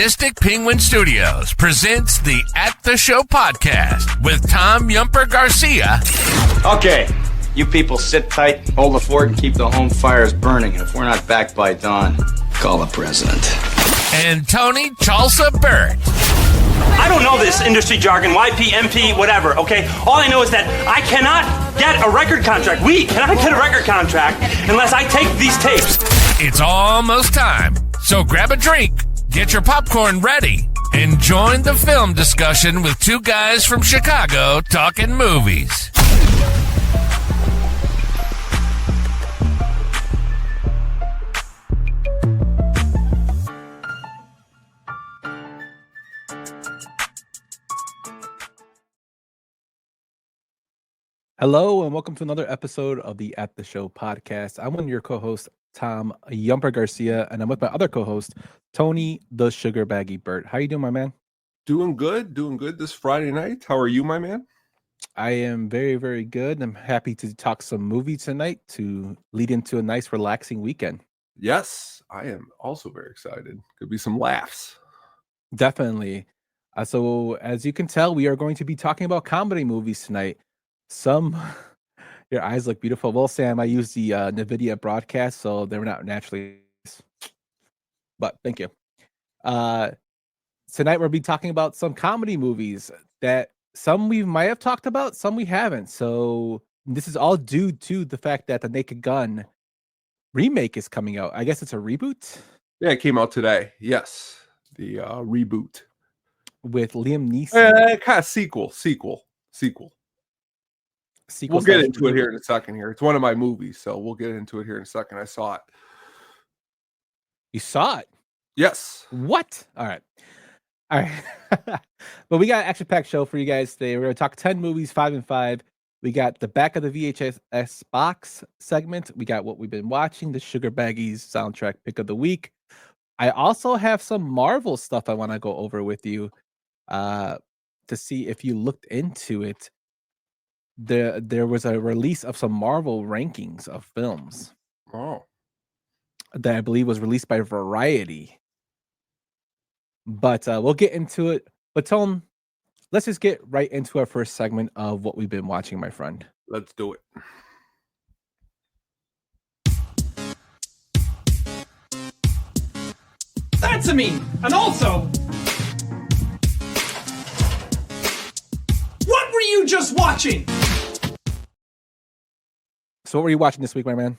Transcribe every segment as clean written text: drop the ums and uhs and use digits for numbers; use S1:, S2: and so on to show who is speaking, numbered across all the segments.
S1: Sadistic Penguin Studios presents the At the Show podcast with Tom Yumper Garcia.
S2: Okay, you people sit tight, hold the fort, and keep the home fires burning. And if we're not back by dawn, call the president.
S1: And Tony Chalsa Burt.
S3: I don't know this industry jargon, YP, MP, whatever, okay? All I know is that I cannot get a record contract. We cannot get a record contract unless I take these tapes.
S1: It's almost time, so grab a drink, get your popcorn ready, and join the film discussion with two guys from Chicago talking movies.
S4: Hello and welcome to another episode of the At the Show podcast. I'm one of your co-hosts, Tom Yumper Garcia, and I'm with my other co-host, Tony the Sugar Baggy Burt. How you doing, my man?
S5: Doing good this Friday night. How are you, my man?
S4: I am very, very good. I'm happy to talk some movie tonight to lead into a nice, relaxing weekend.
S5: Yes, I am also very excited. Could be some laughs.
S4: Definitely. So as you can tell, we are going to be talking about comedy movies tonight. Your eyes look beautiful. Well, Sam, I use the NVIDIA broadcast, so they're not naturally. But thank you. Tonight we'll be talking about some comedy movies that some we might have talked about, some we haven't. So this is all due to the fact that the Naked Gun remake is coming out. I guess it's a reboot.
S5: Yeah, it came out today. Yes, the reboot
S4: with Liam Neeson.
S5: Kind of sequel. We'll get into it here in a second. Here, it's one of my movies, so we'll get into it here in a second. I saw it.
S4: You saw it?
S5: Yes.
S4: What? All right. But we got an action-packed show for you guys today. We're going to talk 10 movies, 5 and 5. We got the back of the VHS Box segment. We got what we've been watching, the Sugar Baggies soundtrack pick of the week. I also have some Marvel stuff I want to go over with you to see if you looked into it. There was a release of some Marvel rankings of films.
S5: Oh.
S4: That I believe was released by Variety. But we'll get into it. But Tom, let's just get right into our first segment of what we've been watching, my friend.
S5: Let's do it.
S6: That's a me. And also, what were you just watching?
S4: So what were you watching this week, my man?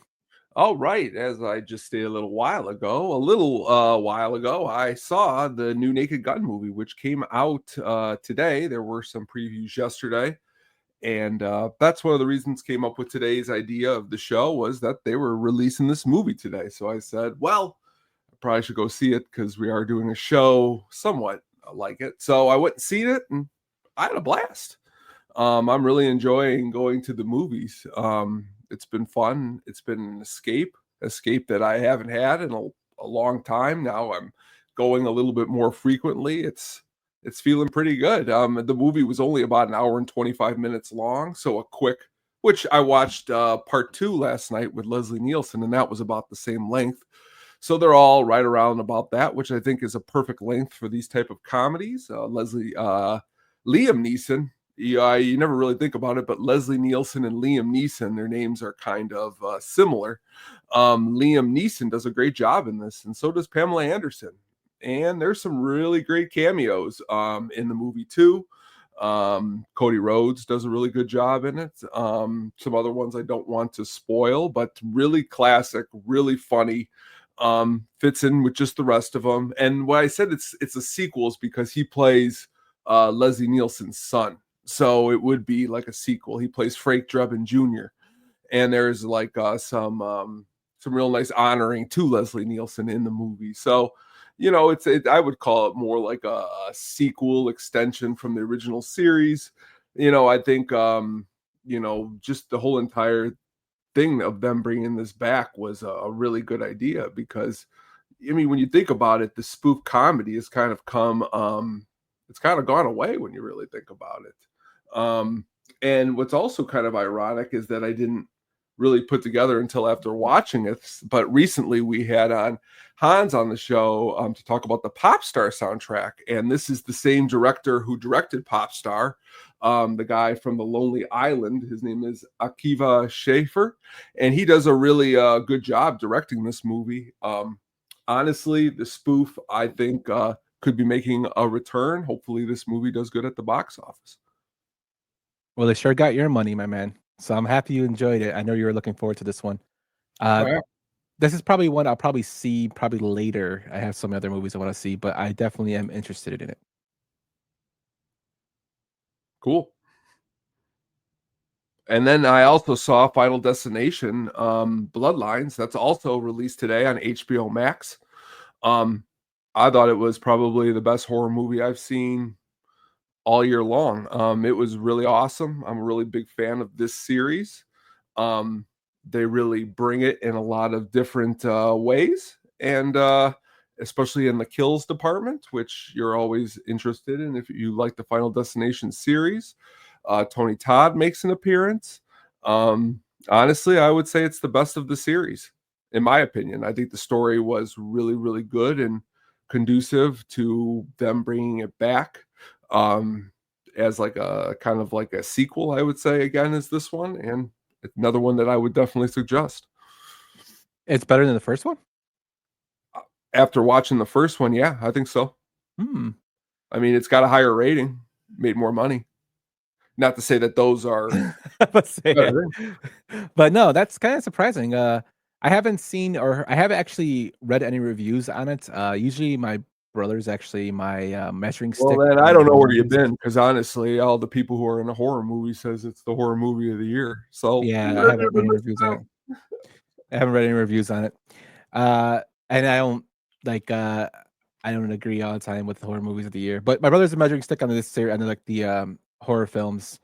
S5: All right. As I just stated a little while ago, I saw the new Naked Gun movie, which came out today. There were some previews yesterday. And that's one of the reasons came up with today's idea of the show was that they were releasing this movie today. So I said, well, I probably should go see it because we are doing a show somewhat like it. So I went and seen it and I had a blast. I'm really enjoying going to the movies. It's been fun. It's been an escape that I haven't had in a long time. Now I'm going a little bit more frequently. It's feeling pretty good. The movie was only about an hour and 25 minutes long. So a quick, which I watched part 2 last night with Leslie Nielsen, and that was about the same length. So they're all right around about that, which I think is a perfect length for these type of comedies. Liam Neeson. Yeah, you never really think about it, but Leslie Nielsen and Liam Neeson, their names are kind of similar. Liam Neeson does a great job in this, and so does Pamela Anderson. And there's some really great cameos in the movie too. Cody Rhodes does a really good job in it. Some other ones I don't want to spoil, but really classic, really funny. Fits in with just the rest of them. And why I said it's a sequel is because he plays Leslie Nielsen's son. So it would be like a sequel. He plays Frank Drebin Jr. And there's like some real nice honoring to Leslie Nielsen in the movie. So, I would call it more like a sequel extension from the original series. I think, just the whole entire thing of them bringing this back was a really good idea because, when you think about it, the spoof comedy has kind of come, it's kind of gone away when you really think about it. And what's also kind of ironic is that I didn't really put together until after watching it. But recently we had on Hans on the show to talk about the Pop Star soundtrack. And this is the same director who directed Pop Star, the guy from The Lonely Island. His name is Akiva Schaffer, and he does a really good job directing this movie. Honestly, the spoof, I think, could be making a return. Hopefully this movie does good at the box office.
S4: Well, they sure got your money, my man. So I'm happy you enjoyed it. I know you were looking forward to this one. This is probably one I'll probably see later. I have some other movies I want to see, but I definitely am interested in it.
S5: Cool. And then I also saw Final Destination Bloodlines. That's also released today on HBO Max. I thought it was probably the best horror movie I've seen all year long. It was really awesome. I'm a really big fan of this series. They really bring it in a lot of different ways, and especially in the kills department, which you're always interested in if you like the Final Destination series. Tony Todd makes an appearance. Honestly, I would say it's the best of the series, in my opinion. I think the story was really, really good and conducive to them bringing it back as like a kind of like a sequel, I would say, again, is this one. And another one that I would definitely suggest.
S4: It's better than the first one?
S5: After watching the first one, yeah, I think so. I mean, it's got a higher rating, made more money. Not to say that those are
S4: but no, that's kind of surprising. I haven't seen, or I haven't actually read any reviews on it. Usually my brother's actually my measuring stick.
S5: Well, then I don't know where you've been, because honestly, all the people who are in a horror movie says it's the horror movie of the year. So
S4: yeah, I haven't read any reviews on it. I haven't read any reviews on it. And I don't I don't agree all the time with the horror movies of the year. But my brother's a measuring stick on this series, and like the horror films.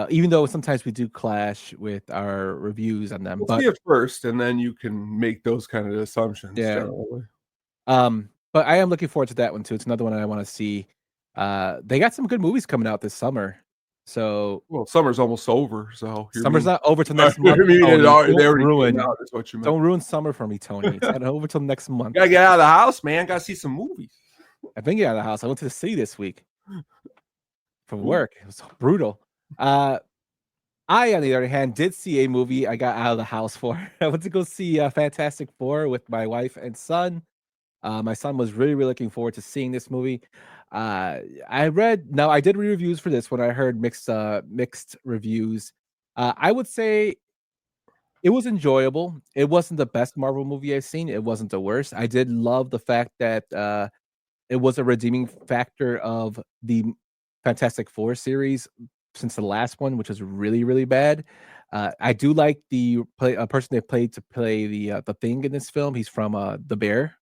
S4: Even though sometimes we do clash with our reviews on them.
S5: But see it first, and then you can make those kind of assumptions.
S4: Yeah.
S5: Generally.
S4: But I am looking forward to that one too. It's another one I want to see. They got some good movies coming out this summer. So
S5: summer's almost over. So
S4: summer's not over till next month. Don't ruin summer for me, Tony. It's not over till next month.
S5: Gotta get out of the house, man. Gotta see some movies.
S4: I've been getting out of the house. I went to the city this week for work. It was brutal. I, on the other hand, did see a movie I got out of the house for. I went to go see Fantastic Four with my wife and son. My son was really, really looking forward to seeing this movie. I did read reviews for this one. I heard mixed reviews. I would say it was enjoyable. It wasn't the best Marvel movie I've seen. It wasn't the worst. I did love the fact that it was a redeeming factor of the Fantastic Four series since the last one, which was really, really bad. I do like the person they played to play the Thing in this film. He's from The Bear,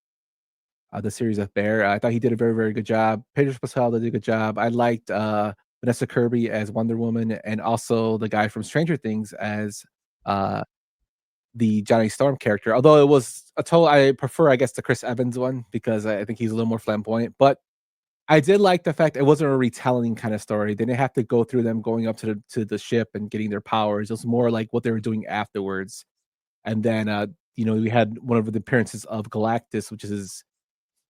S4: the series of Bear. I thought he did a very, very good job. Pedro Pascal did a good job. I liked Vanessa Kirby as Wonder Woman, and also the guy from Stranger Things as the Johnny Storm character. Although it was I prefer, I guess, the Chris Evans one, because I think he's a little more flamboyant. But I did like the fact it wasn't a retelling kind of story. They didn't have to go through them going up to the ship and getting their powers. It was more like what they were doing afterwards. And then, we had one of the appearances of Galactus, which is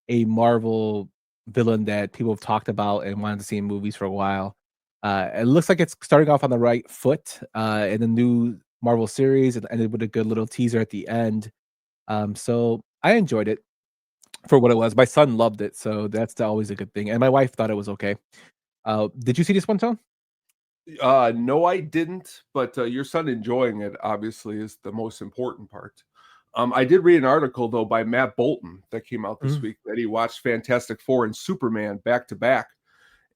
S4: a Marvel villain that people have talked about and wanted to see in movies for a while. It looks like it's starting off on the right foot in the new Marvel series, and ended with a good little teaser at the end. So I enjoyed it for what it was. My son loved it, so that's always a good thing. And my wife thought it was okay. Did you see this one, Tone?
S5: No, I didn't. But your son enjoying it obviously is the most important part. I did read an article though by Matt Bolton that came out this week that he watched Fantastic Four and Superman back to back,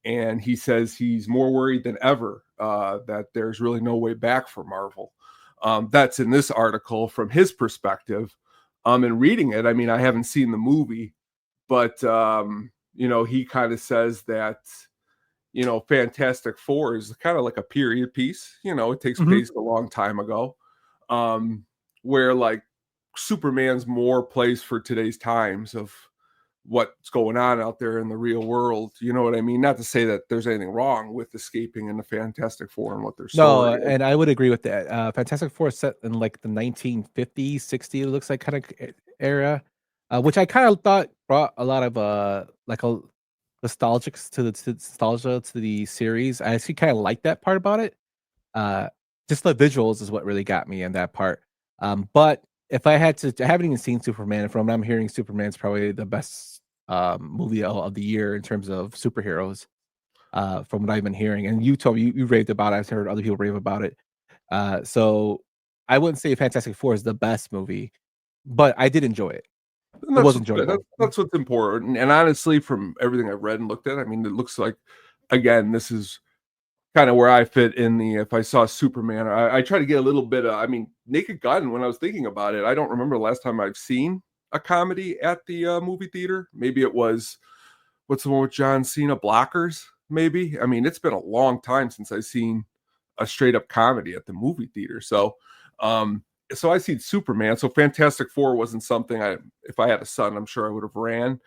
S5: and he says he's more worried than ever that there's really no way back for Marvel. That's in this article from his perspective. And reading it, I mean, I haven't seen the movie, but he kind of says that Fantastic Four is kind of like a period piece. It takes place a long time ago, where like Superman's more plays for today's times of what's going on out there in the real world. You know what I mean? Not to say that there's anything wrong with escaping in the Fantastic Four and what their
S4: No,
S5: story is.
S4: and I would agree with that. Fantastic Four is set in like the 1950s, 60s, it looks like kind of era, which I kind of thought brought a lot of like a nostalgia to the series. I actually kind of like that part about it. Just the visuals is what really got me in that part. But if I had to, I haven't even seen Superman. And from what I'm hearing, Superman's probably the best movie of the year in terms of superheroes. From what I've been hearing, and you told me you raved about it. I've heard other people rave about it. So I wouldn't say Fantastic Four is the best movie, but I did enjoy it.
S5: And
S4: It was
S5: what's good.
S4: enjoyable.
S5: That's what's important. And honestly, from everything I've read and looked at, I mean, it looks like, again, this is kind of where I fit in the, if I saw Superman, I try to get a little bit of, I mean, Naked Gun, when I was thinking about it, I don't remember the last time I've seen a comedy at the movie theater. Maybe it was, what's the one with John Cena, Blockers, maybe? I mean, it's been a long time since I've seen a straight up comedy at the movie theater. So I seen Superman. So Fantastic Four wasn't something if I had a son, I'm sure I would have ran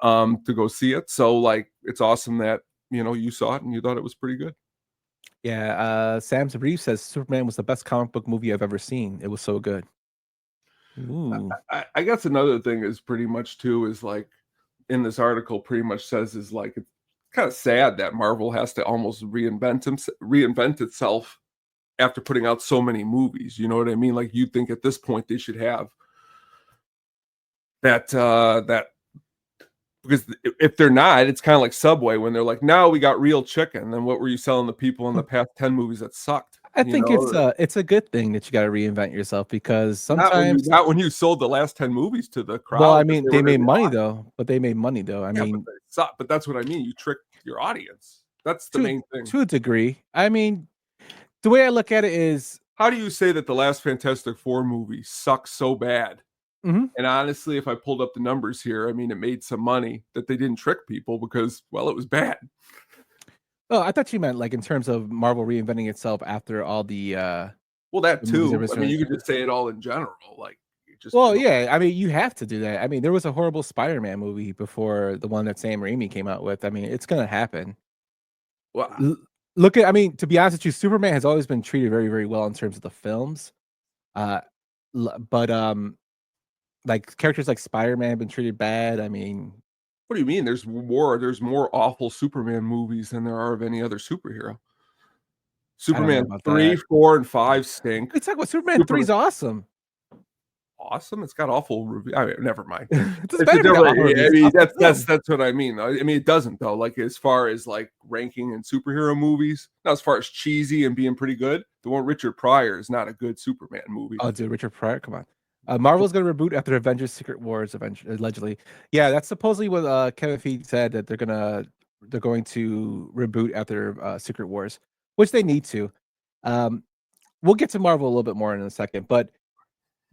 S5: to go see it. So like, it's awesome that, you know, you saw it and you thought it was pretty good.
S4: Yeah, Sam Reeves says Superman was the best comic book movie I've ever seen. It was so good. Ooh.
S5: I guess another thing is pretty much too is like in this article pretty much says is like it's kind of sad that Marvel has to almost reinvent itself after putting out so many movies. You know what I mean? Like you'd think at this point they should have that because if they're not, it's kind of like Subway when they're like, now we got real chicken. Then what were you selling the people in the past 10 movies that sucked?
S4: I think it's a good thing that you got to reinvent yourself because sometimes
S5: not when you sold the last 10 movies to the crowd.
S4: Well, I mean, they made money though. But they made money though. I mean,
S5: but that's what I mean. You trick your audience. That's the main thing.
S4: To a degree. I mean, the way I look at it is,
S5: how do you say that the last Fantastic Four movie sucks so bad?
S4: Mm-hmm.
S5: And honestly, if I pulled up the numbers here, I mean, it made some money that they didn't trick people because, well, it was bad.
S4: Oh, I thought you meant like in terms of Marvel reinventing itself after all the
S5: well, that too. I mean, you could just say it all in general, like just.
S4: Well, yeah. I mean, you have to do that. I mean, there was a horrible Spider-Man movie before the one that Sam Raimi came out with. I mean, it's gonna happen.
S5: Well,
S4: look at. I mean, to be honest with you, Superman has always been treated very, very well in terms of the films. But like characters like Spider-Man have been treated bad. I mean,
S5: what do you mean? There's more awful Superman movies than there are of any other superhero. Superman 3, 4, and 5 stink.
S4: We talk about Superman 3 is awesome.
S5: Awesome. It's got awful review. I mean, never mind.
S4: It's I
S5: mean, that's what I mean. I mean, it doesn't though. Like as far as like ranking in superhero movies, not as far as cheesy and being pretty good. The one Richard Pryor is not a good Superman movie.
S4: Oh, dude, Richard Pryor, come on. Marvel's going to reboot after Avengers: Secret Wars, allegedly. Yeah, that's supposedly what Kevin Feige said, that they're going to reboot after Secret Wars, which they need to. We'll get to Marvel a little bit more in a second, but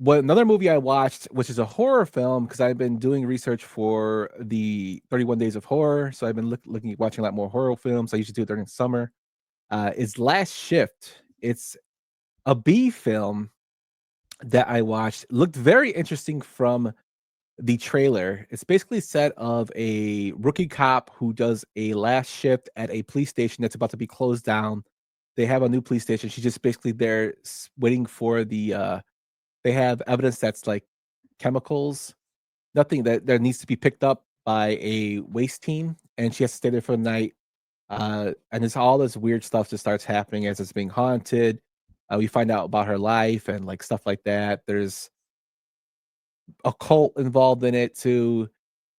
S4: another movie I watched, which is a horror film, because I've been doing research for the 31 Days of Horror, so I've been watching a lot more horror films. I usually do it during the summer. Is Last Shift. It's a B film that I watched. Looked very interesting from the trailer. It's basically set of a rookie cop who does a last shift at a police station that's about to be closed down. They have a new police station. She's just basically there waiting for the they have evidence that's like chemicals, nothing that needs to be picked up by a waste team, and she has to stay there for the night. And it's all this weird stuff that starts happening as it's being haunted. We find out about her life and like stuff like that. There's a cult involved in it too.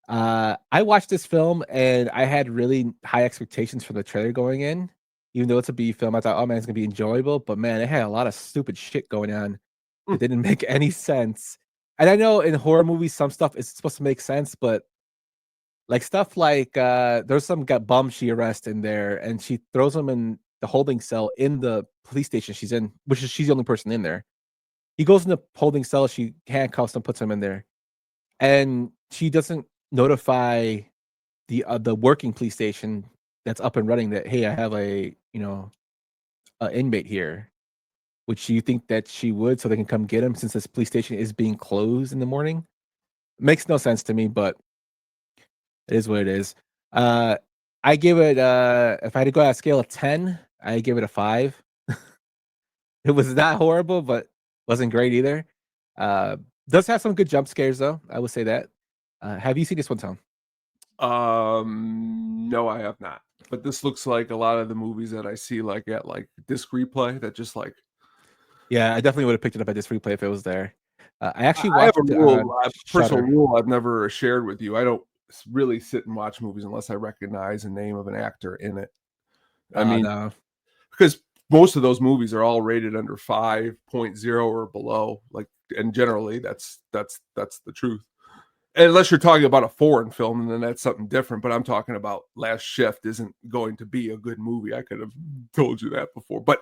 S4: I watched this film and I had really high expectations for the trailer going in. Even though it's a B film, I thought, oh man, it's gonna be enjoyable. But man, it had a lot of stupid shit going on. It didn't make any sense. And I know in horror movies, some stuff is supposed to make sense, but like stuff like there's some bum she arrests in there, and she throws him in the holding cell in the police station she's in, she's the only person in there. He goes in the holding cell, she handcuffs him, puts him in there, and she doesn't notify the working police station that's up and running that, hey, I have a inmate here, which you think that she would, so they can come get him since this police station is being closed in the morning. Makes no sense to me, but It is what it is. I give it if I had to go on a scale of 10, I give it a 5. It was not horrible, but wasn't great either. Does have some good jump scares though. I would say that. Have you seen this one, Tom?
S5: No, I have not. But this looks like a lot of the movies that I see like at like disc replay that just like.
S4: Yeah, I definitely would have picked it up at this replay if it was there. I actually
S5: I have
S4: watched
S5: a
S4: it
S5: rule,
S4: on
S5: a personal
S4: Shudder.
S5: rule I've never shared with you. I don't really sit and watch movies unless I recognize the name of an actor in it. I mean,
S4: No.
S5: because most of those movies are all rated under 5.0 or below. Like, and generally that's the truth. Unless you're talking about a foreign film, and then that's something different. But I'm talking about Last Shift isn't going to be a good movie. I could have told you that before. But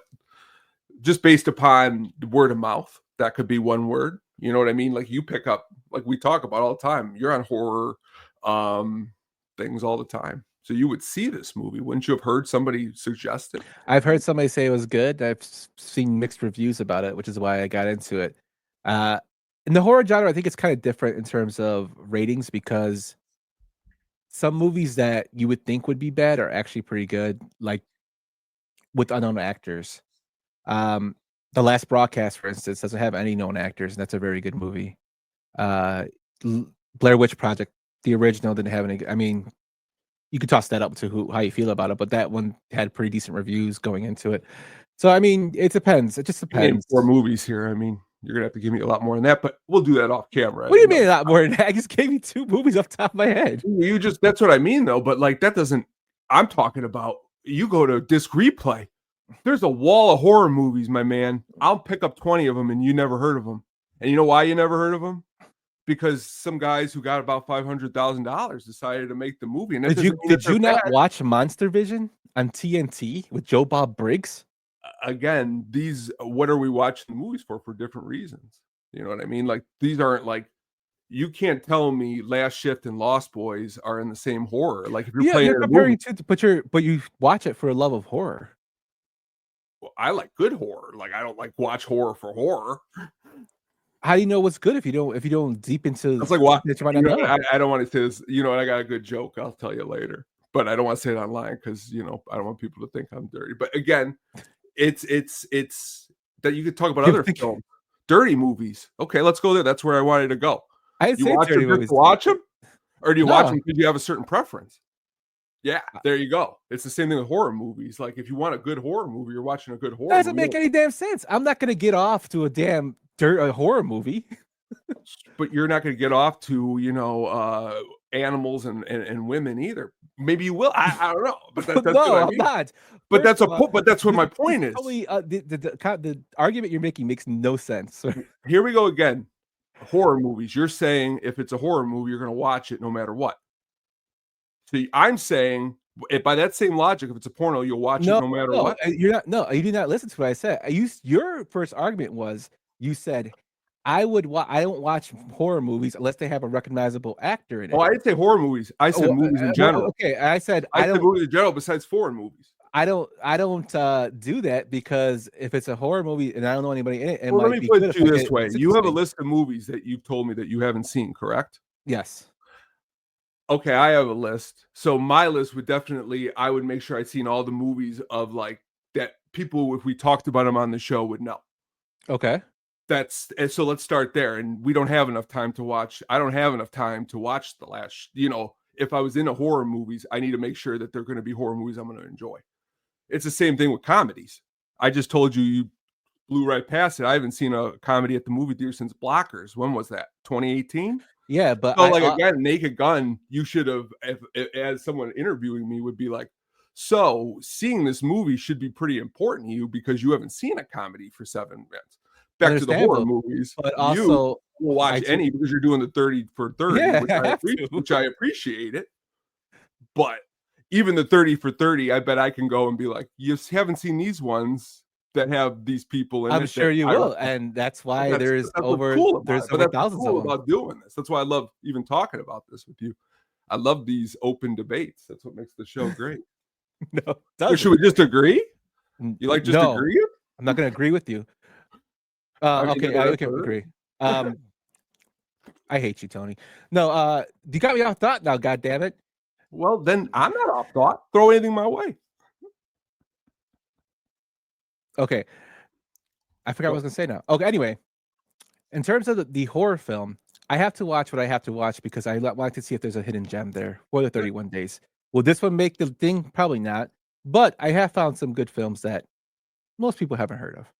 S5: just based upon word of mouth, that could be one word. You know what I mean? Like you pick up, like we talk about all the time. You're on horror things all the time. So you would see this movie. Wouldn't you have heard somebody suggest it?
S4: I've heard somebody say it was good. I've seen mixed reviews about it, which is why I got into it. In the horror genre, I think it's kind of different in terms of ratings because some movies that you would think would be bad are actually pretty good, like with unknown actors. The Last Broadcast, for instance, doesn't have any known actors, and that's a very good movie. Blair Witch Project, the original, didn't have any. I mean, you could toss that up to how you feel about it, but that one had pretty decent reviews going into it. So, I mean, it depends. It just depends.
S5: 4 movies here. I mean, you're gonna have to give me a lot more than that, but we'll do that off camera.
S4: What do you mean a lot more than that? I just gave you 2 movies off the top of my head.
S5: You just, that's what I mean though. But like that doesn't, I'm talking about, you go to disc replay. There's a wall of horror movies, my man. I'll pick up 20 of them and you never heard of them. And you know why you never heard of them? Because some guys who got about $500,000 decided to make the movie. And
S4: did you not watch Monster Vision on TNT with Joe Bob Briggs?
S5: Again, what are we watching the movies for different reasons? You know what I mean? Like these aren't like, you can't tell me Last Shift and Lost Boys are in the same horror. Like if you're playing
S4: you're comparing two, but you watch it for a love of horror.
S5: Well, I like good horror. Like I don't like watch horror for horror.
S4: How do you know what's good if you don't deep into?
S5: It's like what?
S4: Know.
S5: I don't want to say this. You know, and I got a good joke. I'll tell you later, but I don't want to say it online because I don't want people to think I'm dirty. But again, it's that you could talk about other films, dirty movies. Okay, let's go there. That's where I wanted to go.
S4: You watch
S5: them just to watch them, or do you watch them because you have a certain preference? Yeah, there you go. It's the same thing with horror movies. Like if you want a good horror movie, you're watching a good horror movie.
S4: Doesn't make any damn sense. I'm not going to get off to a damn horror movie.
S5: But you're not going to get off to, animals and women either. Maybe you will. I don't know. But that's
S4: no, I'm not.
S5: But that's what my point is.
S4: Totally, the argument you're making makes no sense.
S5: Here we go again. Horror movies. You're saying if it's a horror movie, you're going to watch it no matter what. See, I'm saying by that same logic, if it's a porno, you'll watch it no matter what.
S4: You're not. No, you did not listen to what I said. Your first argument was you said I don't watch horror movies unless they have a recognizable actor in it.
S5: Oh, I didn't say horror movies. I said movies in general.
S4: Okay, I said
S5: I said movies in general besides foreign movies.
S4: I don't do that because if it's a horror movie and I don't know anybody in it,
S5: let me put it to you this way: you have a list of movies that you've told me that you haven't seen, correct?
S4: Yes.
S5: Okay, I have a list. So my list would definitely, I would make sure I'd seen all the movies of like that people, if we talked about them on the show, would know.
S4: Okay.
S5: So let's start there. And we don't have enough time to watch. I don't have enough time to watch the last, if I was into horror movies, I need to make sure that they're going to be horror movies I'm going to enjoy. It's the same thing with comedies. I just told you blew right past it. I haven't seen a comedy at the movie theater since Blockers. When was that? 2018?
S4: Yeah, but
S5: again, Naked Gun, you should have, as someone interviewing me would be like, so seeing this movie should be pretty important to you because you haven't seen a comedy for 7 minutes. Back to the horror movies,
S4: but also
S5: you will watch any because you're doing the 30 for 30,
S4: yeah,
S5: which I appreciate it. But even the 30 for 30, I bet I can go and be like, you haven't seen these ones that have these people in it.
S4: I'm sure you will, and that's why there's thousands of them
S5: about doing this. That's why I love even talking about this with you. I love these open debates. That's what makes the show great.
S4: No,
S5: should we just agree? You like just agree?
S4: I'm not going to agree with you. Okay, I can agree. I hate you, Tony. No, you got me off thought now. God damn it!
S5: Well, then I'm not off thought. Throw anything my way.
S4: Okay. I forgot what I was going to say now. Okay, anyway, in terms of the horror film, I have to watch what I have to watch because I like to see if there's a hidden gem there for the 31 days. Will this one make the thing? Probably not. But I have found some good films that most people haven't heard of.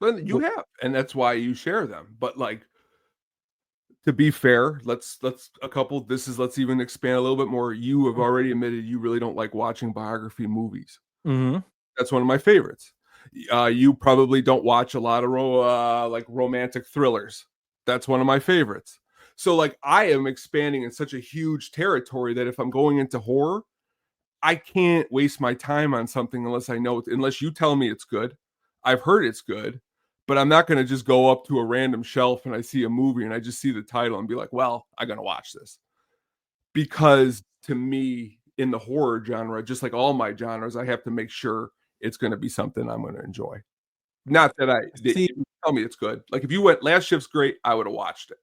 S5: But you have, and that's why you share them. But like, to be fair, let's even expand a little bit more. You have already admitted you really don't like watching biography movies.
S4: Mm-hmm.
S5: That's one of my favorites. You probably don't watch a lot of like romantic thrillers. That's one of my favorites. So like I am expanding in such a huge territory that if I'm going into horror, I can't waste my time on something unless you tell me it's good. I've heard it's good, but I'm not going to just go up to a random shelf and I see a movie and I just see the title and be like, well, I'm going to watch this. Because to me, in the horror genre, just like all my genres, I have to make sure it's going to be something I'm going to enjoy. Not that you tell me it's good. Like if you went Last Shift's great, I would have watched it.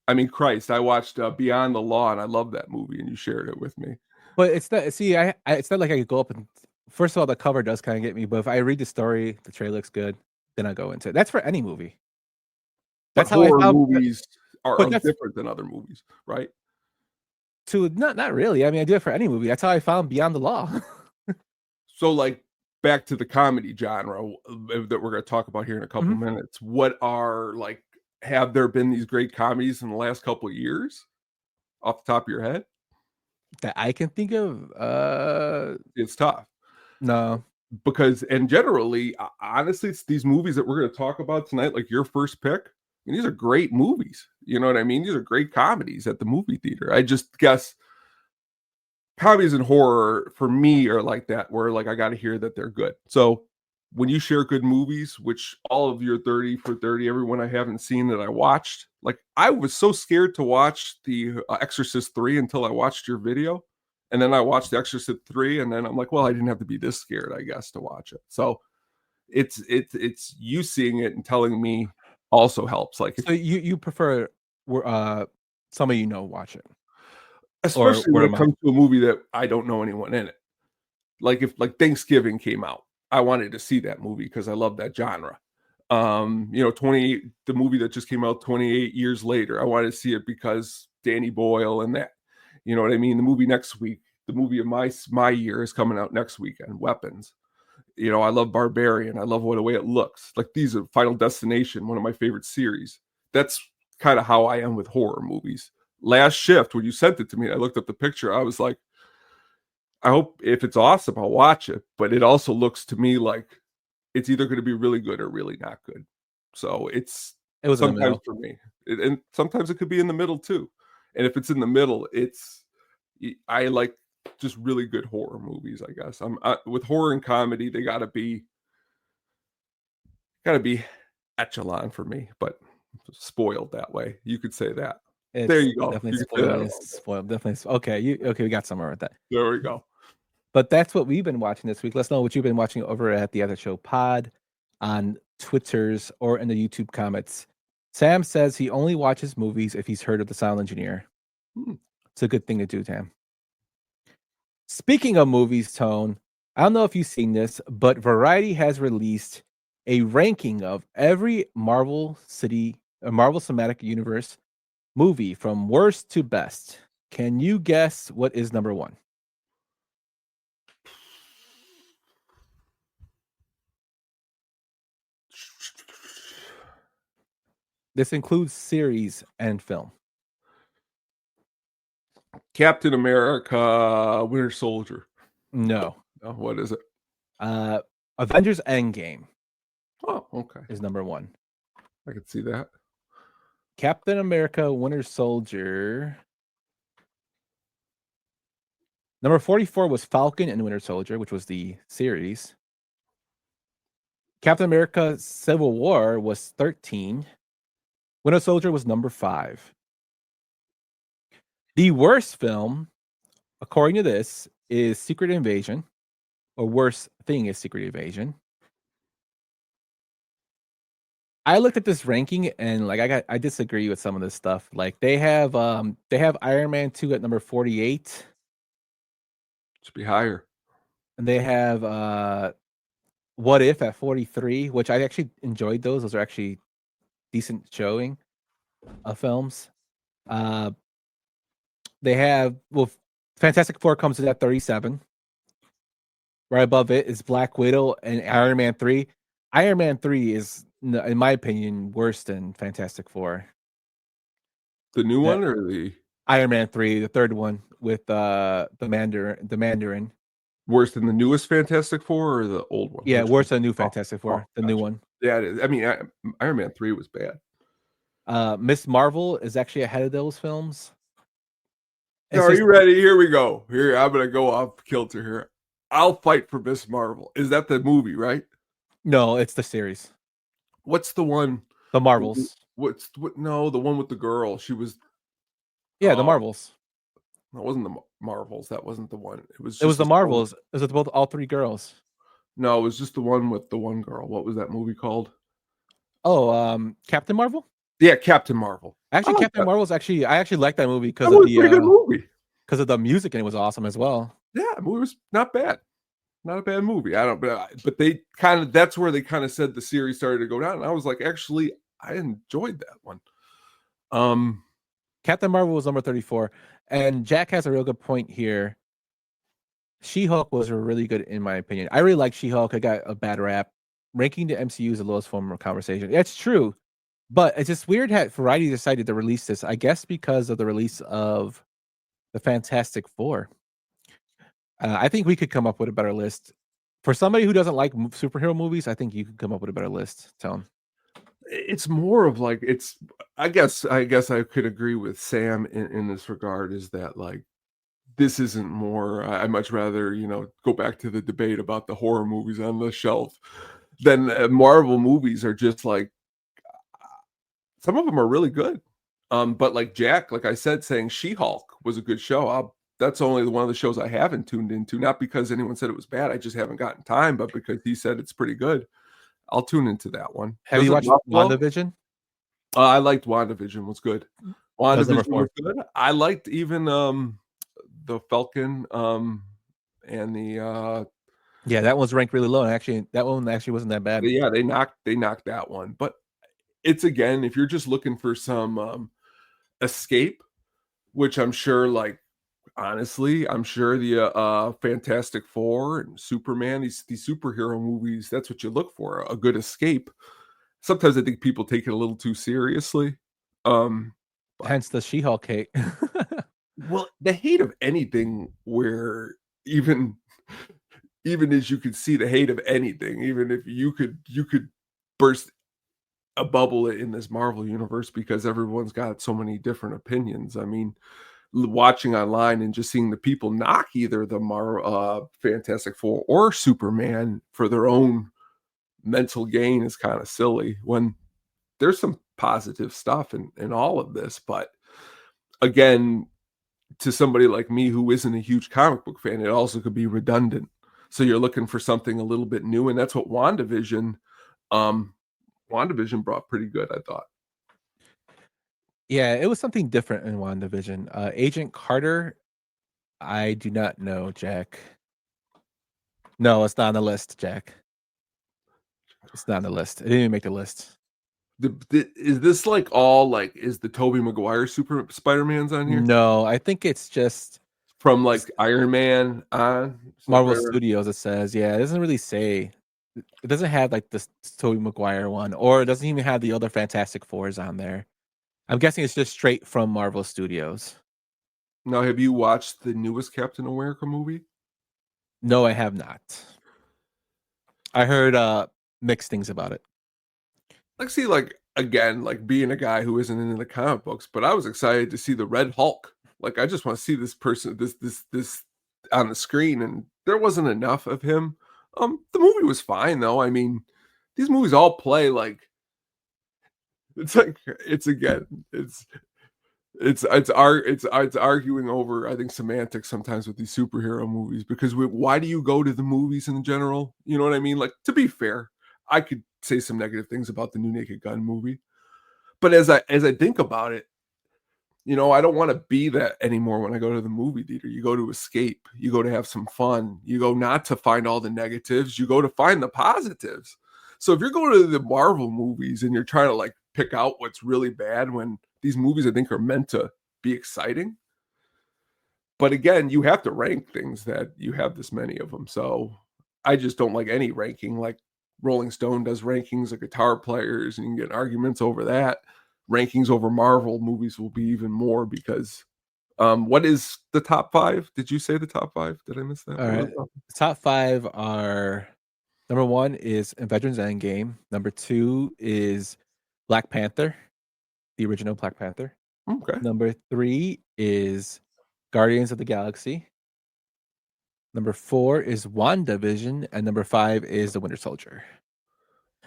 S5: I mean, Christ, I watched Beyond the Law and I love that movie and you shared it with me.
S4: But it's not, it's not like I could go up and, first of all, the cover does kind of get me, but if I read the story, the trailer looks good, then I go into it. That's for any movie.
S5: That's how horror movies are different than other movies, right?
S4: Not really. I mean, I do it for any movie. That's how I found Beyond the Law.
S5: So like back to the comedy genre that we're going to talk about here in a couple minutes. What are like, have there been these great comedies in the last couple of years off the top of your head?
S4: That I can think of?
S5: It's tough.
S4: No.
S5: Because, and generally, honestly, it's these movies that we're going to talk about tonight, like your first pick. And these are great movies. You know what I mean? These are great comedies at the movie theater. I just guess comedies and horror for me are like that, where like I got to hear that they're good. So when you share good movies, which all of your 30 for 30, everyone I haven't seen that I watched, like I was so scared to watch the Exorcist 3 until I watched your video. And then I watched The Exorcist 3, and then I'm like, well, I didn't have to be this scared, I guess, to watch it. So it's you seeing it and telling me also helps. Like,
S4: so you prefer somebody you know watch it,
S5: especially when it comes to a movie that I don't know anyone in it. Like if like Thanksgiving came out, I wanted to see that movie because I love that genre. You know, 28, the movie that just came out 28 years later, I wanted to see it because Danny Boyle and that. You know what I mean? The movie next week, the movie of my year is coming out next weekend, Weapons. You know, I love Barbarian. I love the way it looks. Like these are Final Destination, one of my favorite series. That's kind of how I am with horror movies. Last Shift, when you sent it to me, I looked up the picture. I was like, I hope if it's awesome, I'll watch it. But it also looks to me like it's either going to be really good or really not good. So it was sometimes for me. And sometimes it could be in the middle too. And if it's in the middle, I like just really good horror movies, I guess. With horror and comedy, they gotta be echelon for me, but spoiled that way. You could say that. There you go.
S4: Definitely spoiled. Definitely. Okay, we got somewhere with that.
S5: There we go.
S4: But that's what we've been watching this week. Let's know what you've been watching over at the Other Show Pod on Twitters or in the YouTube comments. Sam says he only watches movies if he's heard of the Sound Engineer. It's a good thing to do, Tam. Speaking of movies, Tone, I don't know if you've seen this, but Variety has released a ranking of every Marvel Cinematic Universe movie from worst to best. Can you guess what is number one? This includes series and film.
S5: Captain America, Winter Soldier.
S4: No.
S5: What is it?
S4: Avengers Endgame.
S5: Oh, okay.
S4: Is number one.
S5: I can see that.
S4: Captain America, Winter Soldier. Number 44 was Falcon and Winter Soldier, which was the series. Captain America Civil War was 13. Winter Soldier was number 5. The worst film, according to this, is Secret Invasion. Or worst thing is Secret Invasion. I looked at this ranking and like I disagree with some of this stuff. Like they have Iron Man 2 at number 48,
S5: Should be higher.
S4: and they have What If at 43, which I actually enjoyed those. Those are actually decent showing of films. They have Fantastic Four comes in at 37. Right above it is Black Widow and Iron Man 3. Iron Man 3 is, in my opinion, worse than Fantastic Four.
S5: The new one or the
S4: Iron Man 3, the third one with the Mandarin.
S5: worse than the newest Fantastic Four or the old one?
S4: Yeah,
S5: Which
S4: worse
S5: one?
S4: than new Fantastic Four, the new one.
S5: Yeah, it is. I mean, Iron Man 3 was bad.
S4: Miss Marvel is actually ahead of those films.
S5: Are you ready? Here we go. Here, I'm gonna go off kilter here. I'll fight for Miss Marvel. Is that the movie, right?
S4: No, it's the series.
S5: What's the one?
S4: The Marvels.
S5: No, the one with the girl. She was.
S4: Yeah, the Marvels.
S5: That wasn't the Marvels. That wasn't the one. It was
S4: the Marvels. It was with all three girls.
S5: No, it was just the one with the one girl. What was that movie called?
S4: Oh, Captain Marvel?
S5: Yeah, Captain Marvel.
S4: Actually, Captain Marvel's I actually like that movie because
S5: of the pretty good movie.
S4: Because of the music, and it was awesome as well.
S5: Yeah, the movie was not bad. Not a bad movie. But they that's where they kind of said the series started to go down. And I was like, actually, I enjoyed that one.
S4: Captain Marvel was number 34. And Jack has a real good point here. She-Hulk was really good, in my opinion. I really like She-Hulk. I got a bad rap. Ranking the MCU is the lowest form of conversation. That's true. But it's just weird how Variety decided to release this. I guess because of the release of the Fantastic Four. I think we could come up with a better list. For somebody who doesn't like superhero movies, I think you could come up with a better list, Tone.
S5: It's more of like, I guess I could agree with Sam in this regard, is that like, this isn't more, I much rather, go back to the debate about the horror movies on the shelf than Marvel movies are just like, some of them are really good. But like Jack, like I said, saying She-Hulk was a good show. That's only one of the shows I haven't tuned into, not because anyone said it was bad. I just haven't gotten time, but because he said it's pretty good. I'll tune into that one.
S4: Have you watched WandaVision?
S5: I liked WandaVision. Was good. WandaVision was good. I liked even the Falcon and the
S4: yeah, that one's ranked really low. And actually, that one actually wasn't that bad.
S5: Yeah, they knocked that one. But it's, again, if you're just looking for some escape, which I'm sure, like, honestly, I'm sure the Fantastic Four and Superman, these superhero movies, that's what you look for, a good escape. Sometimes I think people take it a little too seriously.
S4: Hence the She-Hulk hate.
S5: Well, the hate of anything, where even as you could see the hate of anything, even if you could burst a bubble in this Marvel universe, because everyone's got so many different opinions. I mean, watching online and just seeing the people knock either the Fantastic Four or Superman for their own mental gain is kind of silly, when there's some positive stuff in all of this. But again, to somebody like me who isn't a huge comic book fan, it also could be redundant. So you're looking for something a little bit new, and that's what WandaVision brought pretty good, I thought.
S4: Yeah, it was something different in WandaVision. Agent Carter, I do not know, Jack. No, it's not on the list, Jack. It's not on the list. It didn't even make the list.
S5: Is this like all like, is the Tobey Maguire Spider-Man's on here?
S4: No, I think it's just
S5: from like Iron Man on
S4: Marvel Studios. It says, yeah, it doesn't really say. It doesn't have like this Tobey Maguire one, or it doesn't even have the other Fantastic Fours on there. I'm guessing it's just straight from Marvel Studios.
S5: Now, have you watched the newest Captain America movie?
S4: No, I have not. I heard mixed things about it.
S5: Like, see, like, again, like being a guy who isn't into the comic books, but I was excited to see the Red Hulk. Like, I just want to see this person, this on the screen, and there wasn't enough of him. The movie was fine though. I mean, these movies all play like, it's arguing over, I think, semantics sometimes with these superhero movies, because why do you go to the movies in general? You know what I mean? Like, to be fair, I could say some negative things about the new Naked Gun movie. But as I think about it, you know, I don't want to be that anymore when I go to the movie theater. You go to escape, you go to have some fun, you go not to find all the negatives, you go to find the positives. So if you're going to the Marvel movies and you're trying to like pick out what's really bad, when these movies I think are meant to be exciting. But again, you have to rank things that you have this many of them. So I just don't like any ranking. Like Rolling Stone does rankings of guitar players, and you can get arguments over that. Rankings over Marvel movies will be even more because what is the top 5? Did you say the top 5? Did I miss that?
S4: All right. The top 5 are, number 1 is Avengers Endgame. Number 2 is Black Panther, the original Black Panther.
S5: Okay.
S4: Number 3 is Guardians of the Galaxy. Number 4 is WandaVision, and number 5 is The Winter Soldier.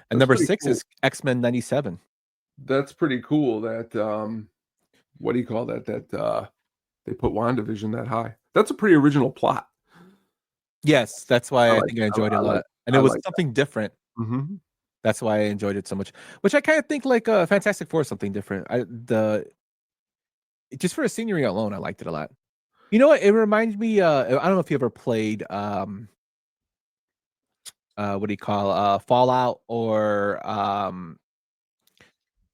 S4: And
S5: That's
S4: number
S5: pretty
S4: 6
S5: cool.
S4: is X-Men 97.
S5: That's pretty cool that what do you call that? That they put WandaVision that high. That's a pretty original plot.
S4: Yes, that's why I
S5: like
S4: think I enjoyed it a
S5: I
S4: lot.
S5: like-
S4: And it
S5: I
S4: was
S5: like
S4: something different.
S5: Mm-hmm.
S4: That's why I enjoyed it so much. Which I kind of think like Fantastic Four is something different. Just for the scenery alone, I liked it a lot. You know what? It reminds me. I don't know if you ever played what do you call Fallout or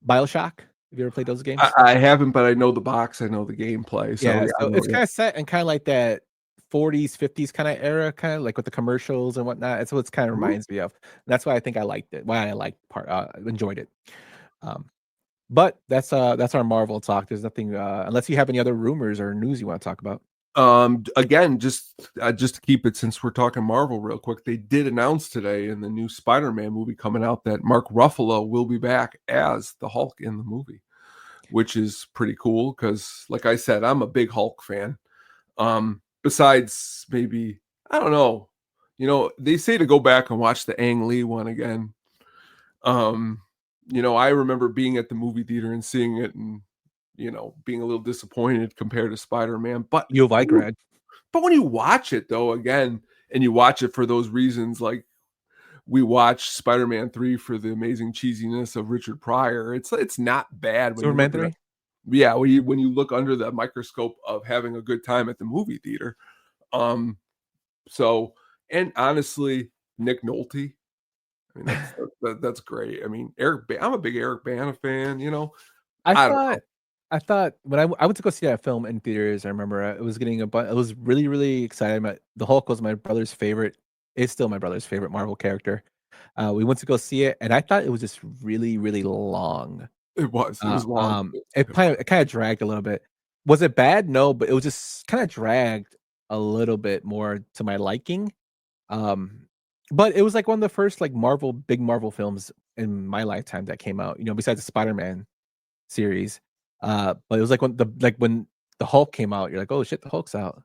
S4: BioShock. Have you ever played those games?
S5: I haven't, but I know the box. I know the gameplay. So
S4: Yeah,
S5: I
S4: so
S5: know
S4: it's
S5: it.
S4: kind of set in kind of like that 40s, 50s kind of era, kind of like with the commercials and whatnot. That's what it kind of reminds me of. And that's why I think I liked it. Why I liked enjoyed it. But that's our Marvel talk. There's nothing unless you have any other rumors or news you want to talk about.
S5: Again, just to keep it, since we're talking Marvel real quick, they did announce today in the new Spider-Man movie coming out that Mark Ruffalo will be back as the Hulk in the movie, which is pretty cool because, like I said, I'm a big Hulk fan. Besides maybe, I don't know, you know, they say to go back and watch the Ang Lee one again. You know, I remember being at the movie theater and seeing it and, you know, being a little disappointed compared to Spider-Man. But
S4: U of I grad.
S5: But when you watch it though, again, and you watch it for those reasons, like we watched Spider-Man 3 for the amazing cheesiness of Richard Pryor. It's not bad. When
S4: Superman 3?
S5: Yeah, when you look under the microscope of having a good time at the movie theater. So, and honestly, Nick Nolte, I mean, that's great. I mean, I'm a big Eric Bana fan, you know.
S4: I thought when I went to go see that film in theaters, I remember it was getting I was really, really excited. The Hulk was my brother's favorite. It's still my brother's favorite Marvel character. We went to go see it, and I thought it was just really, really long.
S5: It was long.
S4: It kind of dragged a little bit. Was it bad? No, but it was just kind of dragged a little bit more to my liking. But it was like one of the first like big Marvel films in my lifetime that came out. You know, besides the Spider-Man series. But it was like when the Hulk came out, you're like, oh shit, the Hulk's out.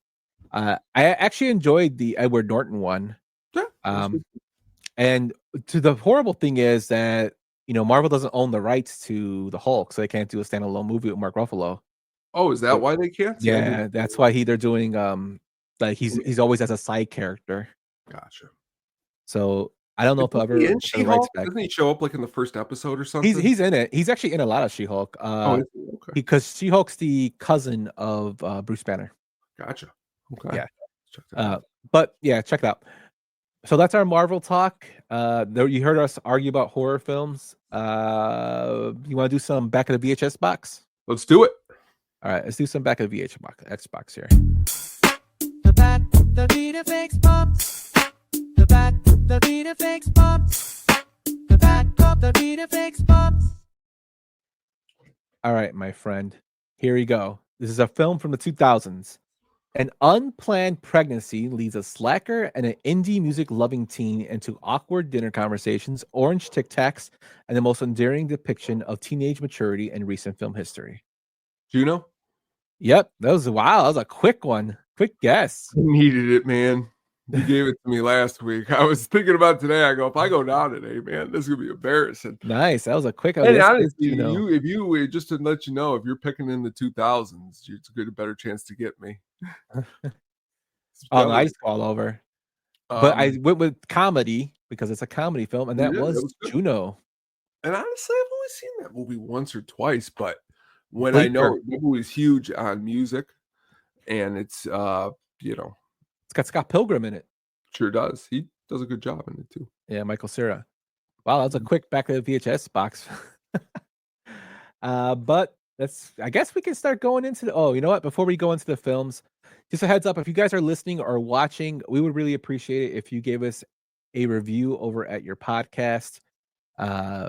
S4: I actually enjoyed the Edward Norton one.
S5: Yeah.
S4: And to the horrible thing is that, you know, Marvel doesn't own the rights to the Hulk, so they can't do a standalone movie with Mark Ruffalo.
S5: Oh, is that why they can't?
S4: Yeah, that's why they're doing like he's always as a side character.
S5: Gotcha.
S4: So I don't know if ever
S5: doesn't he show up like in the first episode or something?
S4: He's in it. He's actually in a lot of She-Hulk.
S5: Okay.
S4: Because She-Hulk's the cousin of Bruce Banner.
S5: Gotcha. Okay.
S4: Yeah. But yeah, check it out. So that's our Marvel talk. You heard us argue about horror films. You want to do some back of the VHS box?
S5: Let's do it.
S4: All right, let's do some back of the VHS box here.
S7: The back of the VHS box. The back of the VHS box. The back of the VHS box.
S4: All right, my friend. Here we go. This is a film from the 2000s. An unplanned pregnancy leads a slacker and an indie music loving teen into awkward dinner conversations, orange Tic Tacs, and the most endearing depiction of teenage maturity in recent film history.
S5: Juno?
S4: Yep, that was a quick one. Quick guess.
S5: I needed it, man. You gave it to me last week. I was thinking about today. I go, if I go down today, man, this is gonna be embarrassing.
S4: Nice. That was a quick.
S5: And honestly, if you just to let you know, if you're picking in the 2000s, it's a better chance to get me.
S4: Oh, no, I just fall over. But I went with comedy. because it's a comedy film, and
S5: Yeah,
S4: that
S5: that
S4: was
S5: was good.
S4: Juno.
S5: And honestly, I've only seen that movie once or twice, but when I
S4: Bleeper.
S5: know the movie's huge on music and it's you know,
S4: It's got Scott Pilgrim in it.
S5: sure does. He does a good job in it too.
S4: Yeah, Michael Cera. Wow, that was a quick back of the VHS box. But I guess we can start going into oh, you know what? Before we go into the films, just a heads up, if you guys are listening or watching, we would really appreciate it if you gave us a review over at your podcast,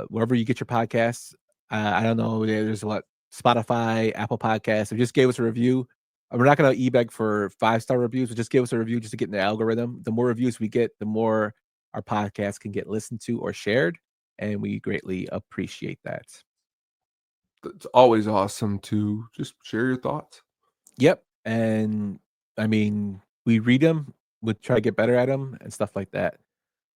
S4: wherever you get your podcasts. I don't know, there's what, Spotify, Apple Podcasts. If you just gave us a review, we're not going to e-beg for 5-star reviews, but just give us a review just to get in the algorithm. The more reviews we get, the more our podcast can get listened to or shared, and we greatly appreciate that.
S5: It's always awesome to just share your thoughts.
S4: Yep. And I mean, we read them, we try to get better at them and stuff like that.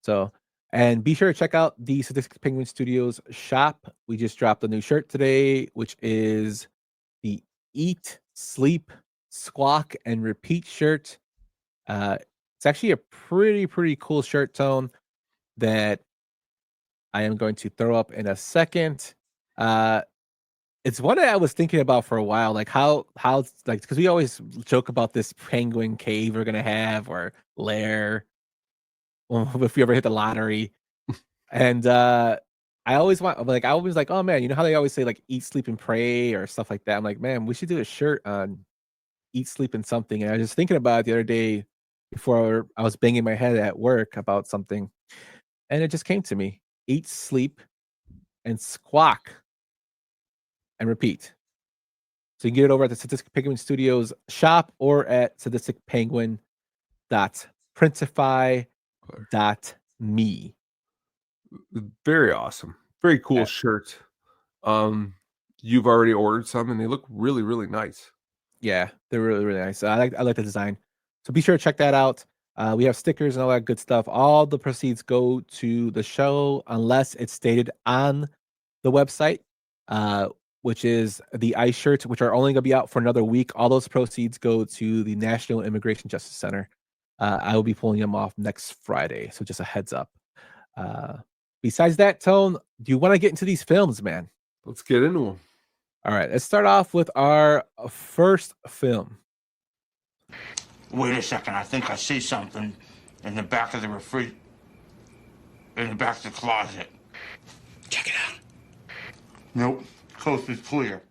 S4: So, and be sure to check out the Sadistic Penguin Studios shop. We just dropped a new shirt today, which is the Eat, Sleep, Squawk, and Repeat shirt. It's actually a pretty cool shirt tone that I am going to throw up in a second. It's one that I was thinking about for a while, like how like, because we always joke about this penguin cave we're gonna have or lair if we ever hit the lottery. And I always like, oh man, you know how they always say like eat, sleep, and pray or stuff like that. I'm like, man, we should do a shirt on eat, sleep, and something. And I was just thinking about it the other day before I was banging my head at work about something, and it just came to me: eat, sleep, and squawk. And repeat. So you can get it over at the Sadistic Penguin Studios shop or at sadisticpenguin.printify.me.
S5: Very awesome. Very cool shirt. You've already ordered some and they look really nice.
S4: Yeah, they're really nice. I like the design. So be sure to check that out. We have stickers and all that good stuff. All the proceeds go to the show unless it's stated on the website. Which is the ice shirts, which are only going to be out for another week. All those proceeds go to the National Immigration Justice Center. I will be pulling them off next Friday, so just a heads up. Besides that, Tone, do you want to get into these films, man?
S5: Let's get into them.
S4: All right, let's start off with our first film.
S8: Wait a second, I think I see something in the back of the in the back of the closet. Check it out. Nope. Coast is clear.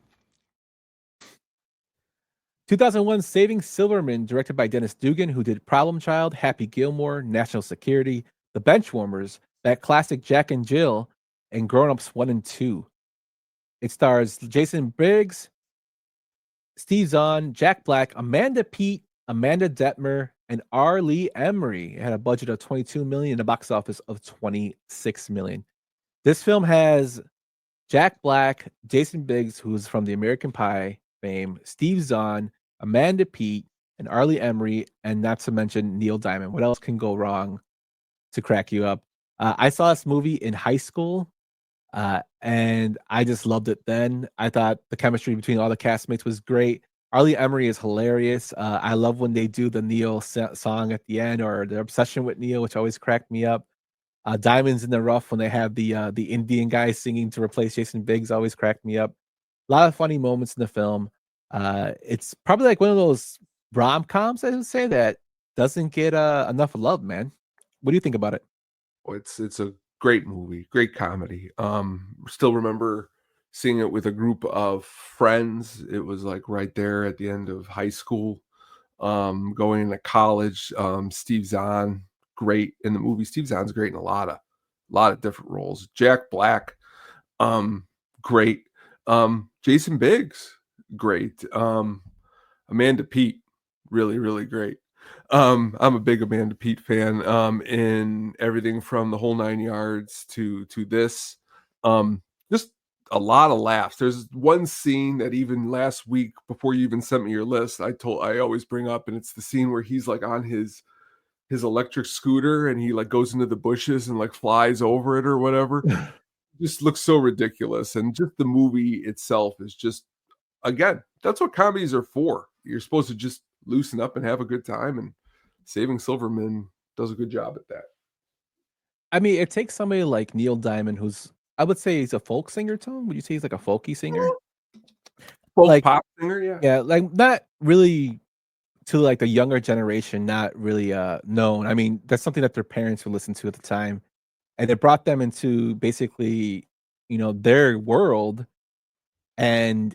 S4: 2001 Saving Silverman, directed by Dennis Dugan, who did Problem Child, Happy Gilmore, National Security, The Benchwarmers, that classic Jack and Jill, and Grown Ups 1 and 2. It stars Jason Briggs, Steve Zahn, Jack Black, Amanda Peet, Amanda Detmer, and R. Lee Emery. It had a budget of $22 million and a box office of $26 million. This film has Jack Black, Jason Biggs, who's from the American Pie fame, Steve Zahn, Amanda Peet, and R. Lee Emery, and not to mention Neil Diamond. What else can go wrong to crack you up? I saw this movie in high school, and I just loved it then. I thought the chemistry between all the castmates was great. R. Lee Emery is hilarious. I love when they do the Neil song at the end, or their obsession with Neil, which always cracked me up. Diamonds in the Rough, when they have the Indian guy singing to replace Jason Biggs, always cracked me up. A lot of funny moments in the film. It's probably like one of those rom-coms, I would say, that doesn't get enough love, man. What do you think about it?
S5: Oh, it's a great movie, great comedy. Still remember seeing it with a group of friends. It was like right there at the end of high school, going into college. Steve Zahn, great in the movie. Steve Zahn's great in a lot of different roles. Jack Black, great. Jason Biggs, great. Amanda Peet, really great. I'm a big Amanda Peet fan, in everything from The Whole Nine Yards to this. Just a lot of laughs. There's one scene that even last week, before you even sent me your list, I always bring up, and it's the scene where he's like on his electric scooter and he like goes into the bushes and like flies over it or whatever. Just looks so ridiculous. And just the movie itself is just, again, that's what comedies are for. You're supposed to just loosen up and have a good time, and Saving Silverman does a good job at that.
S4: I mean, it takes somebody like Neil Diamond, who's I would say he's a folk singer. Tone, would you say he's like a folky singer?
S5: Folk
S4: Like,
S5: pop singer, yeah.
S4: yeah, like not really to like the younger generation, not really known. I mean, that's something that their parents would listen to at the time, and it brought them into basically, their world, and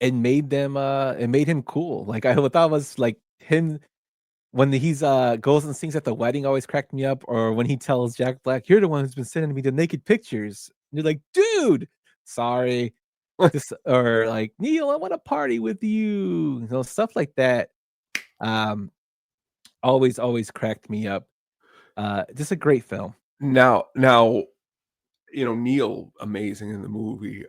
S4: it made him cool. Like I thought it was like him when he's goes and sings at the wedding always cracked me up, or when he tells Jack Black, "You're the one who's been sending me the naked pictures." And you're like, dude, sorry. This or like, Neil, I want to party with you. Stuff like that. Um, always cracked me up. Just a great film.
S5: Now, Neil, amazing in the movie.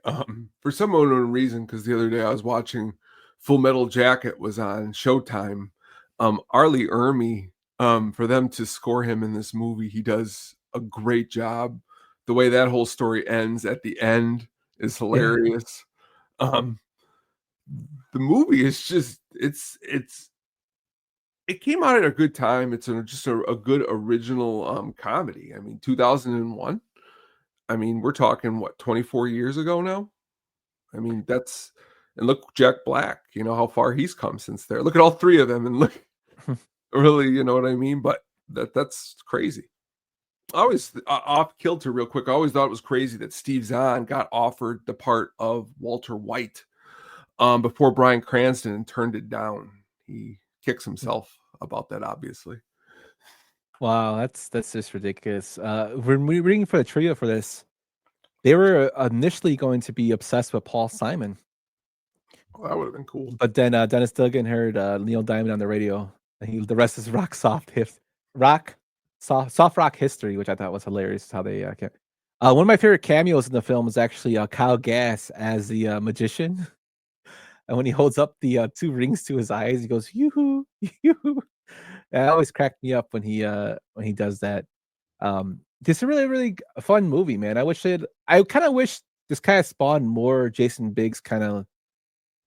S5: For some unknown reason, because the other day I was watching Full Metal Jacket was on Showtime. Arlie Ermy, for them to score him in this movie, he does a great job. The way that whole story ends at the end is hilarious. The movie is just it came out at a good time. It's just a good original comedy. I mean, 2001. I mean, we're talking what, 24 years ago now? I mean, and look, Jack Black, how far he's come since there. Look at all three of them and look, really, you know what I mean? But that's crazy. I always, off kilter real quick, I always thought it was crazy that Steve Zahn got offered the part of Walter White before Bryan Cranston and turned it down. He kicks himself about that, obviously.
S4: Wow, that's just ridiculous. When we were reading for the trivia for this, they were initially going to be obsessed with Paul Simon.
S5: Oh, that would have been cool.
S4: But then Dennis Duggan heard Neil Diamond on the radio, and the rest is soft rock history, which I thought was hilarious. How they kept. One of my favorite cameos in the film is actually Kyle Gass as the magician, and when he holds up the two rings to his eyes, he goes yoo-hoo, yoo-hoo. That always cracked me up when he does that. This is a really, really fun movie, man. I kind of wish this kind of spawned more Jason Biggs kind of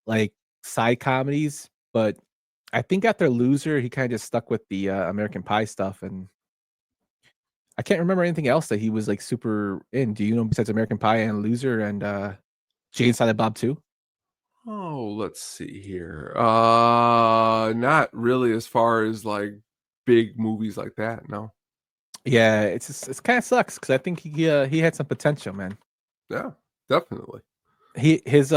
S4: like side comedies, but I think after Loser, he kind of just stuck with the American Pie stuff, and I can't remember anything else that he was like super in. Do you know besides American Pie and Loser and Jay and Silent Bob 2?
S5: Oh, let's see here. Not really as far as like big movies like that, no.
S4: Yeah, it's kind of sucks because I think he had some potential, man.
S5: Yeah, definitely.
S4: His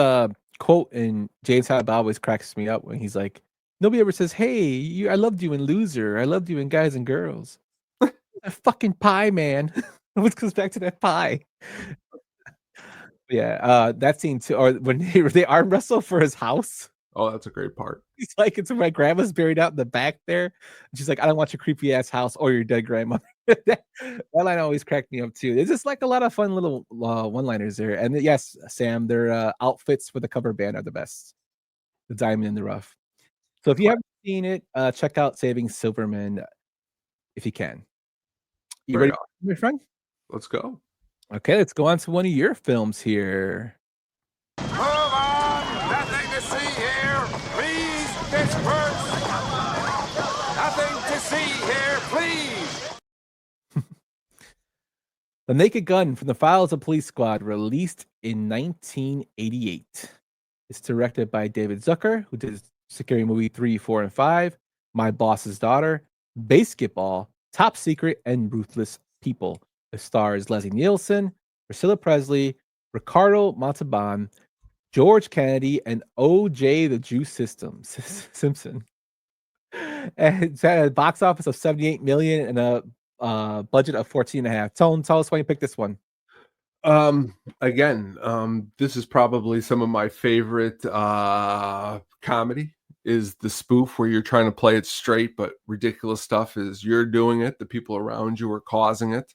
S4: quote in Jay and Silent Bob always cracks me up when he's like, nobody ever says, "Hey, I loved you in Loser. I loved you in Guys and Girls." A fucking pie, man. Which comes back to that pie. Yeah, that scene too, or when they arm wrestle for his house.
S5: Oh, that's a great part.
S4: He's like, it's my grandma's buried out in the back there. And she's like, I don't want your creepy ass house or your dead grandmother. that line always cracked me up too. It's just like a lot of fun little one-liners there. And yes, Sam, their outfits for the cover band are the best. The Diamond in the Rough. So if you haven't seen it, check out Saving Silverman if you can. You ready, my friend?
S5: Let's go.
S4: Okay, let's go on to one of your films here.
S8: Move on! Nothing to see here! Please disperse! Nothing to see here, please!
S4: The Naked Gun from the Files of Police Squad, released in 1988. It's directed by David Zucker, who did Scary Movie 3, 4, and 5, My Boss's Daughter, Basketball, Top Secret, and Ruthless People. It stars Leslie Nielsen, Priscilla Presley, Ricardo Montalban, George Kennedy, and O.J. the Jew Simpson. And it's had a box office of $78 million and a budget of $14.5. Tell us why you picked this one.
S5: Again, this is probably some of my favorite comedy. Is the spoof where you're trying to play it straight, but ridiculous stuff is you're doing it. The people around you are causing it.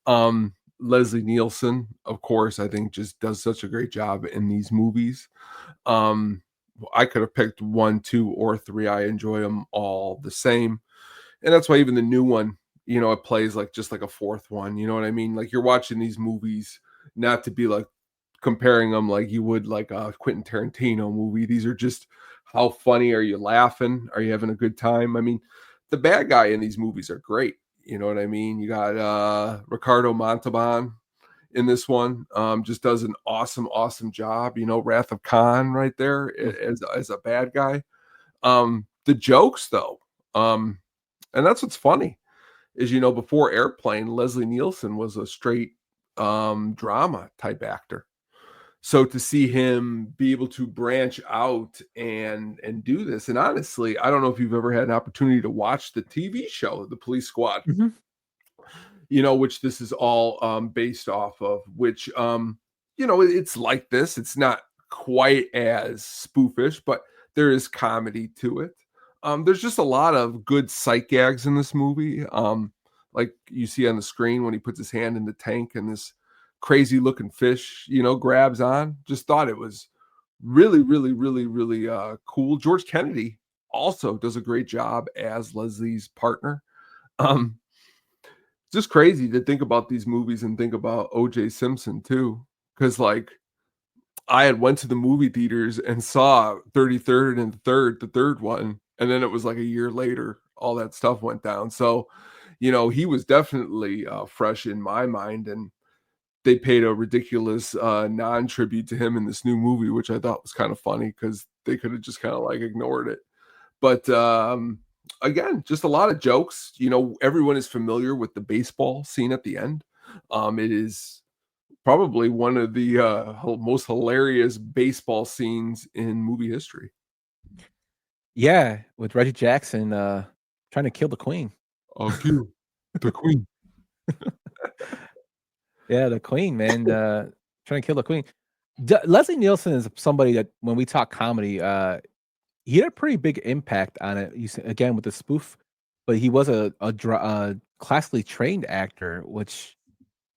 S5: Leslie Nielsen, of course, I think just does such a great job in these movies. I could have picked 1, 2, or 3. I enjoy them all the same. And that's why even the new one, it plays like just like a fourth one. You know what I mean? Like you're watching these movies not to be like comparing them like you would like a Quentin Tarantino movie. These are just how funny are you laughing? Are you having a good time? I mean, the bad guy in these movies are great. You know what I mean? You got Ricardo Montalban in this one. Just does an awesome job. Wrath of Khan right there as a bad guy. The jokes though, and that's what's funny is before Airplane, Leslie Nielsen was a straight drama type actor. So to see him be able to branch out and do this, and honestly, I don't know if you've ever had an opportunity to watch the TV show, The Police Squad, which this is all based off of, which, it's like this. It's not quite as spoofish, but there is comedy to it. There's just a lot of good sight gags in this movie. Like you see on the screen when he puts his hand in the tank and this crazy looking fish, grabs on. Just thought it was really cool. George Kennedy also does a great job as Leslie's partner. Just crazy to think about these movies and think about O.J. Simpson too, because like I had went to the movie theaters and saw 33rd and the third one, and then it was like a year later all that stuff went down. So he was definitely fresh in my mind, and they paid a ridiculous non-tribute to him in this new movie, which I thought was kind of funny because they could have just kind of like ignored it. But again, just a lot of jokes. Everyone is familiar with the baseball scene at the end. It is probably one of the most hilarious baseball scenes in movie history.
S4: Yeah, with Reggie Jackson trying to kill the Queen.
S5: I'll kill the Queen.
S4: Yeah, the Queen, man, trying to kill the Queen. Leslie Nielsen is somebody that when we talk comedy, he had a pretty big impact on it. You see, again with the spoof, but he was a classically trained actor, which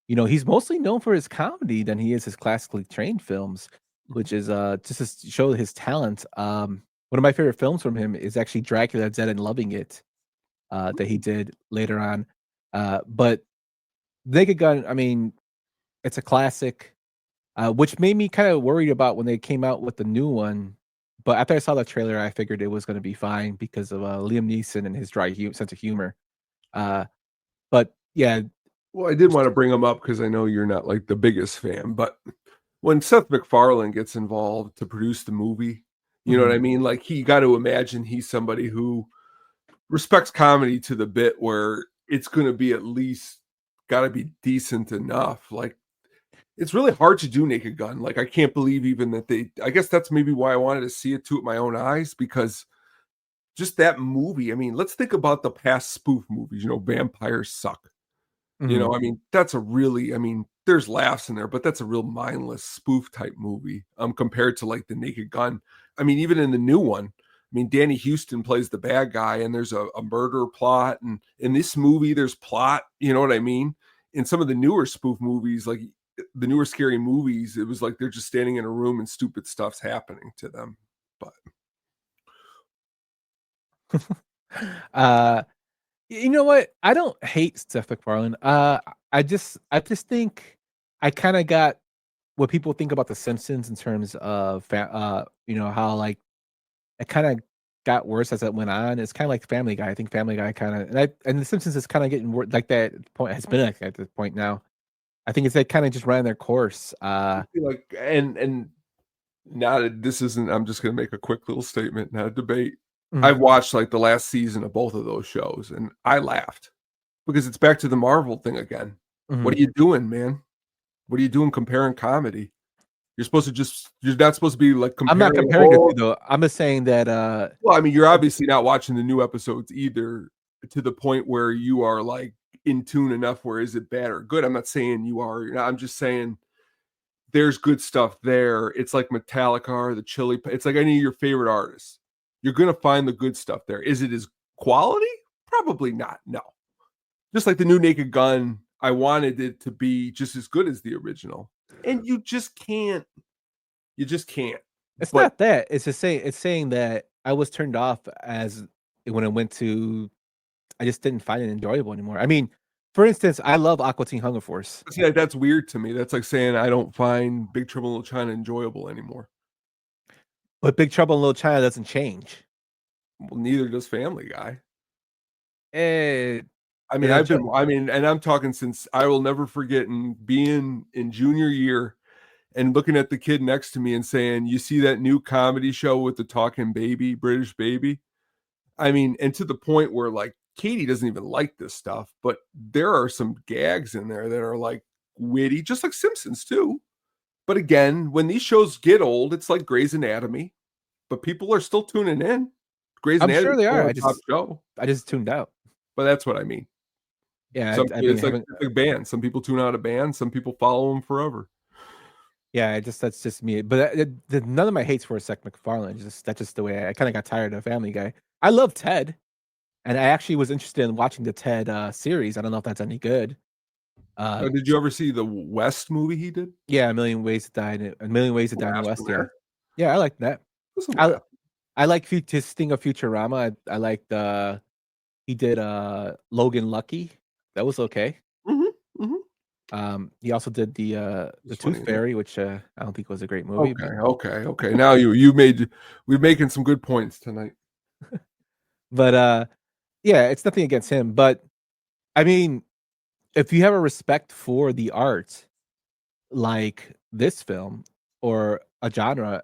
S4: he's mostly known for his comedy than he is his classically trained films, which is just to show his talent. One of my favorite films from him is actually Dracula Dead and Loving It, that he did later on. But Naked Gun, I mean, it's a classic, which made me kind of worried about when they came out with the new one. But after I saw the trailer, I figured it was going to be fine because of Liam Neeson and his dry sense of humor. But yeah.
S5: Well, I did want to bring him up because I know you're not like the biggest fan, but when Seth MacFarlane gets involved to produce the movie, you know what I mean? Like you got to imagine he's somebody who respects comedy to the bit where it's going to be at least got to be decent enough. Like it's really hard to do Naked Gun. Like I can't believe even that I guess that's maybe why I wanted to see it too with my own eyes, because just that movie. I mean, let's think about the past spoof movies, vampires suck. I mean, that's a really, there's laughs in there, but that's a real mindless spoof type movie compared to like the Naked Gun. I mean, even in the new one, Danny Houston plays the bad guy and there's a murder plot. And in this movie, there's plot, you know what I mean? In some of the newer spoof movies, like the newer scary movies, it was like they're just standing in a room and stupid stuff's happening to them.
S4: But you know what? I don't hate Seth MacFarlane. I just think I kind of got what people think about The Simpsons in terms of how like it kind of got worse as it went on. It's kind of like Family Guy. I think Family Guy kind of and The Simpsons is kind of getting like that point has been like at this point now. I think it's they kind of just ran their course.
S5: I feel like and not this isn't. I'm just going to make a quick little statement, not a debate. I've watched like the last season of both of those shows and I laughed because it's back to the Marvel thing again. What are you doing, man? What are you doing comparing comedy? You're not supposed to be like comparing.
S4: I'm not comparing it though. I'm just saying that
S5: well, you're obviously not watching the new episodes either to the point where you are like in tune enough where is it bad or good? I'm not saying you are. I'm just saying there's good stuff there. It's like Metallica or the Chili. It's like any of your favorite artists. You're going to find the good stuff there. Is it as quality? Probably not. No. Just like the new Naked Gun, I wanted it to be just as good as the original. And you just can't.
S4: It's not that. It's saying that I was turned off as when I went to I just didn't find it enjoyable anymore. I mean, for instance, I love Aqua Teen Hunger Force.
S5: See, that's weird to me. That's like saying I don't find Big Trouble in Little China enjoyable anymore.
S4: But Big Trouble in Little China doesn't change.
S5: Well, neither does Family Guy. I mean, and I'm talking since I will never forget and being in junior year and looking at the kid next to me and saying, "You see that new comedy show with the talking baby, British baby?" I mean, and to the point where like Katie doesn't even like this stuff, but there are some gags in there that are like witty, just like Simpsons too. But again, when these shows get old, it's like Grey's Anatomy, but people are still tuning in. Grey's
S4: I'm
S5: Anatomy
S4: sure they are.
S5: is a top show,
S4: I just tuned out.
S5: but that's what I mean.
S4: Yeah,
S5: It's like a band. Some people tune out a band. Some people follow them forever.
S4: Yeah, that's just me. But none of my hates for Seth MacFarlane. That's just the way I kind of got tired of Family Guy. I love Ted, and I actually was interested in watching the Ted series. I don't know if that's any good.
S5: Did you ever see the West movie he did?
S4: Yeah, A Million Ways to Die in the West. Yeah, I like that. I like his Sting of Futurama. I liked he did Logan Lucky. That was okay. He also did the Tooth Fairy, which I don't think was a great movie.
S5: Okay. Now we're making some good points tonight.
S4: But yeah, it's nothing against him. But I mean, if you have a respect for the art, like this film or a genre,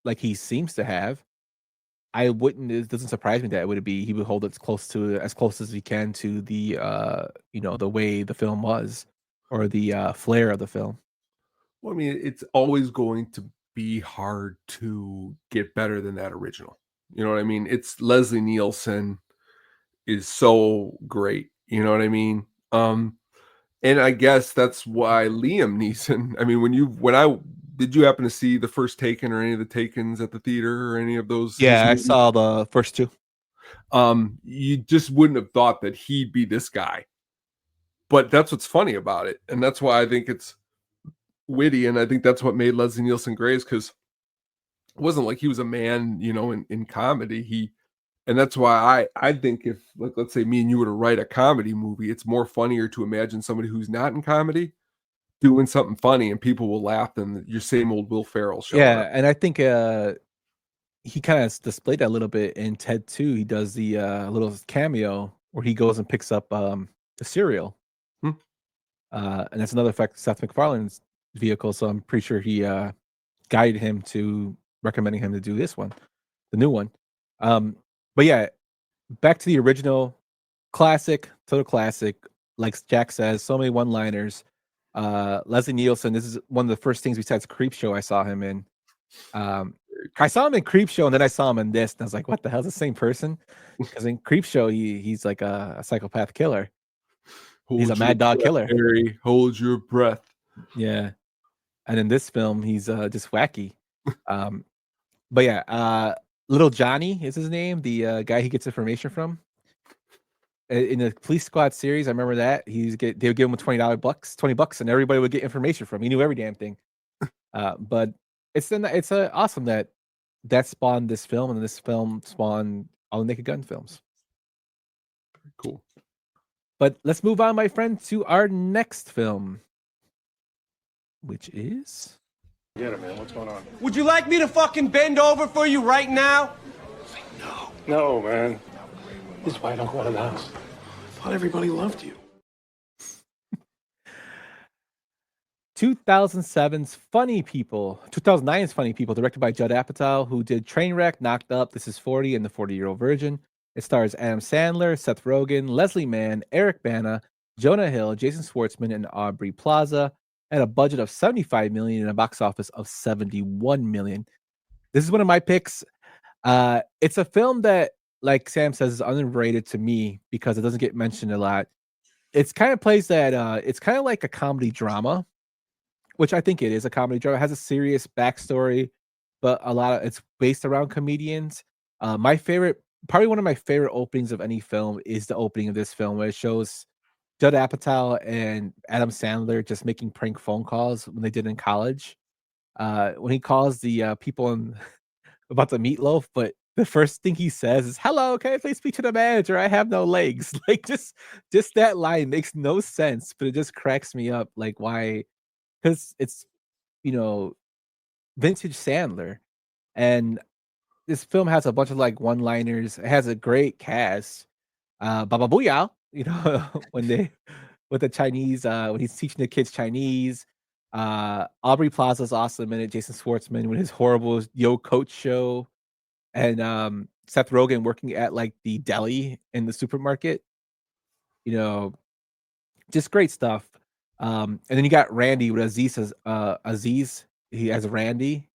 S4: like he seems to have, it doesn't surprise me that he would hold it as close as he can to the the way the film was or the flair of the film.
S5: Well, I mean, it's always going to be hard to get better than that original. You know what I mean? It's Leslie Nielsen is so great. You know what I mean? And I guess that's why Liam Neeson. I mean, did you happen to see the first Taken or any of the Takens at the theater or any of those?
S4: Yeah, I saw the first two.
S5: You just wouldn't have thought that he'd be this guy. But that's what's funny about it. And that's why I think it's witty. And I think that's what made Leslie Nielsen great, is because it wasn't like he was a man, in comedy. And that's why I think if, like, let's say me and you were to write a comedy movie, it's more funnier to imagine somebody who's not in comedy doing something funny and people will laugh than your same old Will Ferrell show.
S4: Yeah, and I think he kind of displayed that a little bit in Ted 2. He does the little cameo where he goes and picks up the cereal. And that's another effect Seth MacFarlane's vehicle, so I'm pretty sure he guided him to recommending him to do this one, the new one. But yeah, back to the original, total classic. Like Jack says, so many one-liners. Leslie Nielsen, this is one of the first things besides Creepshow I saw him in. I saw him in Creepshow, and then I saw him in this, and I was like, what the hell is the same person? Because in Creepshow, he's like a psychopath killer. He's a mad dog killer.
S5: Harry, hold your breath.
S4: Yeah. And in this film, he's just wacky. But yeah, Little Johnny is his name, the guy he gets information from. In the Police Squad series, I remember that they would give him $20, and everybody would get information from him. He knew every damn thing. But it's awesome that spawned this film, and this film spawned all the Naked Gun films.
S5: Cool.
S4: But let's move on, my friend, to our next film, which is.
S9: Get it, man. What's going on?
S6: Would you like me to fucking bend over for you right now?
S9: No, man. This is why I don't go out of the house. I thought everybody loved you.
S4: 2009's Funny People, directed by Judd Apatow, who did Trainwreck, Knocked Up, This Is 40, and The 40-Year-Old Virgin. It stars Adam Sandler, Seth Rogen, Leslie Mann, Eric Bana, Jonah Hill, Jason Schwartzman, and Aubrey Plaza. At a budget of $75 million and a box office of $71 million. This is one of my picks. It's a film that, like Sam says, is underrated to me because it doesn't get mentioned a lot. It's kind of plays that it's kind of like a comedy drama, which I think it is a comedy drama. It has a serious backstory, but it's based around comedians. Probably one of my favorite openings of any film is the opening of this film, where it shows Judd Apatow and Adam Sandler just making prank phone calls when they did in college. When he calls the people about the meatloaf, but the first thing he says is, "Hello, can I please speak to the manager? I have no legs." Like just that line makes no sense, but it just cracks me up. Like why? Because it's vintage Sandler, and this film has a bunch of like one-liners. It has a great cast. Baba Booyah you know, when they with the Chinese, when he's teaching the kids Chinese. Aubrey Plaza's awesome in it. Jason Schwartzman with his horrible Yo Coach show, and Seth Rogen working at like the deli in the supermarket. You know, just great stuff. And then you got Randy with Aziz. He has Randy.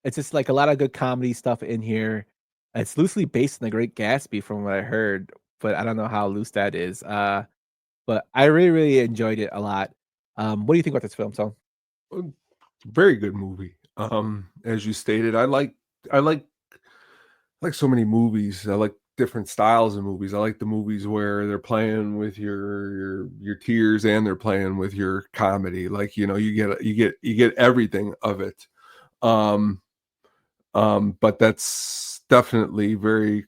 S4: It's just like a lot of good comedy stuff in here. It's loosely based on The Great Gatsby, from what I heard, but I don't know how loose that is. But I really, really enjoyed it a lot. What do you think about this film, Tom?
S5: Very good movie. As you stated, I like so many movies. I like different styles of movies. I like the movies where they're playing with your tears and they're playing with your comedy. Like, you know, you get everything of it. But that's definitely very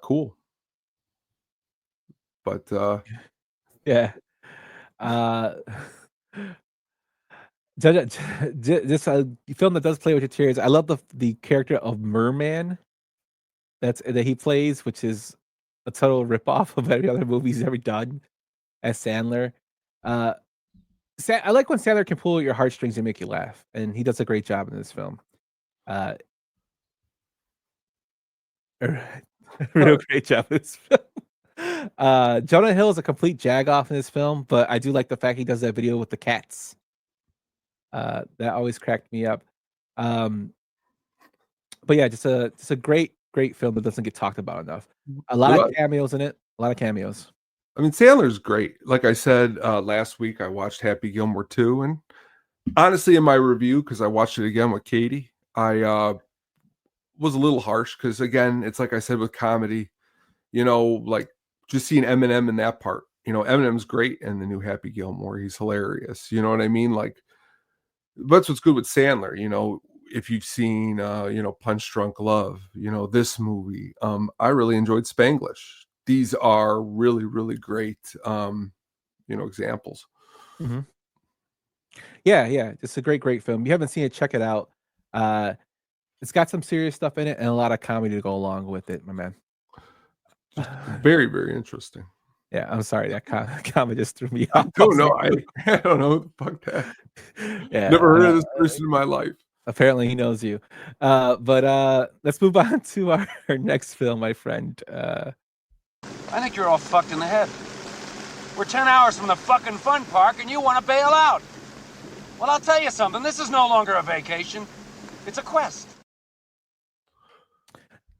S5: cool. But
S4: yeah. This film that does play with your tears. I love the character of Merman that he plays, which is a total ripoff of every other movie he's ever done as Sandler. I like when Sandler can pull at your heartstrings and make you laugh, and he does a great job in this film. Real great job in this film. Jonah Hill is a complete jagoff in this film, but I do like the fact he does that video with the cats. That always cracked me up. But yeah, just a great film that doesn't get talked about enough. A lot of cameos in it. A lot of cameos.
S5: I mean, Sandler's great. Like I said last week, I watched Happy Gilmore 2, and honestly, in my review, because I watched it again with Katie, I was a little harsh because, again, it's like I said with comedy, you know, like just seeing Eminem in that part. You know, Eminem's great in the new Happy Gilmore. He's hilarious. You know what I mean? Like, that's what's good with Sandler. You know, if you've seen, you know, Punch Drunk Love, you know, this movie, I really enjoyed Spanglish. These are really, really great, you know, examples.
S4: Mm-hmm. Yeah. It's a great film. If you haven't seen it, check it out. It's got some serious stuff in it and a lot of comedy to go along with it, my man.
S5: Very, very interesting.
S4: Yeah, I'm sorry. That comment just threw me off.
S5: I don't know. I don't know who the fuck that.
S4: Yeah,
S5: never heard of this person in my life.
S4: Apparently he knows you. But let's move on to our next film, my friend.
S6: I think you're all fucked in the head. We're 10 hours from the fucking fun park and you want to bail out. Well, I'll tell you something. This is no longer a vacation. It's a quest.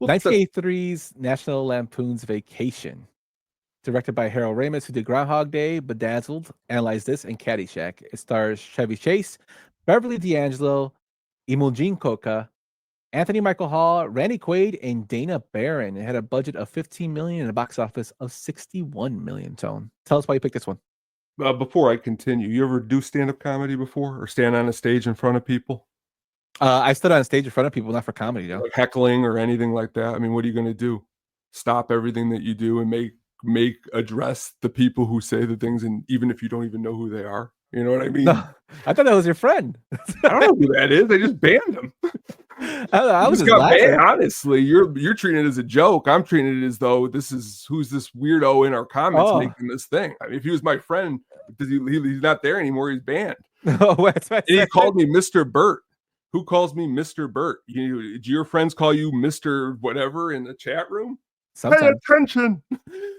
S4: 1983's National Lampoon's Vacation. Directed by Harold Ramis, who did Groundhog Day, Bedazzled, Analyze This, and Caddyshack. It stars Chevy Chase, Beverly D'Angelo, Imogen Coca, Anthony Michael Hall, Randy Quaid, and Dana Barron. It had a budget of $15 million and a box office of $61 million. Tone, tell us why you picked this one.
S5: Before I continue, you ever do stand-up comedy before, or stand on a stage in front of people?
S4: I stood on stage in front of people, not for comedy, though.
S5: Like heckling or anything like that. I mean, what are you going to do? Stop everything that you do and make address the people who say the things, and even if you don't even know who they are, you know what I mean?
S4: No, I thought that was your friend.
S5: I don't know who that is. They just banned him.
S4: I was
S5: just got banned. Honestly, you're treating it as a joke. I'm treating it as though who's this weirdo in our comments making this thing. I mean, if he was my friend, because he's not there anymore, he's banned. And he called me Mr. Burt. Who calls me Mr. Burt? Do your friends call you Mr. whatever in the chat room?
S4: Sometimes.
S5: Pay attention.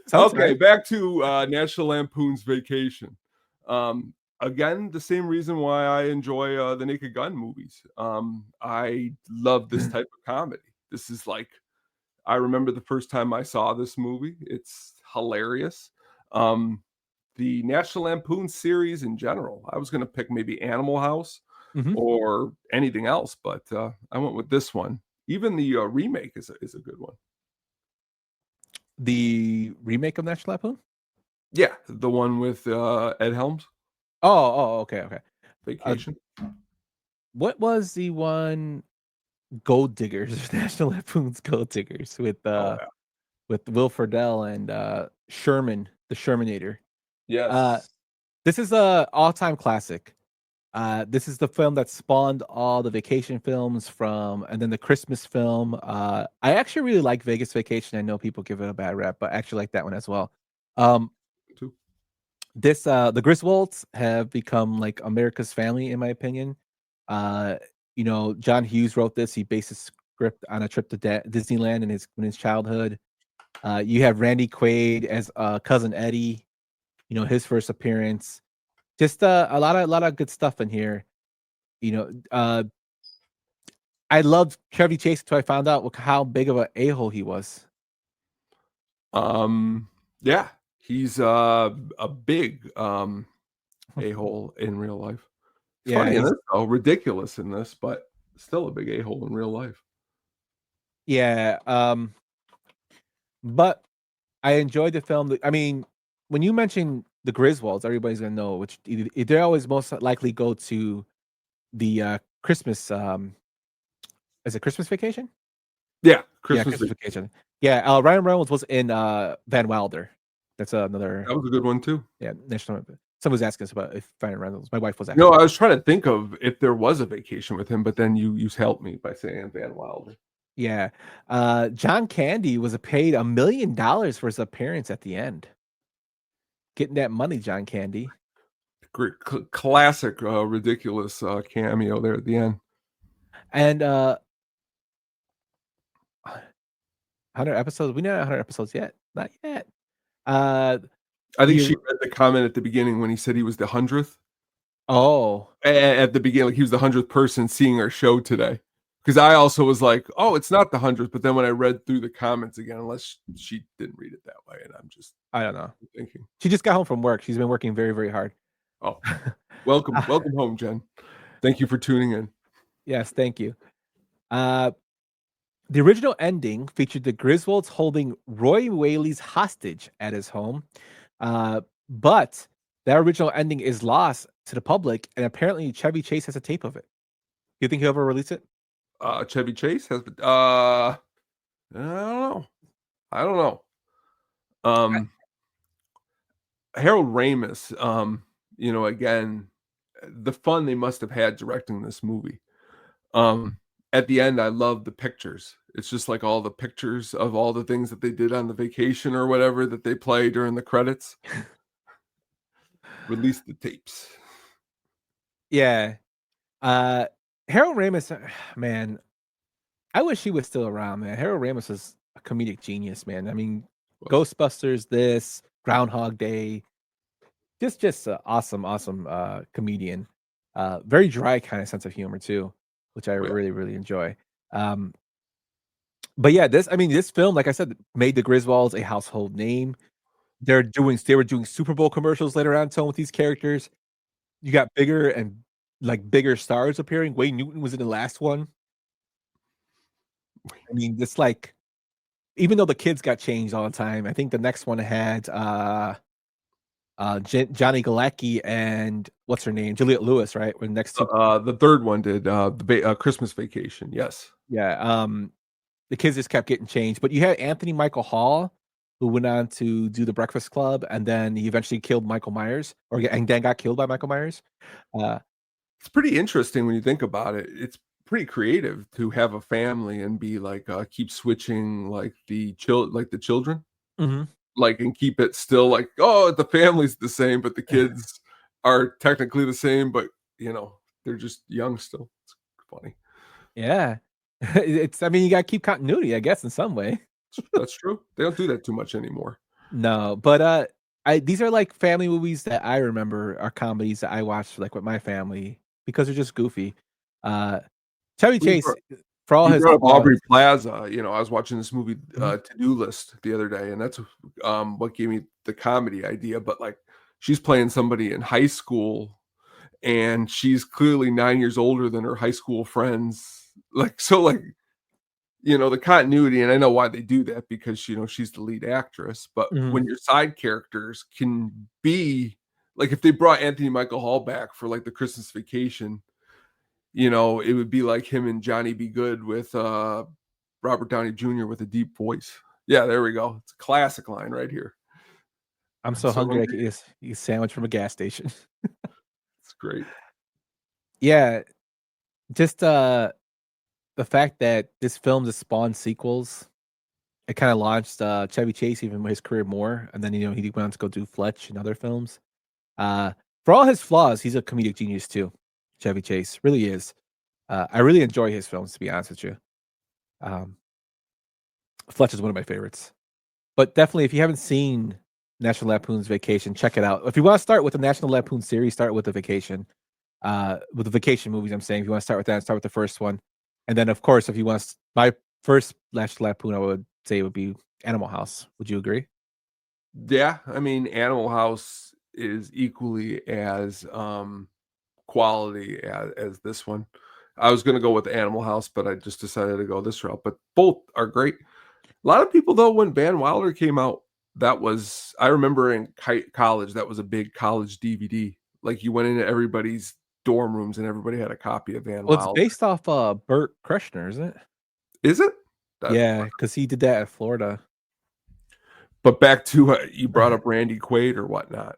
S4: Sometimes.
S5: Okay, back to National Lampoon's Vacation. Again, the same reason why I enjoy the Naked Gun movies. I love this type of comedy. This is like, I remember the first time I saw this movie. It's hilarious. The National Lampoon series in general. I was going to pick maybe Animal House or anything else, but I went with this one. Even the remake is a good one.
S4: The remake of National Lampoon?
S5: Yeah, the one with Ed Helms.
S4: Okay.
S5: Vacation.
S4: What was the one? Gold Diggers, National Lampoon's Gold Diggers with Will Friedle and Sherman, the Shermanator.
S5: Yes.
S4: This is a all-time classic. This is the film that spawned all the vacation films and then the Christmas film. I actually really like Vegas Vacation. I know people give it a bad rap, but I actually like that one as well. This the Griswolds have become like America's family, in my opinion. Uh, John Hughes wrote this. He based his script on a trip to Disneyland in his childhood. You have Randy Quaid as cousin Eddie. His first appearance. Just a lot of good stuff in here. I loved Chevy Chase until I found out how big of an a-hole he was.
S5: Yeah, he's a big a-hole in real life.
S4: Yeah,
S5: Funny in this though, ridiculous in this, but still a big a-hole in real life.
S4: Yeah, but I enjoyed the film. I mean, when you mention the Griswolds, everybody's gonna know which they always most likely go to the Christmas. Is it Christmas Vacation?
S5: Yeah,
S4: Christmas Vacation. Yeah, Ryan Reynolds was in Van Wilder. That's another.
S5: That was a good one too.
S4: Yeah, National. Someone was asking us about if Ryan Reynolds. My wife was asking.
S5: No, I was trying to think of if there was a vacation with him, but then you helped me by saying Van Wilder.
S4: Yeah, John Candy was paid $1 million for his appearance at the end. Getting that money, John Candy.
S5: Great, classic, ridiculous cameo there at the end.
S4: And 100 episodes. We not 100 episodes yet. Not yet.
S5: I think she read the comment at the beginning when he said he was the 100th.
S4: Oh,
S5: at the beginning, like he was the 100th person seeing our show today. Because I also was like, oh, it's not the 100th. But then when I read through the comments again, unless she didn't read it that way, and I don't know thinking
S4: she just got home from work. She's been working very, very hard.
S5: Oh, welcome home, Jen. Thank you for tuning in.
S4: Yes, thank you. The original ending featured the Griswolds holding Roy Whaley's hostage at his home, but that original ending is lost to the public, and apparently Chevy Chase has a tape of it. You think he'll ever release it?
S5: Chevy Chase has. I don't know. Harold Ramis. Again, the fun they must have had directing this movie. At the end, I love the pictures. It's just like all the pictures of all the things that they did on the vacation or whatever that they play during the credits. Release the tapes.
S4: Yeah. Harold Ramis, man, I wish he was still around, man. Harold Ramis is a comedic genius, man. I mean, Ghostbusters, this, Groundhog Day, just an awesome comedian. Very dry kind of sense of humor too, which I really, really enjoy. But yeah, this film, like I said, made the Griswolds a household name. They were doing Super Bowl commercials later on, with these characters. You got bigger stars appearing. Wayne Newton was in the last one. I mean, it's like, even though the kids got changed all the time, I think the next one had Johnny Galecki and what's her name, Juliette Lewis, right? When next to
S5: the third one did the Christmas Vacation. Yes.
S4: Yeah. The kids just kept getting changed, but you had Anthony Michael Hall, who went on to do The Breakfast Club, and then he eventually killed Michael Myers, and then got killed by Michael Myers.
S5: It's pretty interesting when you think about it. It's pretty creative to have a family and be like keep switching like the children, like, and keep it still like, oh, the family's the same, but the kids are technically the same, but they're just young still. It's funny.
S4: Yeah. You gotta keep continuity, I guess, in some way.
S5: That's true. They don't do that too much anymore.
S4: No, but these are like family movies that I remember are comedies that I watched like with my family because they're just goofy. Chevy Chase, for all his
S5: Aubrey Plaza, I was watching this movie To-Do List the other day, and that's what gave me the comedy idea. But like, she's playing somebody in high school, and she's clearly 9 years older than her high school friends. The continuity, and I know why they do that, because she's the lead actress. But when your side characters can be like, if they brought Anthony Michael Hall back for like the Christmas Vacation, it would be like him and Johnny Be Good with Robert Downey Jr. with a deep voice. Yeah, there we go. It's a classic line right here.
S4: I'm so hungry I could eat a sandwich from a gas station.
S5: It's great.
S4: Yeah, just the fact that this film just spawned sequels, it kind of launched Chevy Chase even his career more, and then he went on to go do Fletch and other films. For all his flaws, he's a comedic genius too. Chevy Chase really is. I really enjoy his films, to be honest with you. Fletch is one of my favorites. But definitely, if you haven't seen National Lampoon's Vacation, check it out. If you want to start with the National Lampoon series, start with the Vacation. With the Vacation movies, I'm saying, if you want to start with that, start with the first one. And then, of course, if you want to, my first National Lampoon, I would say it would be Animal House. Would you agree?
S5: Yeah, I mean, Animal House is equally as quality as this one. I was going to go with Animal House, but I just decided to go this route. But both are great. A lot of people, though, when Van Wilder came out, that was, I remember in college, that was a big college DVD. Like you went into everybody's dorm rooms and everybody had a copy of Van Wilder.
S4: It's based off Burt Kreischer, isn't it?
S5: Is it?
S4: Yeah, because he did that at Florida.
S5: But back to you brought up Randy Quaid or whatnot,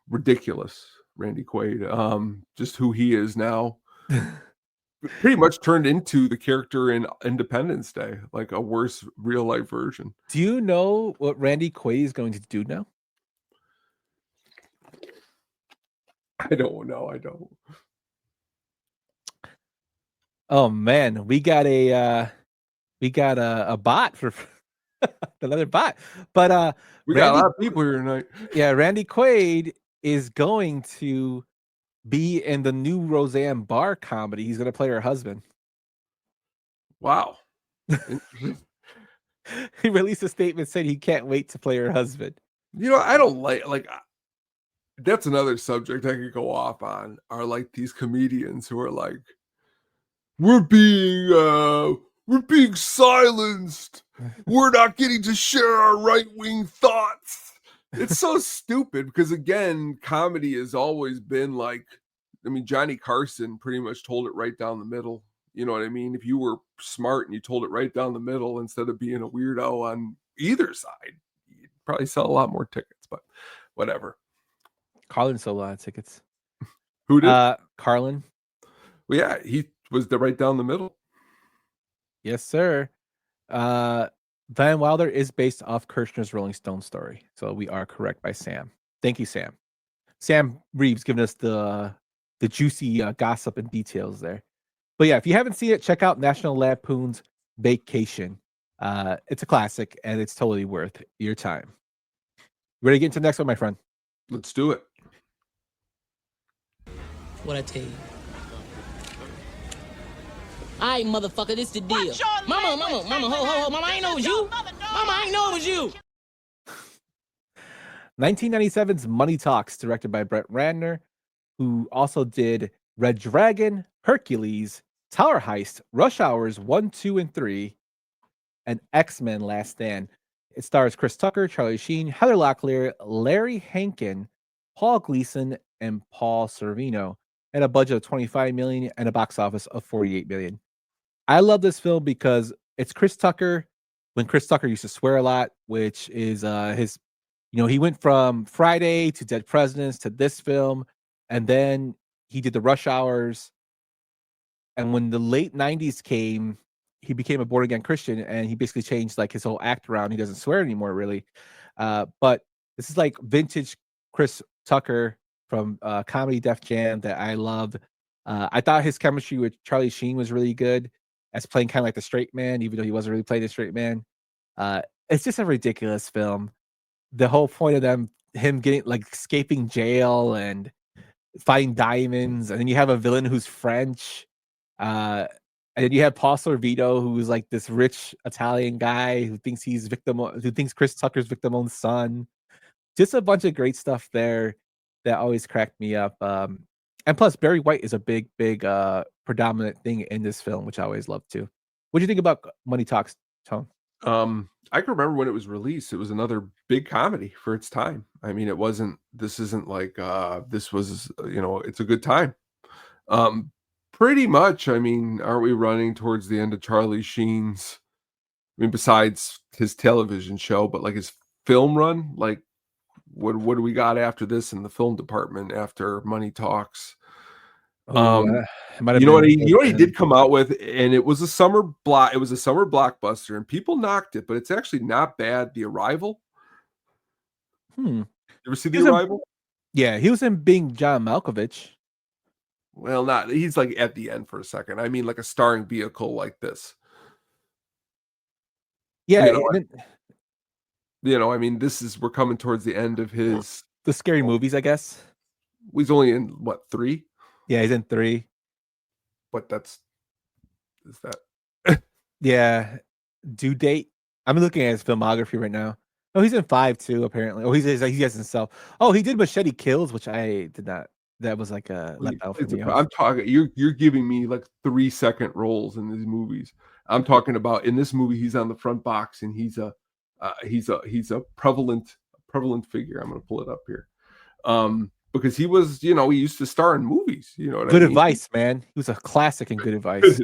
S5: ridiculous Randy Quaid, just who he is now. Pretty much turned into the character in Independence Day, like a worse real life version.
S4: Do you know what Randy Quaid is going to do now?
S5: I don't know. I don't.
S4: Oh man, we got a bot for another bot, but
S5: we got a lot of people here tonight.
S4: Yeah, Randy Quaid is going to be in the new Roseanne Barr comedy. He's going to play her husband.
S5: Wow.
S4: He released a statement saying he can't wait to play her husband.
S5: I don't like that's another subject I could go off on, are like these comedians who are like, we're being silenced. We're not getting to share our right-wing thoughts. It's so stupid because, again, comedy has always been like, Johnny Carson pretty much told it right down the middle. You know what I mean? If you were smart and you told it right down the middle instead of being a weirdo on either side, you'd probably sell a lot more tickets, but whatever.
S4: Carlin sold a lot of tickets.
S5: Who did?
S4: Carlin.
S5: Well, yeah, he was right down the middle.
S4: Yes, sir. Van Wilder is based off Kirshner's Rolling Stone story. So we are correct by Sam. Thank you, Sam. Sam Reeves giving us the juicy gossip and details there. But yeah, if you haven't seen it, check out National Lampoon's Vacation. It's a classic and it's totally worth your time. Ready to get into the next one, my friend?
S5: Let's do it.
S10: What I tell you? All right, motherfucker, this the deal. Mama, ho, mama, I ain't know it was you. Mama, I ain't know it was you.
S4: 1997's Money Talks, directed by Brett Ratner, who also did Red Dragon, Hercules, Tower Heist, Rush Hours 1, 2, and 3, and X-Men Last Stand. It stars Chris Tucker, Charlie Sheen, Heather Locklear, Larry Hankin, Paul Gleason, and Paul Sorvino, and a budget of $25 million and a box office of $48 million. I love this film because it's Chris Tucker when Chris Tucker used to swear a lot, which is his, he went from Friday to Dead Presidents to this film, and then he did the Rush Hours. And when the late 90s came, he became a born again Christian, and he basically changed like his whole act around. He doesn't swear anymore, really. But this is like vintage Chris Tucker from Comedy Def Jam that I loved. I thought his chemistry with Charlie Sheen was really good as playing kind of like the straight man, even though he wasn't really playing the straight man. It's just a ridiculous film. The whole point of him getting like escaping jail and fighting diamonds, and then you have a villain who's French. And then you have Paul Sorvino, who's like this rich Italian guy who thinks Chris Tucker's victim-owned son. Just a bunch of great stuff there that always cracked me up. And plus, Barry White is a big predominant thing in this film, which I always love too. What do you think about Money Talks, Tone?
S5: I can remember when it was released. It was another big comedy for its time. I mean, this isn't like this was, it's a good time. Pretty much, I mean, aren't we running towards the end of Charlie Sheen's, besides his television show, but like his film run? Like, what do we got after this in the film department after Money Talks? You know what he did come out with, and it was a summer blockbuster, and people knocked it, but it's actually not bad. The Arrival.
S4: You
S5: ever see The Arrival?
S4: Yeah, he was in Being John Malkovich.
S5: Well, not he's like at the end for a second. I mean, like a starring vehicle like this.
S4: Yeah,
S5: You know,
S4: and then
S5: I mean, we're coming towards the end of his.
S4: the scary movies, I guess.
S5: He's only in what 3?
S4: Yeah, he's in 3.
S5: But is that?
S4: Yeah, Due Date. I'm looking at his filmography right now. Oh, he's in 5 too, apparently. Oh, he has himself. Oh, he did Machete Kills, which I did not. That was like a letdown for me.
S5: I'm talking. You're giving me like 3-second roles in these movies. I'm talking about in this movie. He's on the front box, and he's a prevalent figure. I'm going to pull it up here, because he was, he used to star in movies. You know what
S4: Good
S5: I mean?
S4: Advice, man. He was a classic in Good Advice.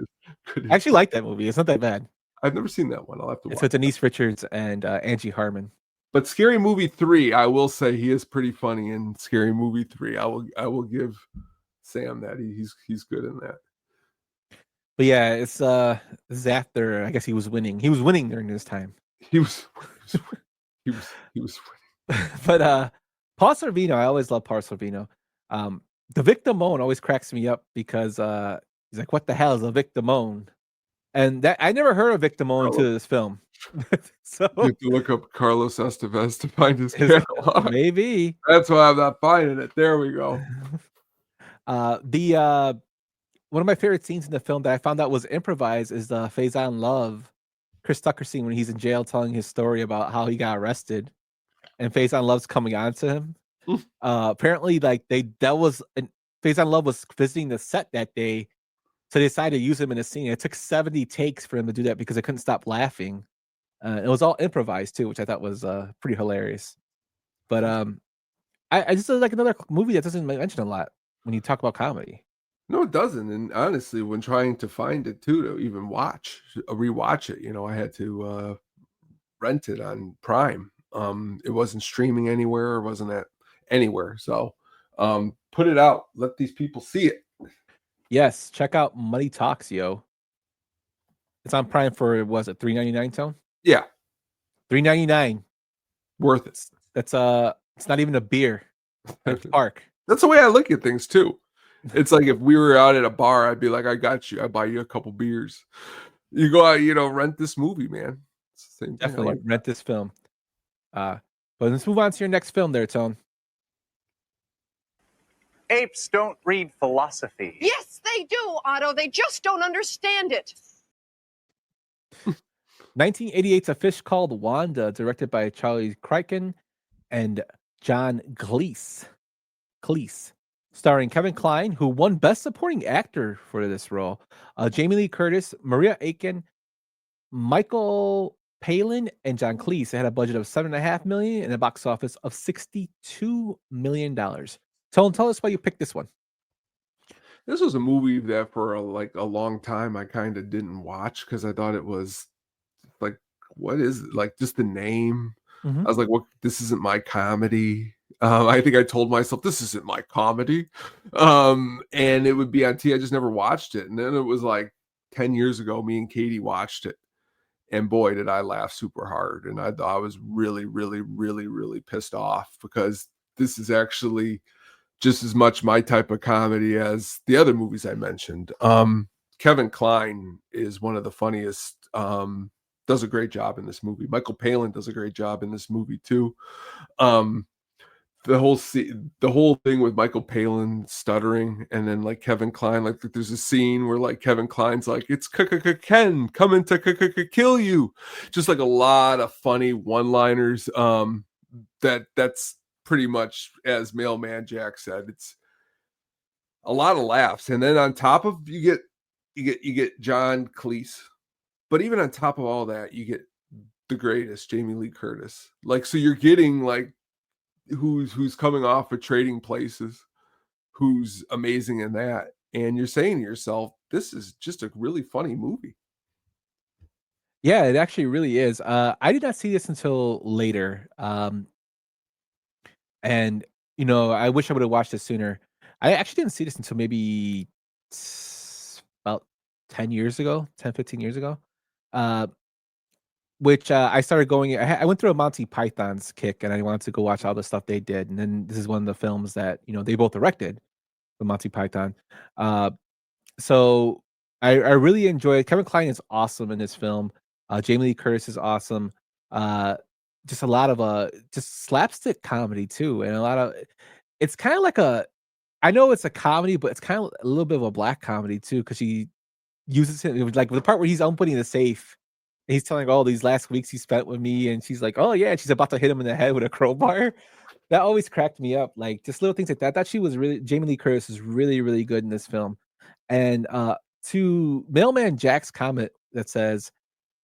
S4: I actually like that movie. It's not that bad.
S5: I've never seen that one. I'll have to watch.
S4: It's with Denise Richards and Angie Harmon.
S5: But Scary Movie 3, I will say he is pretty funny in Scary Movie 3. I will give Sam that he's good in that.
S4: But yeah, this is after, I guess he was winning. He was winning during this time.
S5: He was winning.
S4: But Paul Sorvino, I always love Paul Sorvino. The victimone always cracks me up because he's like, "What the hell is a victimone?" And that I never heard of victimone until this film. So
S5: you have to look up Carlos Estevez to find his catalog.
S4: Maybe
S5: that's why I'm not finding it. There we go.
S4: One of my favorite scenes in the film that I found out was improvised is the Faison Love, Chris Tucker scene when he's in jail telling his story about how he got arrested, and Faison Love's coming on to him. Apparently, like Faison Love was visiting the set that day, so they decided to use him in a scene. It took 70 takes for him to do that because they couldn't stop laughing. It was all improvised too, which I thought was pretty hilarious. But I just like another movie that doesn't mention a lot when you talk about comedy.
S5: No, it doesn't. And honestly, when trying to find it too, to even rewatch it, I had to rent it on Prime. It wasn't streaming anywhere. It wasn't at anywhere. So put it out. Let these people see it.
S4: Yes, check out Money Talks, yo. It's on Prime for, was it $3.99, Tone?
S5: Yeah.
S4: $3.99.
S5: Worth it.
S4: That's it's not even a beer at the park.
S5: That's the way I look at things too. It's like if we were out at a bar, I'd be like, I got you. I buy you a couple beers. You go out, rent this movie, man. It's the same thing.
S4: Definitely rent this film. But let's move on to your next film there, Tone.
S11: Apes don't read philosophy.
S12: Yes, they do, Otto. They just don't understand it.
S4: 1988's A Fish Called Wanda, directed by Charlie Crichton and John Cleese. Starring Kevin Kline, who won Best Supporting Actor for this role. Jamie Lee Curtis, Maria Aiken, Michael Palin, and John Cleese. It had a budget of $7.5 million and a box office of $62 million. Tell us why you picked this one.
S5: This was a movie that for a long time I kind of didn't watch because I thought it was like, what is it? Like just the name. I was like, "What? This isn't my comedy." I think I told myself this isn't my comedy, and it would be on TV. I just never watched it, and then it was like 10 years ago. Me and Katie watched it, and boy, did I laugh super hard! And I was really, really, really, really pissed off because this is actually just as much my type of comedy as the other movies I mentioned. Kevin Kline is one of the funniest. Does a great job in this movie. Michael Palin does a great job in this movie too. The whole thing with Michael Palin stuttering, and then like Kevin Kline, like there's a scene where like Kevin Kline's like, "It's Ken coming to kill you," just like a lot of funny one-liners. That's pretty much, as Mailman Jack said, it's a lot of laughs, and then on top of you get John Cleese, but even on top of all that, you get the greatest Jamie Lee Curtis. Like, so you're getting like who's coming off of Trading Places, who's amazing in that, and you're saying to yourself, this is just a really funny movie.
S4: Yeah, it actually really is. I did not see this until later. And I wish I would have watched this sooner. I actually didn't see this until maybe about 10 years ago, 10, 15 years ago. which I started going. I went through a Monty Python's kick, and I wanted to go watch all the stuff they did. And then this is one of the films that they both directed, the Monty Python. So I really enjoy it. Kevin Kline is awesome in this film. Jamie Lee Curtis is awesome. Just a lot of just slapstick comedy too, and a lot of. It's kind of like I know it's a comedy, but it's kind of a little bit of a black comedy too, because he uses it. It was like the part where he's opening the safe. And he's telling her all these last weeks he spent with me, and she's like, "Oh yeah," and she's about to hit him in the head with a crowbar. That always cracked me up. Like just little things like that. I thought she was really Jamie Lee Curtis is really, really good in this film. And to Mailman Jack's comment that says,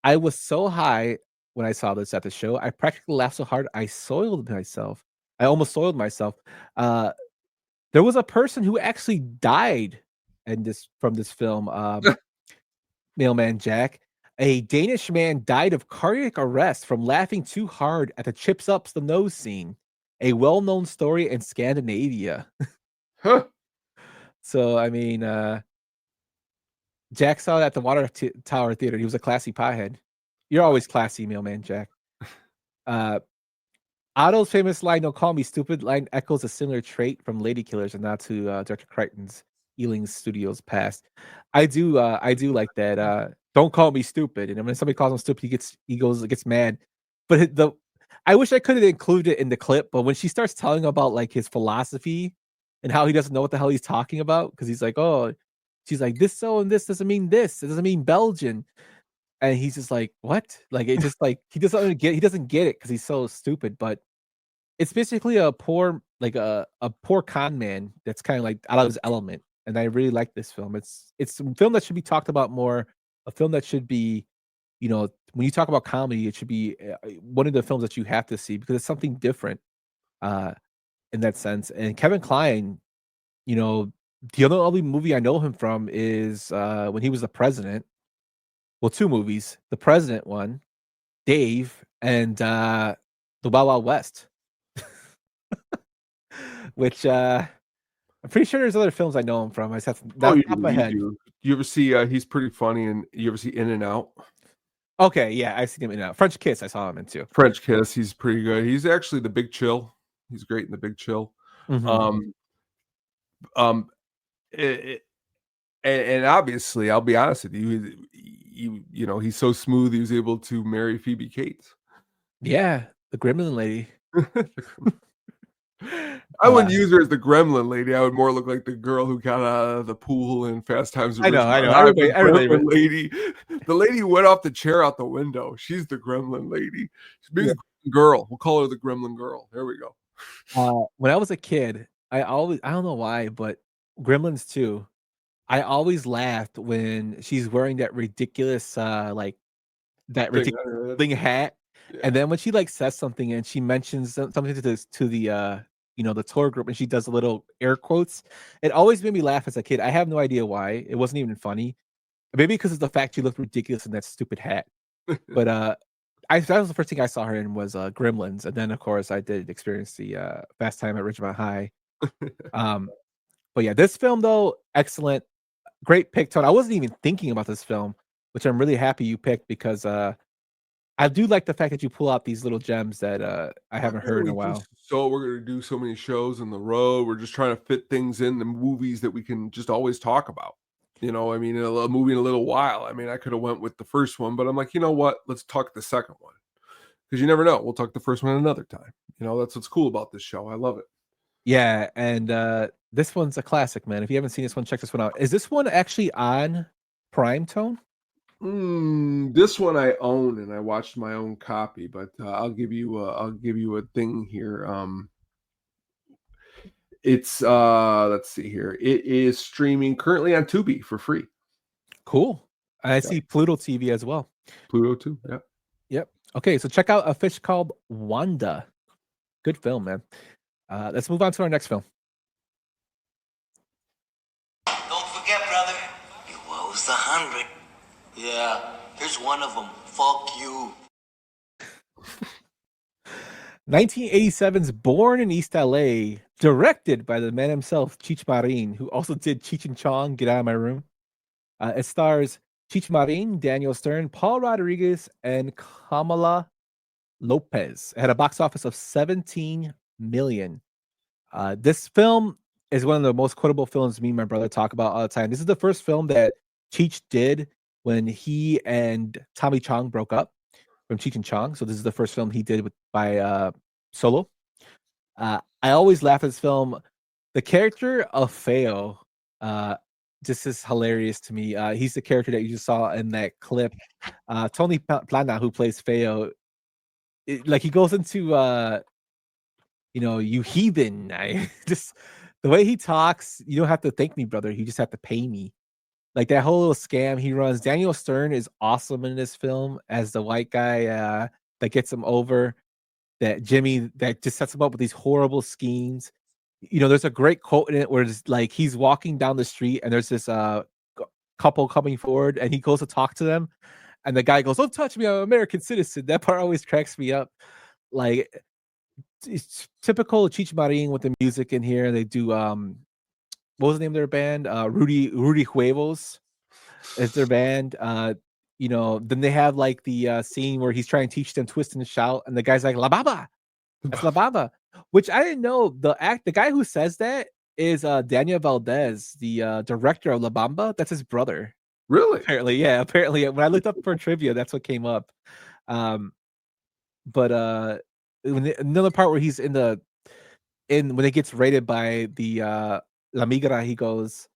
S4: "I was so high when I saw this at the show. I practically laughed so hard I soiled myself. I almost soiled myself." There was a person who actually died from this film. Mailman Jack. A Danish man died of cardiac arrest from laughing too hard at the chips ups the nose scene, a well-known story in Scandinavia.
S5: Huh.
S4: So, I mean, Jack saw it at the Water Tower Theater. He was a classy pothead. You're always classy, Mailman Jack. Otto's famous line, "Don't call me stupid," line echoes a similar trait from Lady Killers and not to Director Crichton's Ealing Studios past. I do like that. Don't call me stupid. And when somebody calls him stupid, he gets mad. But I wish I could have included it in the clip. But when she starts telling about like his philosophy and how he doesn't know what the hell he's talking about, because he's like, "Oh," she's like, "This so and this doesn't mean this. It doesn't mean Belgian." And he's just like, "What?" Like it just like he doesn't get it because he's so stupid. But it's basically a poor con man that's kind of like out of his element. And I really like this film. It's a film that should be talked about more. A film that should be, when you talk about comedy, it should be one of the films that you have to see because it's something different in that sense. And Kevin Kline, the only movie I know him from is when he was the president. Well, two movies: the President one, Dave, and the Wild Wild West. Which I'm pretty sure there's other films I know him from. I just have to top of my head.
S5: You ever see? He's pretty funny, and you ever see In and Out?
S4: Okay, yeah, I've seen him in and Out. French Kiss, I saw him in too.
S5: French Kiss, he's pretty good. He's actually the Big Chill. He's great in the Big Chill.
S4: Mm-hmm.
S5: And obviously, I'll be honest with you, he's so smooth. He was able to marry Phoebe Cates.
S4: Yeah, the Gremlin lady.
S5: I wouldn't use her as the Gremlin lady. I would more look like the girl who got out of the pool in Fast Times at Ridgemont.
S4: I know.
S5: Lady, the lady who went off the chair out the window. She's the Gremlin lady. She's being a girl. We'll call her the Gremlin girl. There we go.
S4: When I was a kid, I don't know why, but Gremlins 2, I always laughed when she's wearing that ridiculous ridiculous thing hat. Yeah. And then when she like says something and she mentions something to the the tour group and she does a little air quotes, it always made me laugh as a kid. I have no idea why. It wasn't even funny. Maybe because of the fact she looked ridiculous in that stupid hat. But that was the first thing I saw her in was Gremlins, and then of course I did experience the Fast Time at Ridgemont High. But yeah, this film though, excellent, great pick, Tone. I wasn't even thinking about this film, which I'm really happy you picked because I do like the fact that you pull out ththese little gems that I haven't heard in a while.
S5: So we're going to do so many shows on the road. We're just trying to fit things in the movies that we can just always talk about. A movie in a little while. I mean, I could have went with the first one, but I'm like, you know what? Let's talk the second one. Because you never know. We'll talk the first one another time. That's what's cool about this show. I love it.
S4: Yeah, and this one's a classic, man. If you haven't seen this one, check this one out. Is this one actually on Prime, Tone?
S5: This one I own and I watched my own copy, but I'll give you a thing here. It's let's see here. It is streaming currently on Tubi for free.
S4: Cool. I see Pluto TV as well.
S5: Pluto too. Yeah.
S4: Yep. Okay, so check out A Fish Called Wanda. Good film, man. Let's move on to our next film.
S13: Don't forget, brother. You owes 100. Yeah, here's one of them. Fuck you.
S4: 1987's Born in East LA, directed by the man himself, Cheech Marin, who also did Cheech and Chong, Get Out of My Room. It stars Cheech Marin, Daniel Stern, Paul Rodriguez, and Kamala Lopez. It had a box office of 17 million. This film is one of the most quotable films me and my brother talk about all the time. This is the first film that Cheech did when he and Tommy Chong broke up from Cheech and Chong. So this is the first film he did by solo. I always laugh at this film. The character of Feo just is hilarious to me. He's the character that you just saw in that clip. Tony Plana, who plays Feo, he goes into you heathen. Just the way he talks, you don't have to thank me, brother. You just have to pay me. Like that whole little scam he runs. Daniel Stern is awesome in this film as the white guy that gets him over. That Jimmy that just sets him up with these horrible schemes. There's a great quote in it where it's like he's walking down the street and there's this couple coming forward and he goes to talk to them, and the guy goes, "Don't touch me, I'm an American citizen." That part always cracks me up. Like it's typical Cheech Marin with the music in here. They do what was the name of their band? Rudy Huevos is their band. Then they have like the scene where he's trying to teach them twist and shout, and the guy's like, "La Baba." That's La Baba. Which I didn't know. The guy who says that is Daniel Valdez, the director of La Bamba. That's his brother.
S5: Really?
S4: Apparently, yeah. Apparently, when I looked up for trivia, that's what came up. But another part where he's when it gets raided by the La Migra, he goes,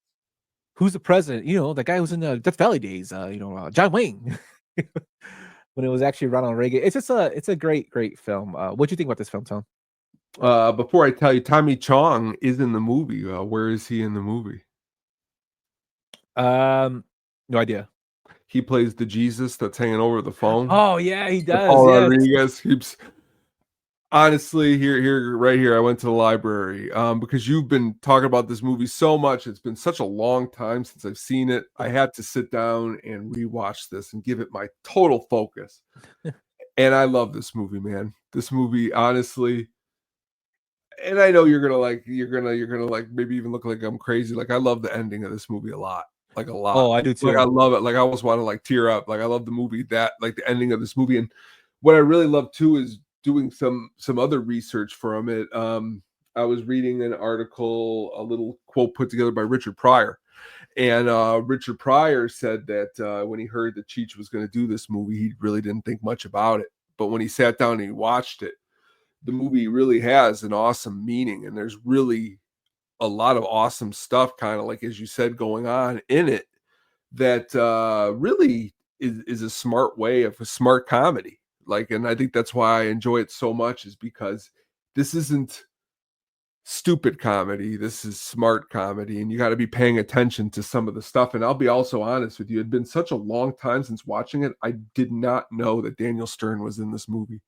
S4: "Who's the president?" The guy who's in the Death Valley days. John Wayne. When it was actually Ronald Reagan. It's just it's a great film. What do you think about this film, Tom?
S5: Before I tell you, Tommy Chong is in the movie. Where is he in the movie?
S4: No idea.
S5: He plays the Jesus that's hanging over the phone.
S4: Oh yeah, he does.
S5: Paul
S4: yes.
S5: Rodriguez keeps. Honestly, right here, I went to the library because you've been talking about this movie so much. It's been such a long time since I've seen it. I had to sit down and rewatch this and give it my total focus. And I love this movie, man. This movie, honestly. And I know you're gonna like maybe even look like I'm crazy. Like I love the ending of this movie a lot. Like a lot.
S4: Oh, I do too.
S5: Like I love it. Like I almost want to like tear up. Like I love the movie the ending of this movie. And what I really love too is doing some other research from it. I was reading an article, a little quote put together by Richard Pryor. And Richard Pryor said that when he heard that Cheech was going to do this movie, he really didn't think much about it. But when he sat down and he watched it, the movie really has an awesome meaning. And there's really a lot of awesome stuff, kind of like, as you said, going on in it that really is a smart way of a smart comedy. And I think that's why I enjoy it so much, is because this isn't stupid comedy. This is smart comedy, and you got to be paying attention to some of the stuff. And I'll be also honest with you, it'd been such a long time since watching it. I did not know that Daniel Stern was in this movie.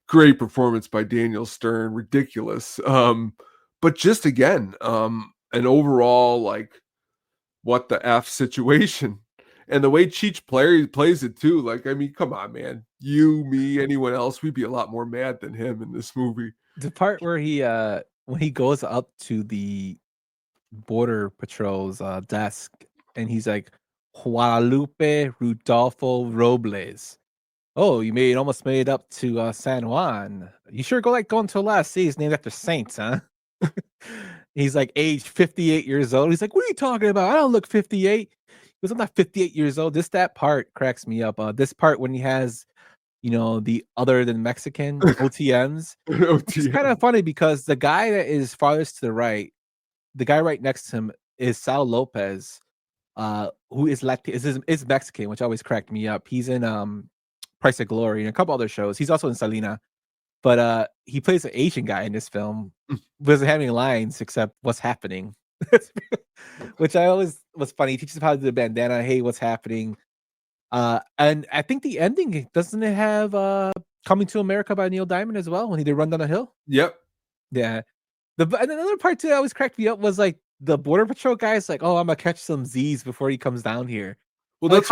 S5: Great performance by Daniel Stern. Ridiculous. But just again, an overall what the F situation. And the way Cheech plays it too, come on, man. You, me, anyone else, we'd be a lot more mad than him in this movie.
S4: The part where he when he goes up to the border patrol's desk and he's like, "Guadalupe Rudolfo Robles. Oh, you almost made it up to San Juan. You sure going to a lot of cities named after saints, huh?" He's like aged 58 years old. He's like, "What are you talking about? I don't look 58. Because I'm not 58 years old." That part cracks me up. This part when he has, the other than Mexican OTMs. It's kind of funny because the guy that is farthest to the right, the guy right next to him is Sal Lopez, who is is Mexican, which always cracked me up. He's in Price of Glory and a couple other shows. He's also in Selena. But he plays an Asian guy in this film. Doesn't have any lines except "what's happening." Which I always was funny. He teaches him how to do the bandana. Hey, what's happening? And I think the ending, doesn't it have Coming to America by Neil Diamond as well when he did Run Down the Hill?
S5: Yep.
S4: Yeah. And another part too that always cracked me up was like the border patrol guy's like, "Oh, I'm gonna catch some Z's before he comes down here."
S5: Well, that's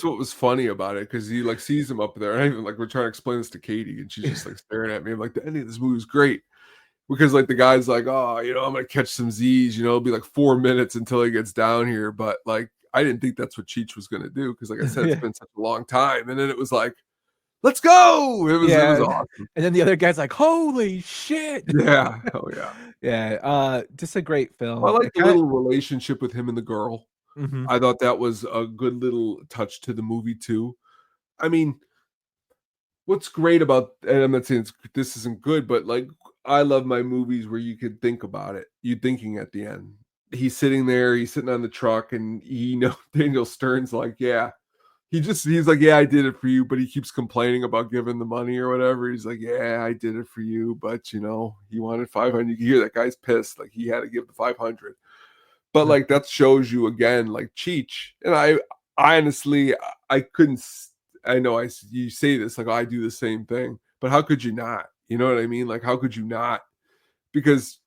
S5: what was funny about it, because he sees him up there. And I even we're trying to explain this to Katie, and she's just staring at me. I'm like, the ending of this movie is great. Because the guy's like, "Oh, I'm gonna catch some Z's, it'll be 4 minutes until he gets down here." But I didn't think that's what Cheech was going to do because, like I said,
S4: Yeah.
S5: it's been such a long time. And then it was like, let's go. It was awesome.
S4: And then the other guy's like, holy shit.
S5: Yeah. Oh yeah.
S4: Yeah. Just a great film.
S5: I like
S4: It
S5: the
S4: kinda-
S5: little relationship with him and the girl.
S4: Mhm.
S5: I thought that was a good little touch to the movie too. I mean, what's great about, and I'm not saying this isn't good, but like I love my movies where you could think about it. You thinking at the end. He's sitting there, he's sitting on the truck, and Daniel Stern's like, yeah. He's like, yeah, I did it for you, but he keeps complaining about giving the money or whatever. He's like, yeah, I did it for you, but he wanted 500. You hear that guy's pissed, like he had to give the 500. But like that shows you again, like Cheech, and I honestly, I couldn't. I know you say this like, oh, I do the same thing, but how could you not? You know what I mean? Like, how could you not? Because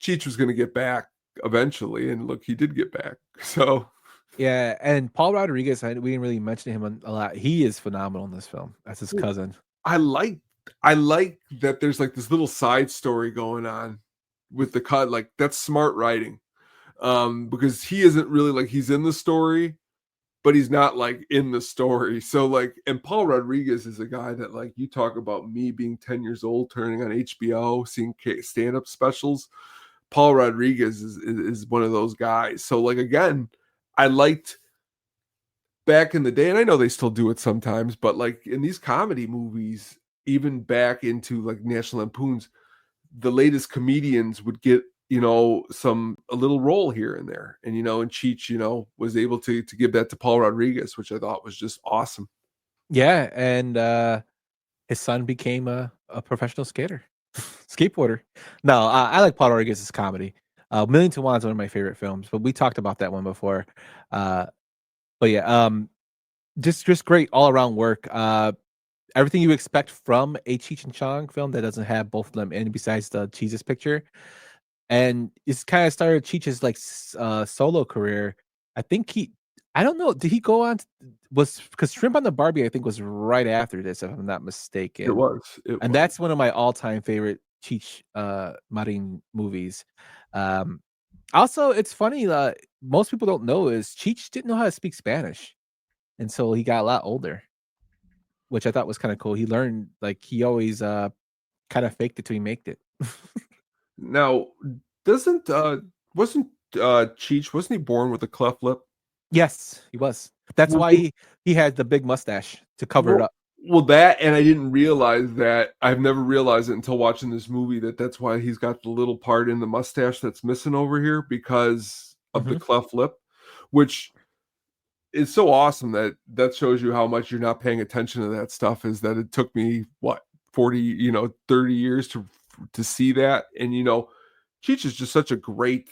S5: Cheech was going to get back eventually, and look, he did get back. So.
S4: Yeah, and Paul Rodriguez, we didn't really mention him a lot. He is phenomenal in this film as his cousin.
S5: I like that there's like this little side story going on with the cut. Like that's smart writing. Because he isn't really like he's in the story, but he's not like in the story. So like, and Paul Rodriguez is a guy that like you talk about me being 10 years old, turning on HBO, seeing stand-up specials. Paul Rodriguez is one of those guys. So like, again, I liked back in the day, and I know they still do it sometimes, but like in these comedy movies, even back into like National Lampoons, the latest comedians would get, a little role here and there. And, and Cheech, was able to give that to Paul Rodriguez, which I thought was just awesome.
S4: Yeah. And his son became a professional skateboarder. No, I like Paul Rodriguez's comedy. Million to One is one of my favorite films, but we talked about that one before. But yeah, just great all around work. Everything you expect from a Cheech and Chong film that doesn't have both of them in, besides the Jesus picture. And it's kind of started Cheech's like solo career. I think I don't know, did he go on? Because Shrimp on the Barbie, I think, was right after this, if I'm not mistaken.
S5: It was.
S4: That's one of my all-time favorite Cheech Marin movies. Also, it's funny, most people don't know is Cheech didn't know how to speak Spanish until he got a lot older, which I thought was kind of cool. He learned, like, he always kind of faked it till he made it.
S5: Now, wasn't Cheech, wasn't he born with a cleft lip?
S4: Yes, he was. That's why he had the big mustache to cover it up.
S5: Well, that, and I didn't realize that. I've never realized it until watching this movie that's why he's got the little part in the mustache that's missing over here because of the cleft lip, which is so awesome that shows you how much you're not paying attention to that stuff. Is that it took me 40, 30 years to see that. And, Cheech is just such a great,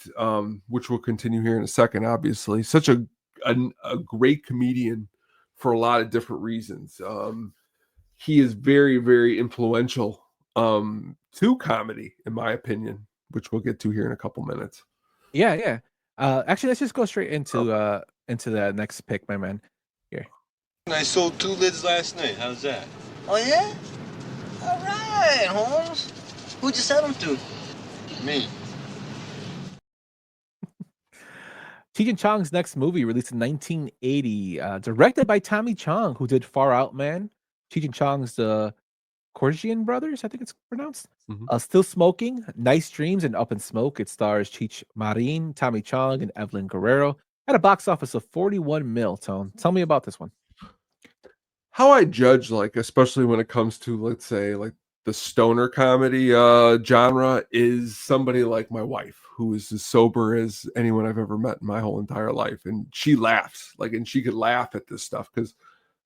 S5: which we'll continue here in a second, obviously, such a great comedian for a lot of different reasons. He is very, very influential to comedy, in my opinion, which we'll get to here in a couple minutes.
S4: Yeah. Actually, let's just go straight into the next pick, my man. Here.
S14: I sold 2 lids last night. How's that?
S15: Oh, yeah? All right, Holmes. Who'd you sell them to?
S14: Me.
S4: Cheech and Chong's next movie, released in 1980, directed by Tommy Chong, who did Far Out Man. Cheech and Chong's the Korjian Brothers, I think it's pronounced. Still Smoking, Nice Dreams, and Up in Smoke. It stars Cheech Marin, Tommy Chong, and Evelyn Guerrero. Had a box office of 41 mil. Tone, tell me about this one.
S5: How I judge, like, especially when it comes to, let's say, like the stoner comedy genre, is somebody like my wife, who is as sober as anyone I've ever met in my whole entire life. And she laughs, and she could laugh at this stuff, because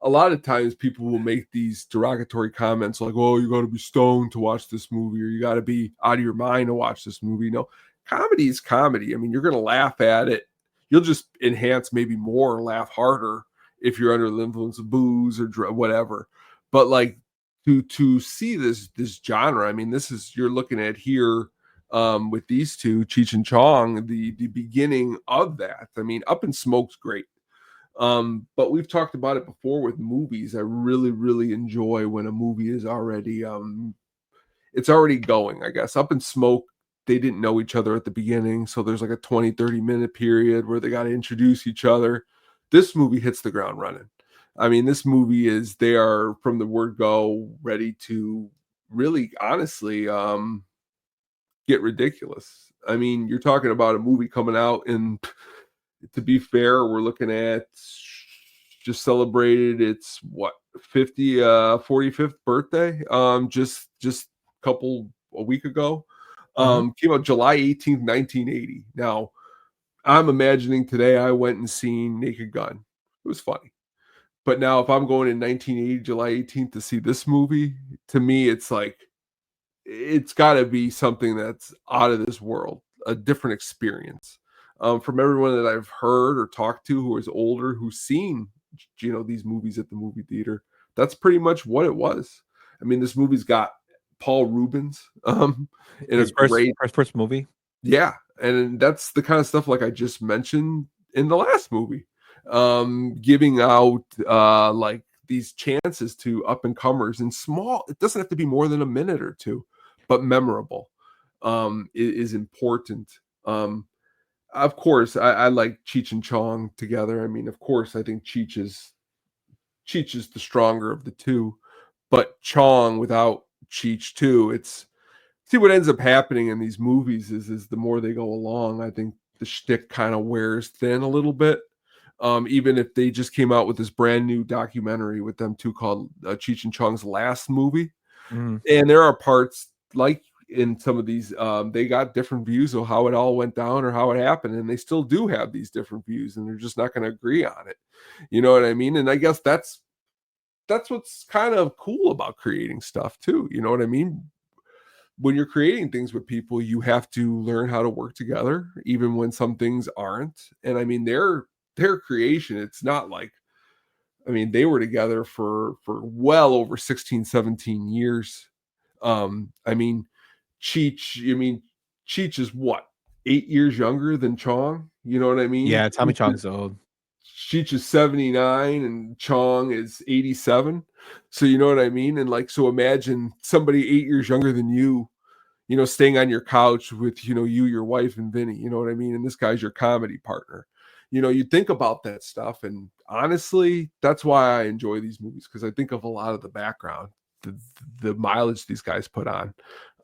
S5: a lot of times people will make these derogatory comments like, oh, you got to be stoned to watch this movie, or you got to be out of your mind to watch this movie. No, comedy is comedy. I mean, you're going to laugh at it. You'll just enhance maybe more or laugh harder if you're under the influence of booze or whatever. But like to see this genre, I mean, you're looking at here with these two, Cheech and Chong, the beginning of that. I mean, Up in Smoke's great. But we've talked about it before with movies. I really, really enjoy when a movie is already it's already going, I guess. Up in Smoke they didn't know each other at the beginning. So there's like a 20-30 minute period where they got to introduce each other. This movie hits the ground running. I mean, this movie they are from the word go ready to really honestly get ridiculous. I mean, you're talking about a movie coming out, and to be fair, we're looking at just celebrated its 45th birthday just a week ago. Came out July 18th, 1980. Now, I'm imagining today I went and seen Naked Gun. It was funny. But now if I'm going in 1980, July 18th to see this movie, to me, it's like, it's got to be something that's out of this world, a different experience. From everyone that I've heard or talked to who is older, who's seen, these movies at the movie theater, that's pretty much what it was. I mean, this movie's got Paul Rubens in
S4: his first movie.
S5: Yeah, and that's the kind of stuff like I just mentioned in the last movie. Giving out like these chances to up and comers in small, it doesn't have to be more than a minute or two, but memorable is important. Of course, I like Cheech and Chong together. I mean, of course, I think Cheech is the stronger of the two, but Chong without Cheech too. See what ends up happening in these movies is the more they go along, I think the shtick kind of wears thin a little bit. Even if they just came out with this brand new documentary with them two called Cheech and Chong's Last Movie. And there are parts like in some of these, they got different views of how it all went down or how it happened. And they still do have these different views and they're just not going to agree on it. You know what I mean? And I guess that's what's kind of cool about creating stuff too. You know what I mean? When you're creating things with people, you have to learn how to work together, even when some things aren't. And I mean, their creation, it's not like, I mean, they were together for well over 16, 17 years. I mean, Cheech is what, 8 years younger than Chong? You know what I mean?
S4: Yeah, Tommy Chong's old.
S5: Cheech is 79 and Chong is 87. So you know what I mean? And like, so imagine somebody 8 years younger than you, staying on your couch with, you, your wife and Vinny, you know what I mean? And this guy's your comedy partner. You think about that stuff. And honestly, that's why I enjoy these movies, because I think of a lot of the background, the mileage these guys put on.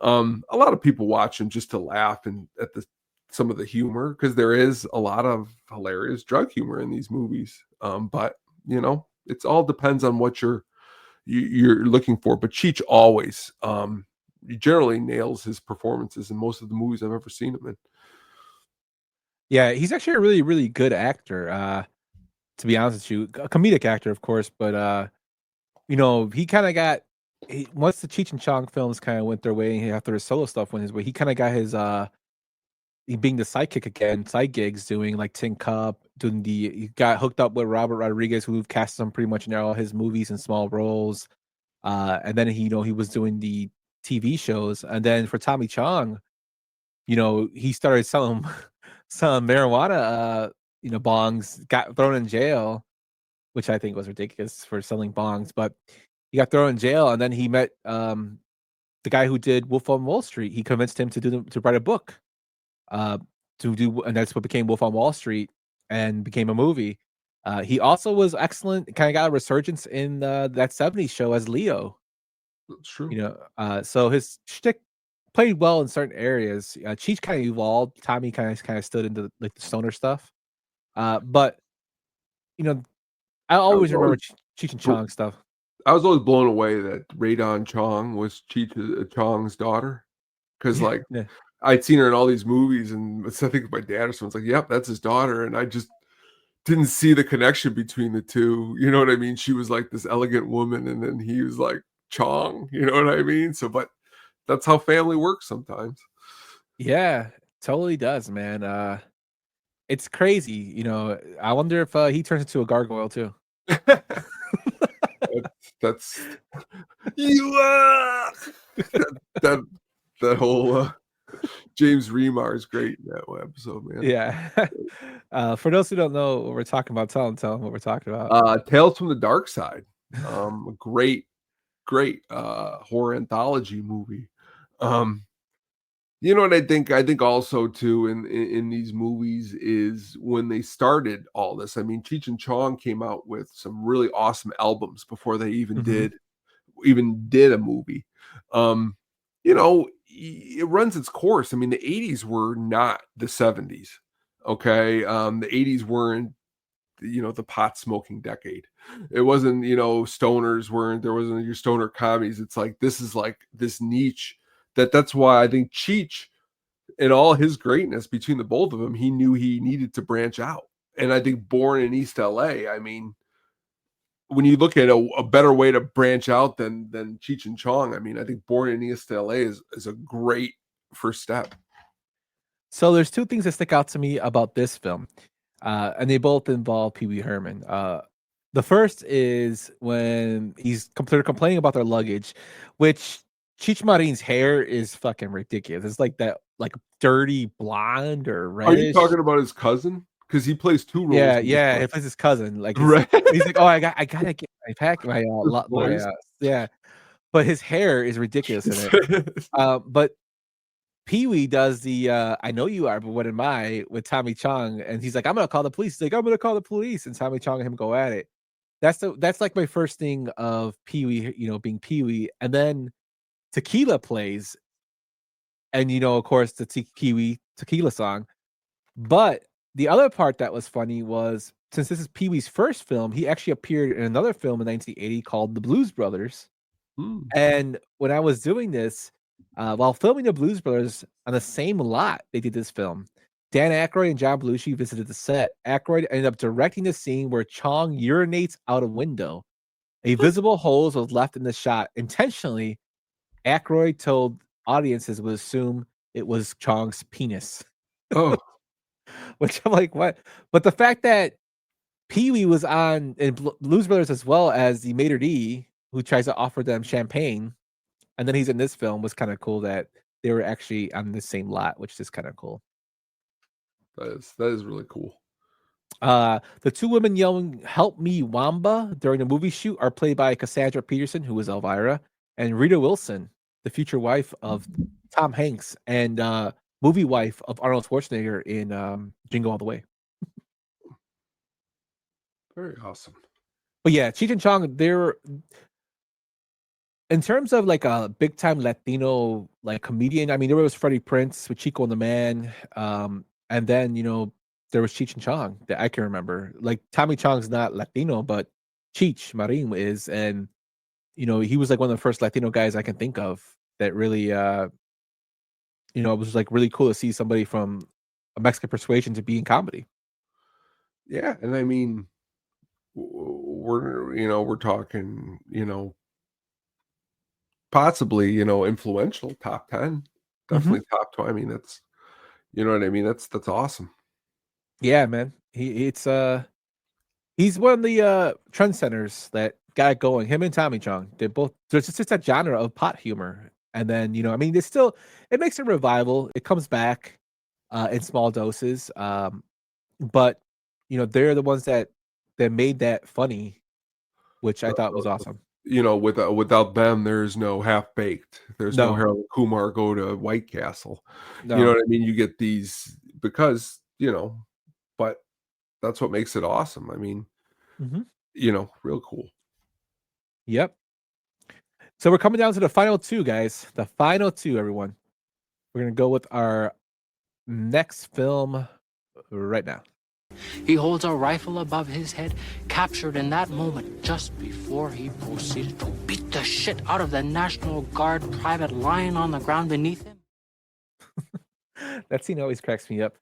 S5: A lot of people watch them just to laugh and at some of the humor, because there is a lot of hilarious drug humor in these movies. But it's all depends on what you're looking for. But Cheech always generally nails his performances in most of the movies I've ever seen him in.
S4: Yeah, he's actually a really, really good actor. To be honest with you, a comedic actor, of course, but he kind of got once the Cheech and Chong films kind of went their way, after his solo stuff went his way, he kind of got his being the sidekick again, side gigs, doing like Tin Cup, he got hooked up with Robert Rodriguez, who cast him pretty much in all his movies in small roles. And then he was doing the TV shows, and then for Tommy Chong, he started selling marijuana, bongs, got thrown in jail, which I think was ridiculous for selling bongs, but he got thrown in jail, and then he met the guy who did Wolf on Wall Street. He convinced him to write a book, and that's what became Wolf on Wall Street and became a movie. He also was excellent, kind of got a resurgence in that 70s show as Leo.
S5: That's true.
S4: So his shtick played well in certain areas. Cheech kind of evolved. Tommy kind of stood into like the stoner stuff. But I always remember Cheech and Chong stuff.
S5: I was always blown away that Radon Chong was Cheech Chong's daughter, because I'd seen her in all these movies, and I think my dad or someone's like, "Yep, that's his daughter," and I just didn't see the connection between the two. You know what I mean? She was like this elegant woman, and then he was like Chong. You know what I mean? So, but that's how family works sometimes.
S4: Yeah, totally does, man. It's crazy. I wonder if he turns into a gargoyle too.
S5: That's you. That whole James Remar is great in that episode, man.
S4: Yeah. For those who don't know what we're talking about, tell them what we're talking about.
S5: Tales from the Dark Side. A great horror anthology movie. You know what I think? I think also too in these movies is when they started all this. I mean, Cheech and Chong came out with some really awesome albums before they even did a movie. You know, it runs its course. I mean, the 80s were not the 70s. Okay. The 80s weren't, the pot smoking decade. It wasn't, stoners weren't, there wasn't your stoner comedies. It's like, this is like this niche that's why I think Cheech, in all his greatness between the both of them, he knew he needed to branch out. And I think Born in East LA, I mean, when you look at a better way to branch out than Cheech and Chong, I mean, I think Born in East LA is a great first step.
S4: So there's two things that stick out to me about this film, and they both involve Pee Wee Herman. The first is when they're complaining about their luggage, which Cheech Marin's hair is fucking ridiculous. It's like that, like dirty blonde or reddish.
S5: Are you talking about his cousin? Because he plays two roles.
S4: Yeah, he plays his cousin. Like he's like, oh, I gotta get my pack, yeah. But his hair is ridiculous in it. But Pee Wee does the I know you are, but what am I with Tommy Chong? And he's like, I'm gonna call the police. He's like, I'm gonna call the police, and Tommy Chong and him go at it. That's like my first thing of Pee Wee, being Pee Wee, and then Tequila plays, and of course the Tequila song. But the other part that was funny was, since this is Pee Wee's first film, he actually appeared in another film in 1980 called The Blues Brothers. And when I was doing this, while filming The Blues Brothers on the same lot they did this film, Dan Aykroyd and John Belushi visited the set. Aykroyd ended up directing the scene where Chong urinates out a window. A visible hole was left in the shot. Intentionally, Aykroyd told audiences would assume it was Chong's penis.
S5: Oh.
S4: Which I'm like, what? But the fact that Pee Wee was on in Blues Brothers as well as the maitre d' who tries to offer them champagne, and then he's in this film, was kind of cool that they were actually on the same lot, which is kind of cool.
S5: That is really cool.
S4: The two women yelling "Help me, Wamba" during the movie shoot are played by Cassandra Peterson, who was Elvira, and Rita Wilson, the future wife of Tom Hanks and movie wife of Arnold Schwarzenegger in Jingle All the Way.
S5: Very awesome.
S4: But yeah, Cheech and Chong, they're, in terms of like a big time Latino like comedian, I mean, there was Freddie Prinze with Chico and the Man. And then, there was Cheech and Chong that I can remember. Like Tommy Chong's not Latino, but Cheech Marin is. And, he was like one of the first Latino guys I can think of that really, it was like really cool to see somebody from a Mexican persuasion to be in comedy.
S5: Yeah. And I mean, we're talking, possibly, influential top 10, definitely top 20. I mean, that's, you know what I mean? That's awesome.
S4: Yeah, man. He's one of the trendsetters that got it going. Him and Tommy Chong, there's just that genre of pot humor. And then, it makes a revival. It comes back in small doses. But, they're the ones that made that funny, which I thought was awesome.
S5: Without them, there's no Half Baked. There's no Harold and Kumar Go to White Castle.
S4: No.
S5: You know what I mean? You get these because, but that's what makes it awesome. I mean, real cool.
S4: Yep. So we're coming down to the final two, guys. The final two, everyone. We're going to go with our next film right now.
S16: He holds a rifle above his head, captured in that moment just before he proceeded to beat the shit out of the National Guard private lying on the ground beneath him.
S4: That scene always cracks me up.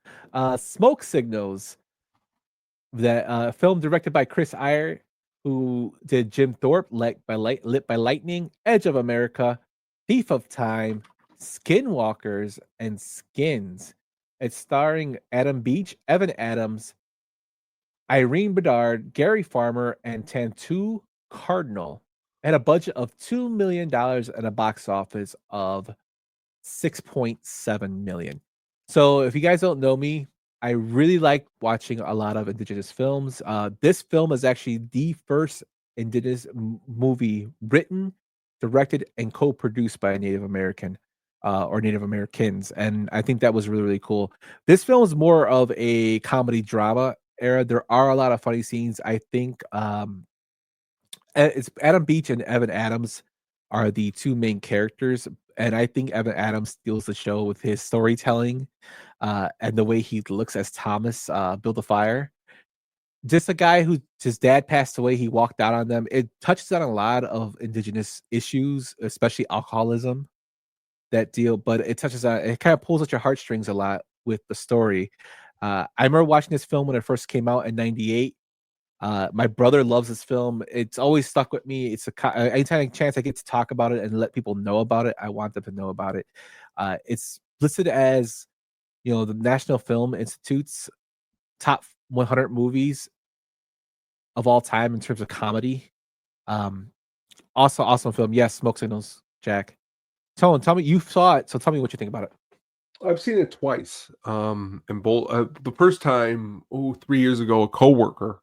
S4: Smoke Signals, that film directed by Chris Iyer, who did Jim Thorpe, Lit by Lightning, Edge of America, Thief of Time, Skinwalkers, and Skins. It's starring Adam Beach, Evan Adams, Irene Bedard, Gary Farmer, and Tantu Cardinal. It had a budget of $2 million and a box office of $6.7 million. So if you guys don't know me, I really like watching a lot of Indigenous films. This film is actually the first Indigenous movie written, directed, and co-produced by a Native American. or Native Americans, and I think that was really, really cool. This film is more of a comedy drama era. There are a lot of funny scenes. I think it's Adam Beach and Evan Adams are the two main characters, and I think Evan Adams steals the show with his storytelling and the way he looks as Thomas build a fire. Just a guy who his dad passed away, he walked out on them. It touches on a lot of indigenous issues, especially alcoholism. That deal, but it kind of pulls at your heartstrings a lot with the story. I remember watching this film when it first came out in '98. My brother loves this film. It's always stuck with me. It's anytime chance I get to talk about it and let people know about it, I want them to know about it. It's listed as the National Film Institute's top 100 movies of all time in terms of comedy. Also awesome film. Yes, Smoke Signals, Jack. Tell me you saw it, so tell me what you think about it.
S5: I've seen it twice. And both the first time, 3 years ago, a coworker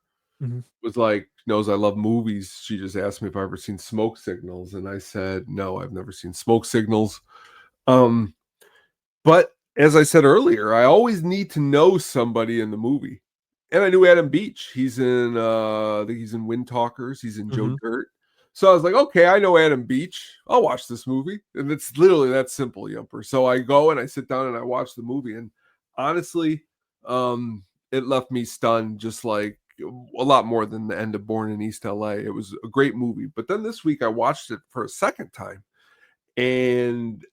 S5: was like, knows I love movies. She just asked me if I've ever seen Smoke Signals, and I said no, I've never seen Smoke Signals. But as I said earlier, I always need to know somebody in the movie, and I knew Adam Beach. He's in I think he's in Wind Talkers. He's in Joe Dirt. So I was like, okay, I know Adam Beach. I'll watch this movie. And it's literally that simple, Yumper. So I go and I sit down and I watch the movie. And honestly, it left me stunned, just like a lot more than the end of Born in East LA. It was a great movie. But then this week I watched it for a second time. And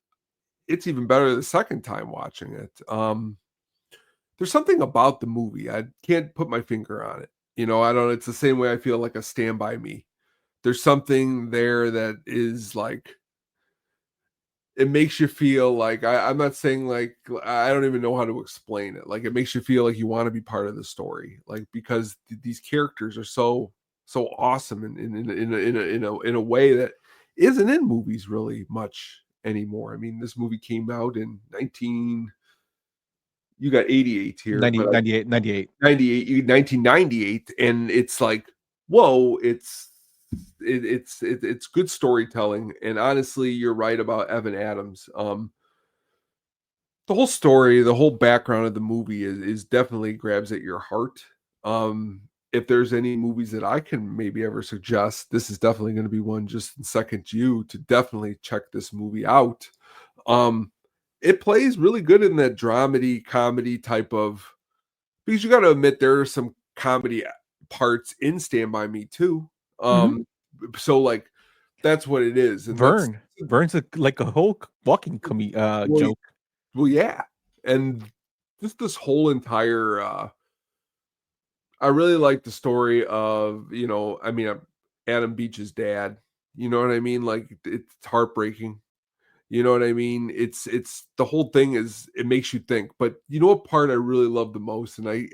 S5: it's even better the second time watching it. There's something about the movie. I can't put my finger on it. I don't, it's the same way I feel like a Stand By Me. There's something there that is like, it makes you feel like, I'm not saying like, I don't even know how to explain it. Like, it makes you feel like you want to be part of the story, like, because these characters are so awesome in a way that isn't in movies really much anymore. I mean, this movie came out in you got 88 here.
S4: 98.
S5: 1998. And it's like, whoa, it's good storytelling. And honestly, you're right about Evan Adams. The whole story, the whole background of the movie is definitely grabs at your heart. If there's any movies that I can maybe ever suggest, this is definitely going to be one just in second you to definitely check this movie out. It plays really good in that dramedy comedy type of, because you got to admit there are some comedy parts in Stand By Me too. So like that's what it is. And
S4: Vern's like a whole walking joke.
S5: Well, yeah, and just this whole entire. I really like the story of Adam Beach's dad. You know what I mean? Like, it's heartbreaking. You know what I mean? It's the whole thing it makes you think. But you know what part I really love the most, and I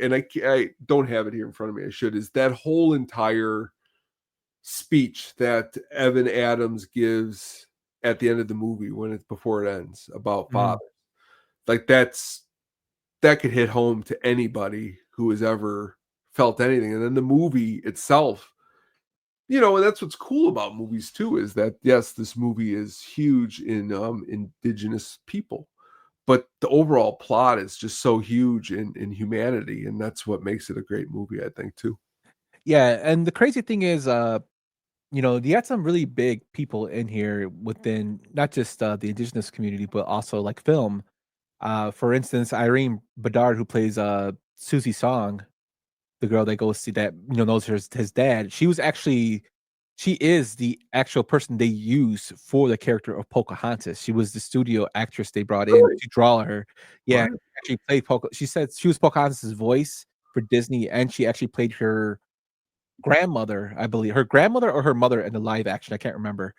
S5: don't have it here in front of me. I should, is that whole entire speech that Evan Adams gives at the end of the movie before it ends about father. Like, that could hit home to anybody who has ever felt anything. And then the movie itself, and that's what's cool about movies too, is that yes, this movie is huge in indigenous people, but the overall plot is just so huge in humanity, and that's what makes it a great movie, I think, too.
S4: Yeah, and the crazy thing is, you had some really big people in here within not just the indigenous community, but also like film. For instance, Irene Bedard, who plays Susie Song, the girl that goes see that knows his dad. She is the actual person they use for the character of Pocahontas. She was the studio actress they brought in to draw her. Yeah, actually played She said she was Pocahontas' voice for Disney, and she actually played her grandmother, I believe, her grandmother or her mother in the live action. I can't remember,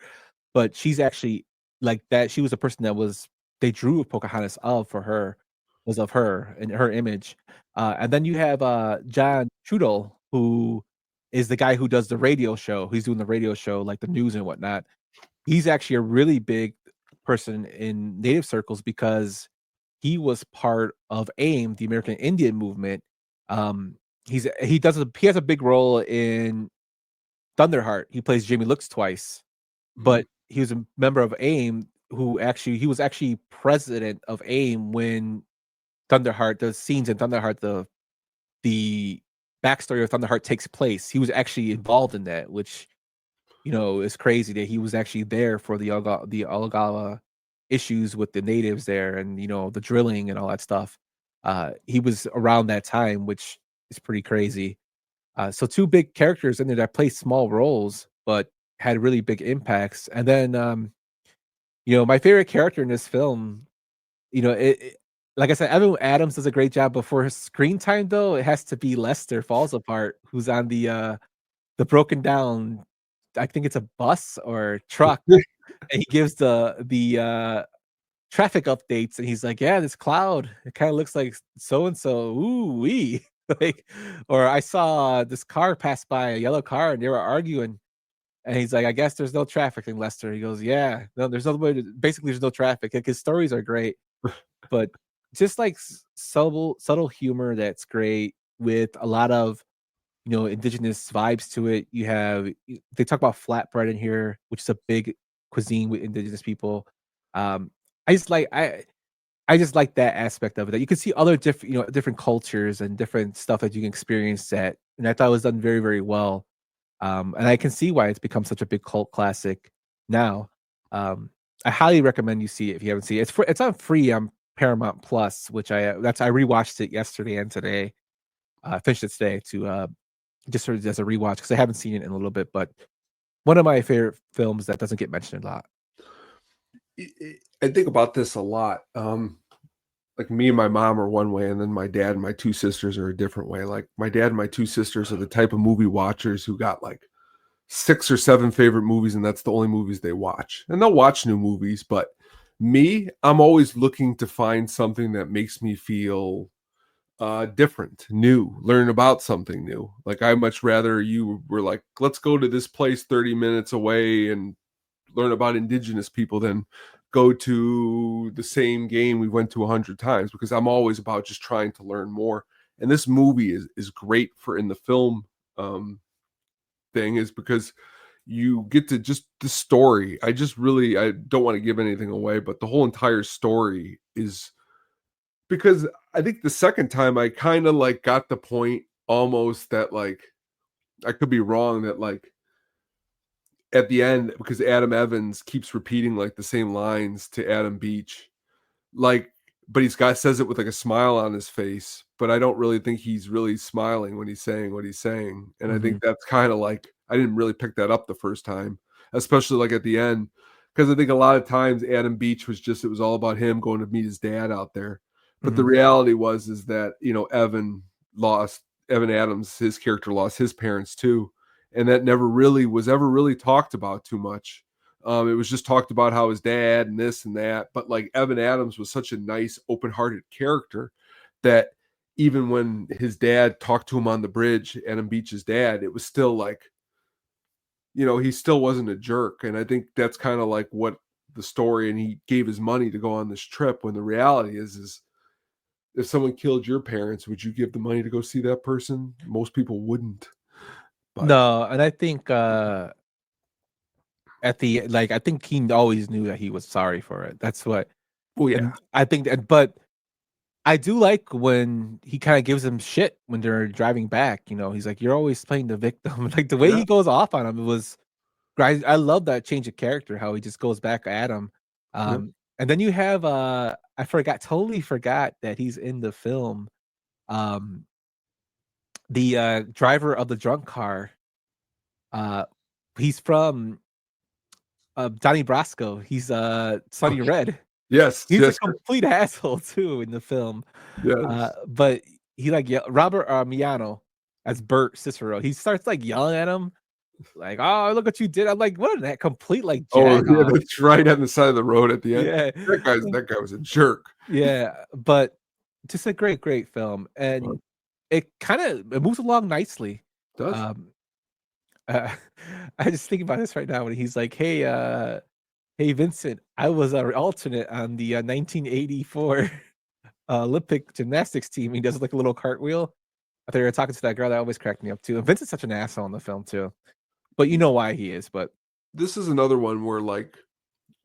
S4: but she's actually like that. She was the person that they drew Pocahontas of her and her image. And then you have John Trudell, who is the guy who does the radio show. He's doing the radio show, like the news and whatnot. He's actually a really big person in Native circles he was part of AIM, the American Indian movement. He has a big role in Thunderheart. He plays Jamie Looks twice, but he was a member of AIM he was actually president of AIM when Thunderheart, the scenes in Thunderheart, the backstory of Thunderheart takes place. He was actually involved in that, which is crazy that he was actually there for the Algala issues with the natives there, and the drilling and all that stuff. He was around that time, which is pretty crazy. So two big characters in there that play small roles but had really big impacts. And then my favorite character in this film, like I said, Evan Adams does a great job, but for his screen time though, it has to be Lester Falls Apart, who's on the broken down, I think it's a bus or truck, and he gives the traffic updates, and he's like, "Yeah, this cloud, it kind of looks like so and so." Ooh wee, like, or I saw this car pass by, a yellow car, and they were arguing, and he's like, "I guess there's no traffic in Leicester." He goes, "Yeah, no, there's no way to, basically there's no traffic." Like, his stories are great, but just like subtle humor that's great with a lot of indigenous vibes to it. They talk about flatbread in here, which is a big cuisine with indigenous people. I just like that aspect of it, that you can see other different cultures and different stuff that you can experience that, and I thought it was done very, very well. And I can see why it's become such a big cult classic now. I highly recommend you see it if you haven't seen it. It's on free on Paramount Plus, which I rewatched it yesterday and today. Finished it today to just sort of as a rewatch because I haven't seen it in a little bit, but one of my favorite films that doesn't get mentioned a lot.
S5: I think about this a lot. Like, me and my mom are one way, and then my dad and my two sisters are a different way. Like, my dad and my two sisters are the type of movie watchers who got like 6 or 7 favorite movies, and that's the only movies they watch. And they'll watch new movies, but me, I'm always looking to find something that makes me feel different, new, learn about something new. Like, I much rather you were like, let's go to this place 30 minutes away and learn about indigenous people than go to the same game we went to 100 times, because I'm always about just trying to learn more. And this movie is great for in the film thing, is because you get to just the story. I don't want to give anything away, but the whole entire story is, because I think the second time I kind of like got the point almost that, like, I could be wrong, that like at the end, because Adam Evans keeps repeating like the same lines to Adam Beach, like, but says it with like a smile on his face, but I don't really think he's really smiling when he's saying what he's saying. And I think that's kind of like, I didn't really pick that up the first time, especially like at the end, because I think a lot of times Adam Beach it was all about him going to meet his dad out there. But the reality is that, Evan Adams, his character, lost his parents too. And that never really was ever really talked about too much. It was just talked about how his dad and this and that. But like, Evan Adams was such a nice, open-hearted character that even when his dad talked to him on the bridge, Adam Beach's dad, it was still like, he still wasn't a jerk. And I think that's kind of like what the story, and he gave his money to go on this trip, when the reality is if someone killed your parents, would you give the money to go see that person? Most people wouldn't. But
S4: No, and I think I think he always knew that he was sorry for it. That's what.
S5: Well, yeah.
S4: And I think that, but I do like when he kind of gives him shit when they're driving back. He's like, "You're always playing the victim." Like, the way he goes off on him, it was. I love that change of character. How he just goes back at him. And then you have I totally forgot that he's in the film. The driver of the drunk car. He's from Donnie Brasco. He's Sonny Red.
S5: Yes,
S4: he's a complete asshole too in the film.
S5: Yes.
S4: But he Robert Miano as Bert Cicero. He starts like yelling at him, like, "Oh, look what you did!" I'm like, "What is that complete like?"
S5: Oh, yeah, that's right on the side of the road at the end.
S4: Yeah,
S5: that guy was a jerk.
S4: Yeah, but just a great film, and it moves along nicely.
S5: It does.
S4: I just think about this right now when he's like, "Hey, Vincent, I was an alternate on the 1984 Olympic gymnastics team." He does like a little cartwheel. I thought you were talking to that girl. That always cracked me up too. And Vincent's such an asshole in the film too, but you know why he is. But
S5: this is another one where, like,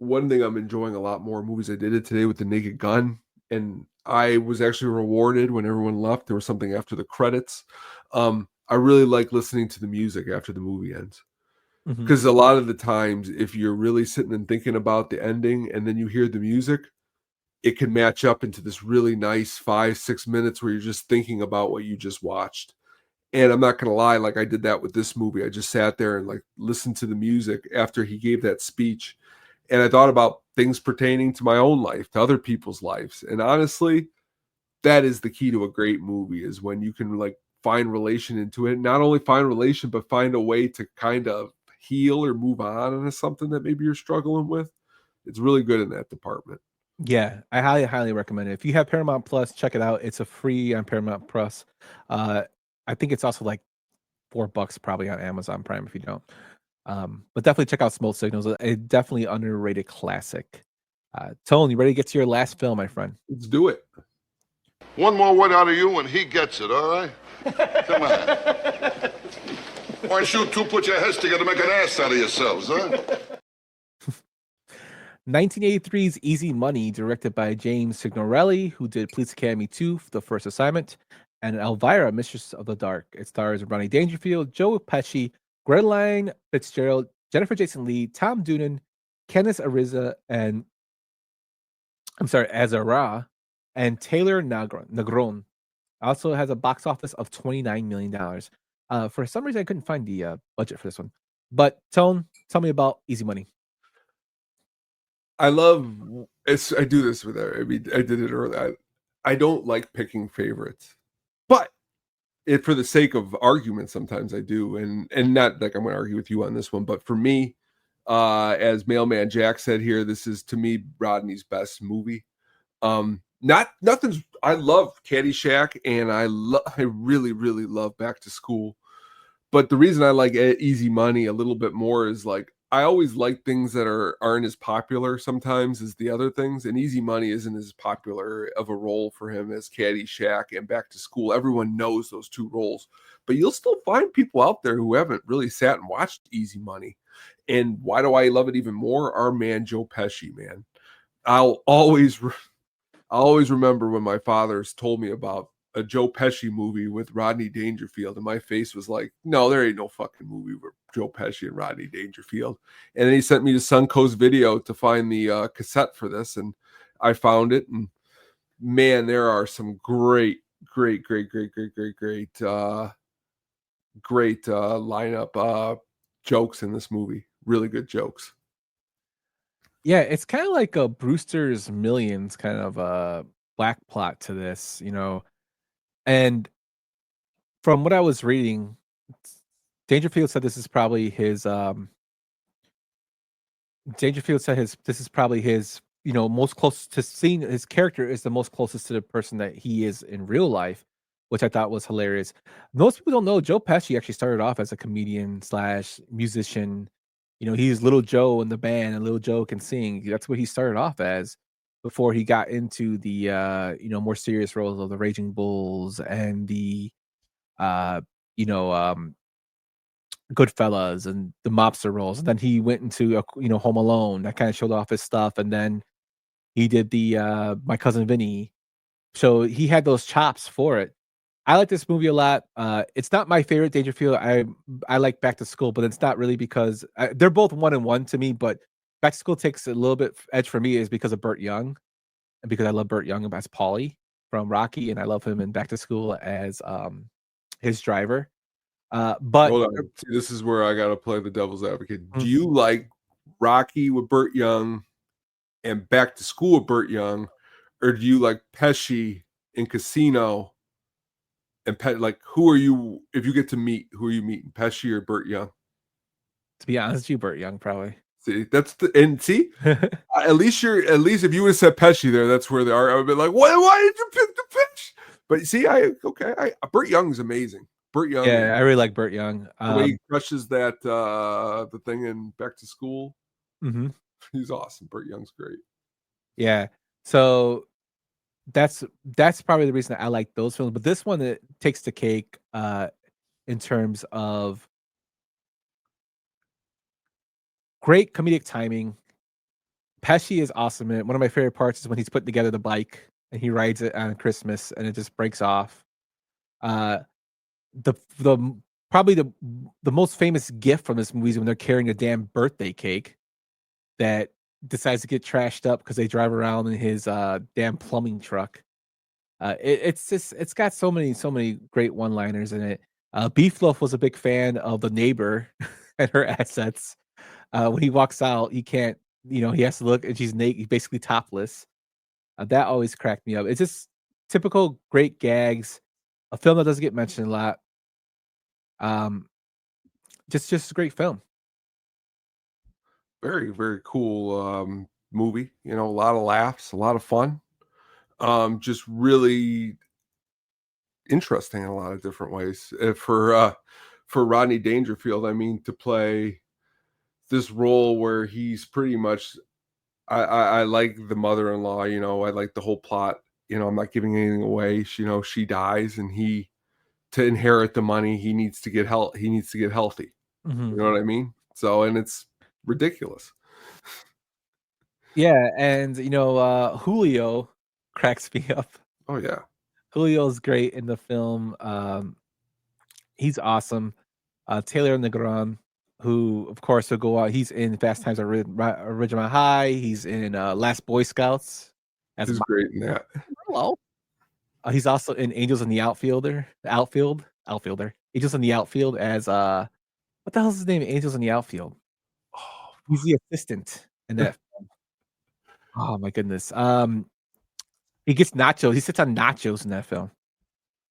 S5: one thing I'm enjoying a lot more movies. I did it today with The Naked Gun, and I was actually rewarded when everyone left. There was something after the credits. I really like listening to the music after the movie ends.
S4: Mhm.
S5: Because a lot of the times, if you're really sitting and thinking about the ending and then you hear the music, it can match up into this really nice 5-6 minutes where you're just thinking about what you just watched. And I'm not gonna lie, like I did that with this movie. I just sat there and like listened to the music after he gave that speech. And I thought about things pertaining to my own life, to other people's lives. And honestly, that is the key to a great movie, is when you can like find relation into it. Not only find relation, but find a way to kind of heal or move on into something that maybe you're struggling with. It's really good in that department.
S4: Yeah, I highly, highly recommend it. If you have Paramount Plus, check it out. It's a free on Paramount Plus. I think it's also like $4 probably on Amazon Prime if you don't. But definitely check out Smoke Signals. A definitely underrated classic. Tone, you ready to get to your last film, my friend?
S5: Let's do it.
S17: One more word out of you and he gets it, all right? Come on. Why don't you two put your heads together to make an ass out of yourselves, huh?
S4: 1983's Easy Money, directed by James Signorelli, who did Police Academy 2, The First Assignment, and Elvira, Mistress of the Dark. It stars Ronnie Dangerfield, Joe Pesci, Gwendoline Fitzgerald, Jennifer Jason Leigh, Tom Doonan, Kenneth Ariza, and Azara, and Taylor Negron. Also has a box office of $29 million. For some reason, I couldn't find the budget for this one. But Tone, tell me about Easy Money.
S5: I love it's. I do this with her. I mean, I did it earlier. I don't like picking favorites, but for the sake of argument, sometimes I do, and not like I'm going to argue with you on this one. But for me, as Mailman Jack said here, this is to me Rodney's best movie. Nothing's. I love Caddyshack, and I really, really love Back to School. But the reason I like Easy Money a little bit more is like I always like things that aren't as popular sometimes as the other things, and Easy Money isn't as popular of a role for him as Caddyshack and Back to School. Everyone knows those two roles, but you'll still find people out there who haven't really sat and watched Easy Money. And why do I love it even more? Our man Joe Pesci, man. I'll always remember when my father's told me about a Joe Pesci movie with Rodney Dangerfield, and my face was like, no, there ain't no fucking movie with Joe Pesci and Rodney Dangerfield. And then he sent me to Suncoast Video to find the cassette for this, and I found it, and man, there are some great lineup jokes in this movie. Really good jokes.
S4: Yeah, it's kind of like a Brewster's Millions kind of black plot to this, And from what I was reading, Dangerfield said this is probably his most close to seeing his character is the most closest to the person that he is in real life, which I thought was hilarious. Most people don't know Joe Pesci actually started off as a comedian / musician. He's Little Joe in the band, and Little Joe can sing. That's what he started off as before he got into the more serious roles of the Raging Bulls and the Goodfellas and the mobster roles. And then he went into Home Alone. That kind of showed off his stuff. And then he did the My Cousin Vinny. So he had those chops for it. I like this movie a lot. It's not my favorite Dangerfield. I like Back to School, but it's not really because they're both 1-1 to me. But Back to School takes a little bit edge for me is because of Burt Young, and because I love Burt Young as Paulie from Rocky, and I love him in Back to School as his driver. But
S5: hold on, see, this is where I got to play the devil's advocate. Do you like Rocky with Burt Young and Back to School with Burt Young, or do you like Pesci in Casino? And who are you? If you get to meet, who are you meeting, Pesci or Burt Young?
S4: To be honest, you Burt Young probably.
S5: See, at least if you would have said Pesci there, that's where they are. I would be like, why did you pick the Pesci? But see, Burt Young's amazing. Burt Young,
S4: yeah, I really like Burt Young.
S5: The way he crushes that the thing in Back to School, he's awesome. Burt Young's great.
S4: Yeah, so that's probably the reason that I like those films. But this one, it takes the cake in terms of great comedic timing, Pesci is awesome in it. One of my favorite parts is when he's putting together the bike and he rides it on Christmas and it just breaks off. The probably the most famous gift from this movie is when they're carrying a damn birthday cake that decides to get trashed up because they drive around in his damn plumbing truck. It's got so many great one-liners in it. Beef Loaf was a big fan of the neighbor and her assets. When he walks out, he can't, he has to look and she's naked, basically topless. That always cracked me up. It's just typical great gags. A film that doesn't get mentioned a lot. Just a great film.
S5: Very, very cool movie. A lot of laughs, a lot of fun. Just really interesting in a lot of different ways. For Rodney Dangerfield, to play this role where he's pretty much, I like the mother-in-law. I like the whole plot. I'm not giving anything away. She dies, and to inherit the money, he needs to get help. He needs to get healthy.
S4: Mm-hmm.
S5: You know what I mean? So, and it's ridiculous.
S4: Yeah, and Julio cracks me up.
S5: Oh yeah,
S4: Julio's great in the film. He's awesome. Taylor Negron, who of course will go out. He's in Fast Times at Ridgemont High. He's in Last Boy Scouts.
S5: He's great in that.
S4: Hello. He's also in Angels in the Outfielder. Outfielder. Angels in the Outfield as what the hell is his name? Angels in the Outfield. Oh, he's the assistant in that film. Oh my goodness. He gets nachos. He sits on nachos in that film.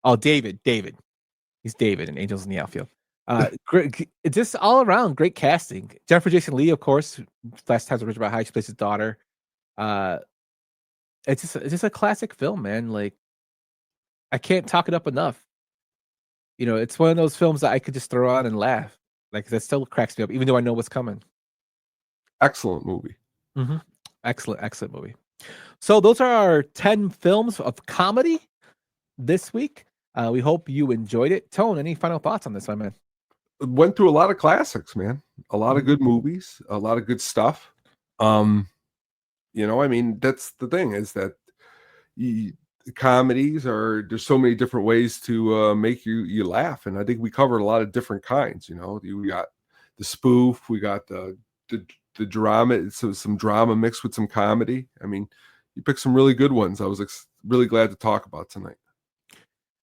S4: Oh, David. He's David in Angels in the Outfield. Great, just all around great casting. Jennifer Jason Leigh, of course, Last Times at Ridgemont High. She plays his daughter. It's just a classic film, man. Like, I can't talk it up enough. It's one of those films that I could just throw on and laugh. Like, that still cracks me up, even though I know what's coming.
S5: Excellent movie.
S4: Mm-hmm. Excellent movie. So those are our 10 films of comedy this week. We hope you enjoyed it. Tone, any final thoughts on this, my man?
S5: Went through a lot of classics, man. A lot of good movies, a lot of good stuff. That's the thing is that comedies there's so many different ways to make you laugh, and I think we covered a lot of different kinds. We got the spoof, we got the drama, so some drama mixed with some comedy. You picked some really good ones. I was really glad to talk about tonight.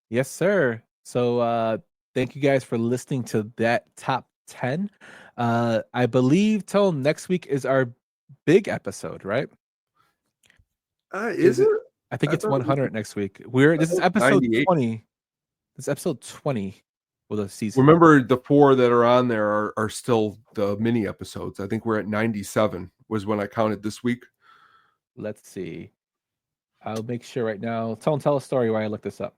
S4: Yes, sir. So thank you guys for listening to that top 10. I believe, Tone, next week is our big episode, right?
S5: Is it?
S4: I think it's 100 next week. This is episode
S5: 98.
S4: 20. This is episode 20 for the season.
S5: Remember, the 4 that are on there are still the mini episodes. I think we're at 97 was when I counted this week.
S4: Let's see. I'll make sure right now. Tell a story while I look this up.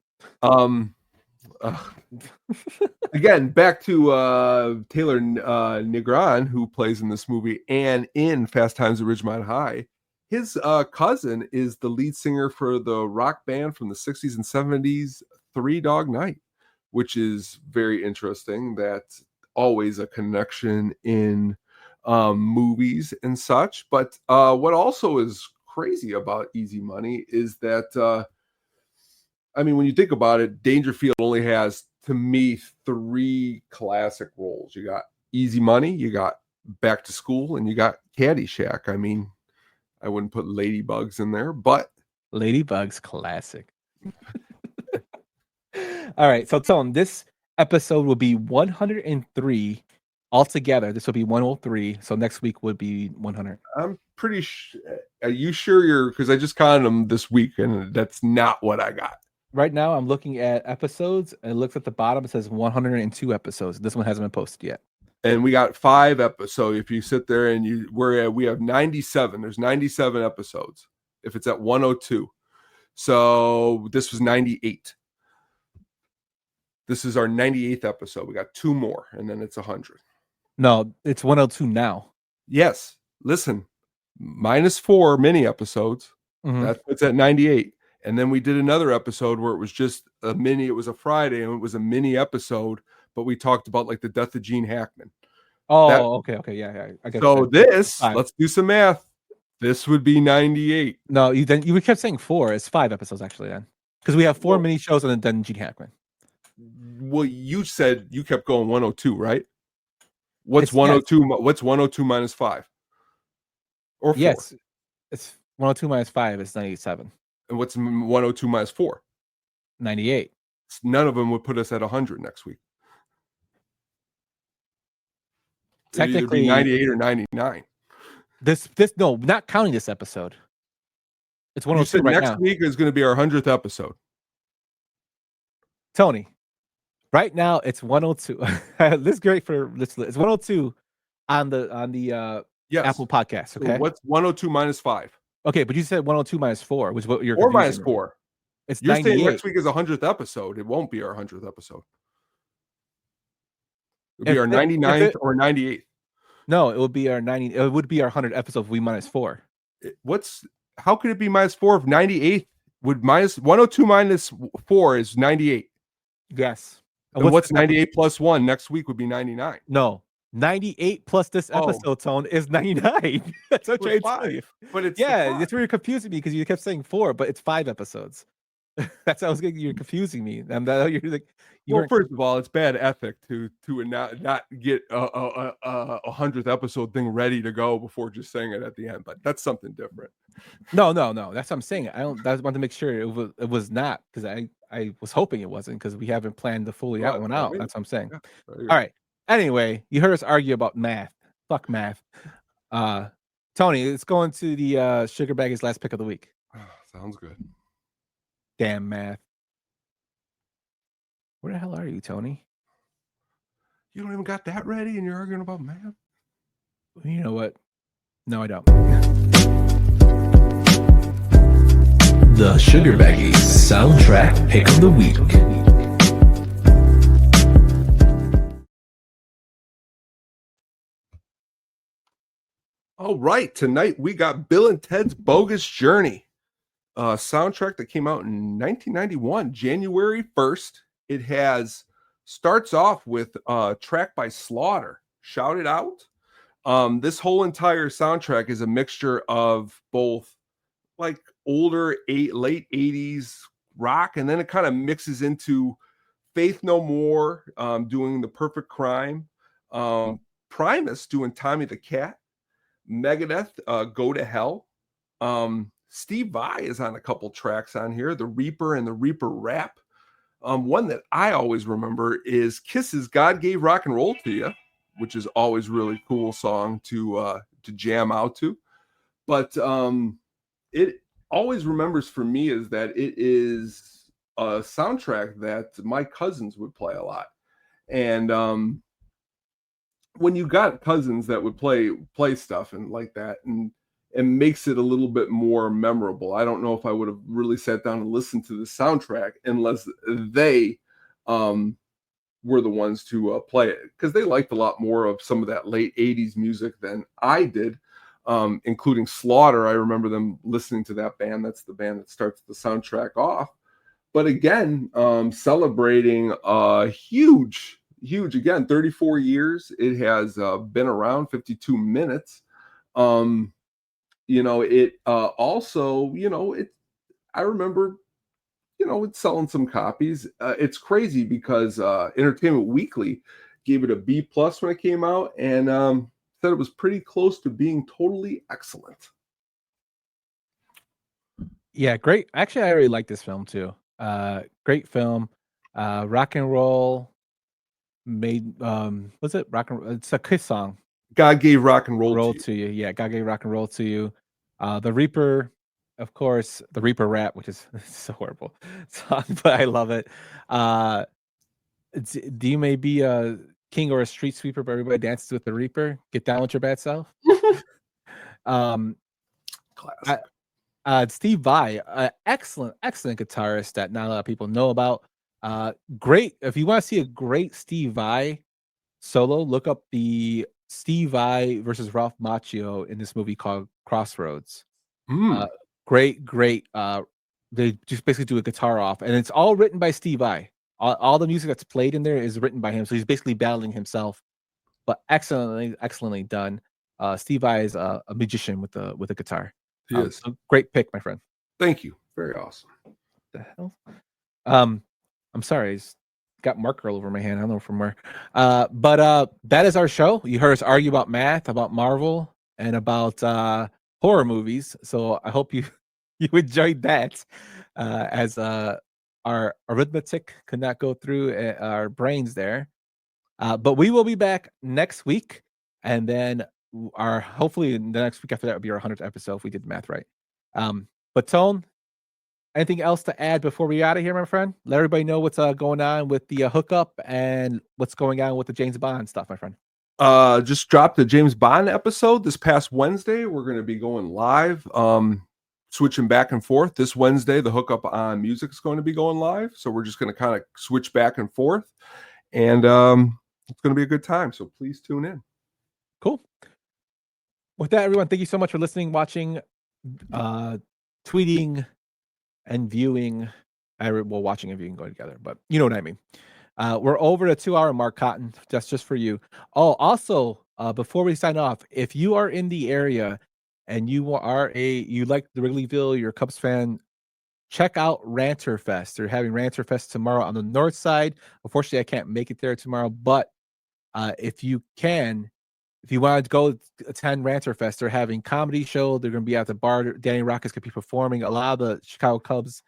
S5: Again, back to Taylor Negron, who plays in this movie and in Fast Times at Ridgemont High. His cousin is the lead singer for the rock band from the 60s and 70s, Three Dog Night, which is very interesting. That's always a connection in movies and such. But what also is crazy about Easy Money is that, when you think about it, Dangerfield only has, to me, 3 classic roles. You got Easy Money, you got Back to School, and you got Caddyshack. I wouldn't put Ladybugs in there, but
S4: Ladybugs, classic. All right, so Tone, this episode will be 103 altogether. This will be 103. So next week would be 100.
S5: I'm pretty sure. Are you sure because I just counted them this week, and that's not what I got.
S4: Right now, I'm looking at episodes, and it looks at the bottom. It says 102 episodes. This one hasn't been posted yet.
S5: And we got 5 episodes. If you sit there and we have 97. There's 97 episodes. If it's at 102, so this was 98. This is our 98th episode. We got 2 more, and then it's 100.
S4: No, it's 102 now.
S5: Yes. Listen, -4 mini episodes.
S4: Mm-hmm.
S5: That puts at 98. And then we did another episode where it was just a mini. It was a Friday, and it was a mini episode. But we talked about like the death of Gene Hackman.
S4: Oh, okay, yeah. I guess
S5: so let's do some math. This would be 98.
S4: No, you kept saying 4. It's 5 episodes actually then, because we have 4 mini shows and then Gene Hackman.
S5: Well, you said you kept going 102, right? What's 102? What's 102 minus 5? Or 4?
S4: Yes, it's 102 minus 5 is 97.
S5: And what's 102 minus 4?
S4: 98.
S5: None of them would put us at 100 next week.
S4: Technically,
S5: It'd be 98 or 99.
S4: This no, not counting this episode. It's 102 right
S5: next
S4: now.
S5: week is going to be our 100th episode.
S4: Tony, right now it's 102. This is great for this. It's 102 on the
S5: Yes.
S4: Apple Podcast. Okay,
S5: So what's 102 minus 5?
S4: Okay, but you said 102 minus 4, which is what you're.
S5: Or minus 4.
S4: It's
S5: You're
S4: 98.
S5: saying next week is 100th episode. It won't be our 100th episode. It'll be our 99th or 98th.
S4: No, it would be our 90. It would be our 100th episode if we minus 4.
S5: How could it be minus 4 if 98 would minus 102 minus 4 is 98?
S4: Yes.
S5: And what's 98 plus 1 next week would be 99.
S4: No. 98 plus this episode, Tone, is 99. That's what I'm trying to tell you.
S5: But it's
S4: that's where you're confusing me because you kept saying 4, but it's 5 episodes. That's how I was getting. You're confusing me. And you're like,
S5: first of all, it's bad ethic to not get a 100th episode thing ready to go before just saying it at the end. But that's something different.
S4: No. That's what I'm saying. I wanted to make sure it was not, because I was hoping it wasn't, because we haven't planned the fully out one out. That's what I'm saying.
S5: Yeah,
S4: all right. Anyway, you heard us argue about math. Fuck math. Tony, it's going to the Sugar Baggy's last pick of the week.
S5: Sounds good.
S4: Damn math. Where the hell are you, Tony?
S5: You don't even got that ready and you're arguing about math?
S4: You know what? No, I don't.
S1: The Sugar Baggy soundtrack pick of the week.
S5: All right, tonight we got Bill and Ted's Bogus Journey, a soundtrack that came out in 1991, January 1st. It starts off with a track by Slaughter, Shout It Out. This whole entire soundtrack is a mixture of both like older late 80s rock, and then it kind of mixes into Faith No More, doing The Perfect Crime, Primus doing Tommy the Cat, Megadeth, Go to Hell. Steve Vai is on a couple tracks on here, The Reaper and the Reaper Rap. One that I always remember is Kiss's God Gave Rock and Roll to You, which is always really cool song to jam out to. But it always remembers for me is that it is a soundtrack that my cousins would play a lot. And when you got cousins that would play stuff and like that, and makes it a little bit more memorable. I don't know if I would have really sat down and listened to the soundtrack unless they were the ones to play it, because they liked a lot more of some of that late 80s music than I did, including Slaughter. I remember them listening to that band. That's the band that starts the soundtrack off. But again, celebrating a huge, again, 34 years. It has been around 52 minutes. It also, I remember, it's selling some copies. It's crazy because Entertainment Weekly gave it a B+ when it came out, and said it was pretty close to being totally excellent.
S4: Yeah, great. Actually, I really like this film too. Great film. Rock and roll made what's it? Rock and it's a Kiss song.
S5: God Gave Rock and Roll
S4: to you. Yeah, God Gave Rock and Roll to You. The Reaper, of course, the Reaper Rap, which is so horrible song, but I love it. Do you may be a king or a street sweeper, but everybody dances with the Reaper? Get down with your bad self.
S5: Classic.
S4: Steve Vai, excellent guitarist that not a lot of people know about. Great. If you want to see a great Steve Vai solo, look up the Steve Vai versus Ralph Macchio in this movie called Crossroads. Great. They just basically do a guitar off, and it's all written by Steve Vai. All the music that's played in there is written by him, so he's basically battling himself. But excellently done. Steve Vai is a magician with a guitar.
S5: He is.
S4: So great pick, my friend.
S5: Thank you. Very awesome.
S4: What the hell? I'm sorry. I just got marker all over my hand. I don't know from where. But that is our show. You heard us argue about math, about Marvel, and about horror movies. So I hope you enjoyed that. As our arithmetic could not go through our brains there. But we will be back next week, and then hopefully the next week after that will be our 100th episode if we did the math right. But Tone, anything else to add before we out of here, my friend? Let everybody know what's going on with the hookup and what's going on with the James Bond stuff, my friend.
S5: Just dropped the James Bond episode this past Wednesday. We're going to be going live, switching back and forth. This Wednesday, the hookup on music is going to be going live. So we're just going to kind of switch back and forth. And it's going to be a good time. So please tune in.
S4: Cool. With that, everyone, thank you so much for listening, watching, tweeting, and viewing. Well, watching and viewing go together, but you know what I mean. We're over the 2-hour mark, Cotton. That's just for you. Oh, also, before we sign off, if you are in the area and you like the Wrigleyville, you're a Cubs fan, check out Ranter Fest. They're having Ranter Fest tomorrow on the north side. Unfortunately, I can't make it there tomorrow, but if you want to go attend Ranter Fest, they're having comedy show. They're going to be at the bar. Danny Rock is going to be performing. A lot of the Chicago Cubs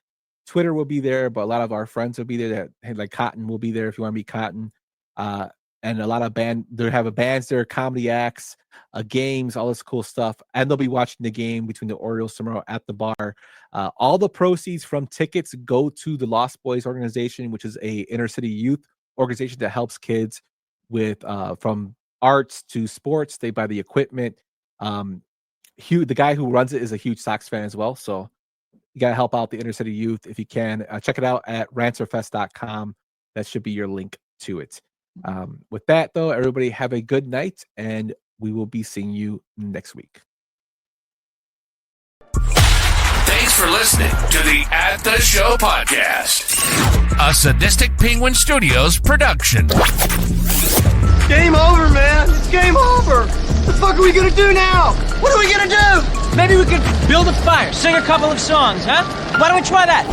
S4: Twitter will be there, but a lot of our friends will be there. Like Cotton will be there if you want to meet Cotton. And a lot of they have bands there, comedy acts, games, all this cool stuff. And they'll be watching the game between the Orioles tomorrow at the bar. All the proceeds from tickets go to the Lost Boys organization, which is a inner city youth organization that helps kids with from arts to sports. They buy the equipment. The guy who runs it is a huge Sox fan as well. So you got to help out the inner city youth if you can. Check it out at ranterfest.com. That should be your link to it. With that, though, everybody have a good night, and we will be seeing you next week.
S1: Thanks for listening to the At the Show podcast, a Sadistic Penguin Studios production.
S15: Game over, man. It's game over. What the fuck are we gonna do now? What are we gonna do?
S10: Maybe we could build a fire, sing a couple of songs, huh? Why don't we try that?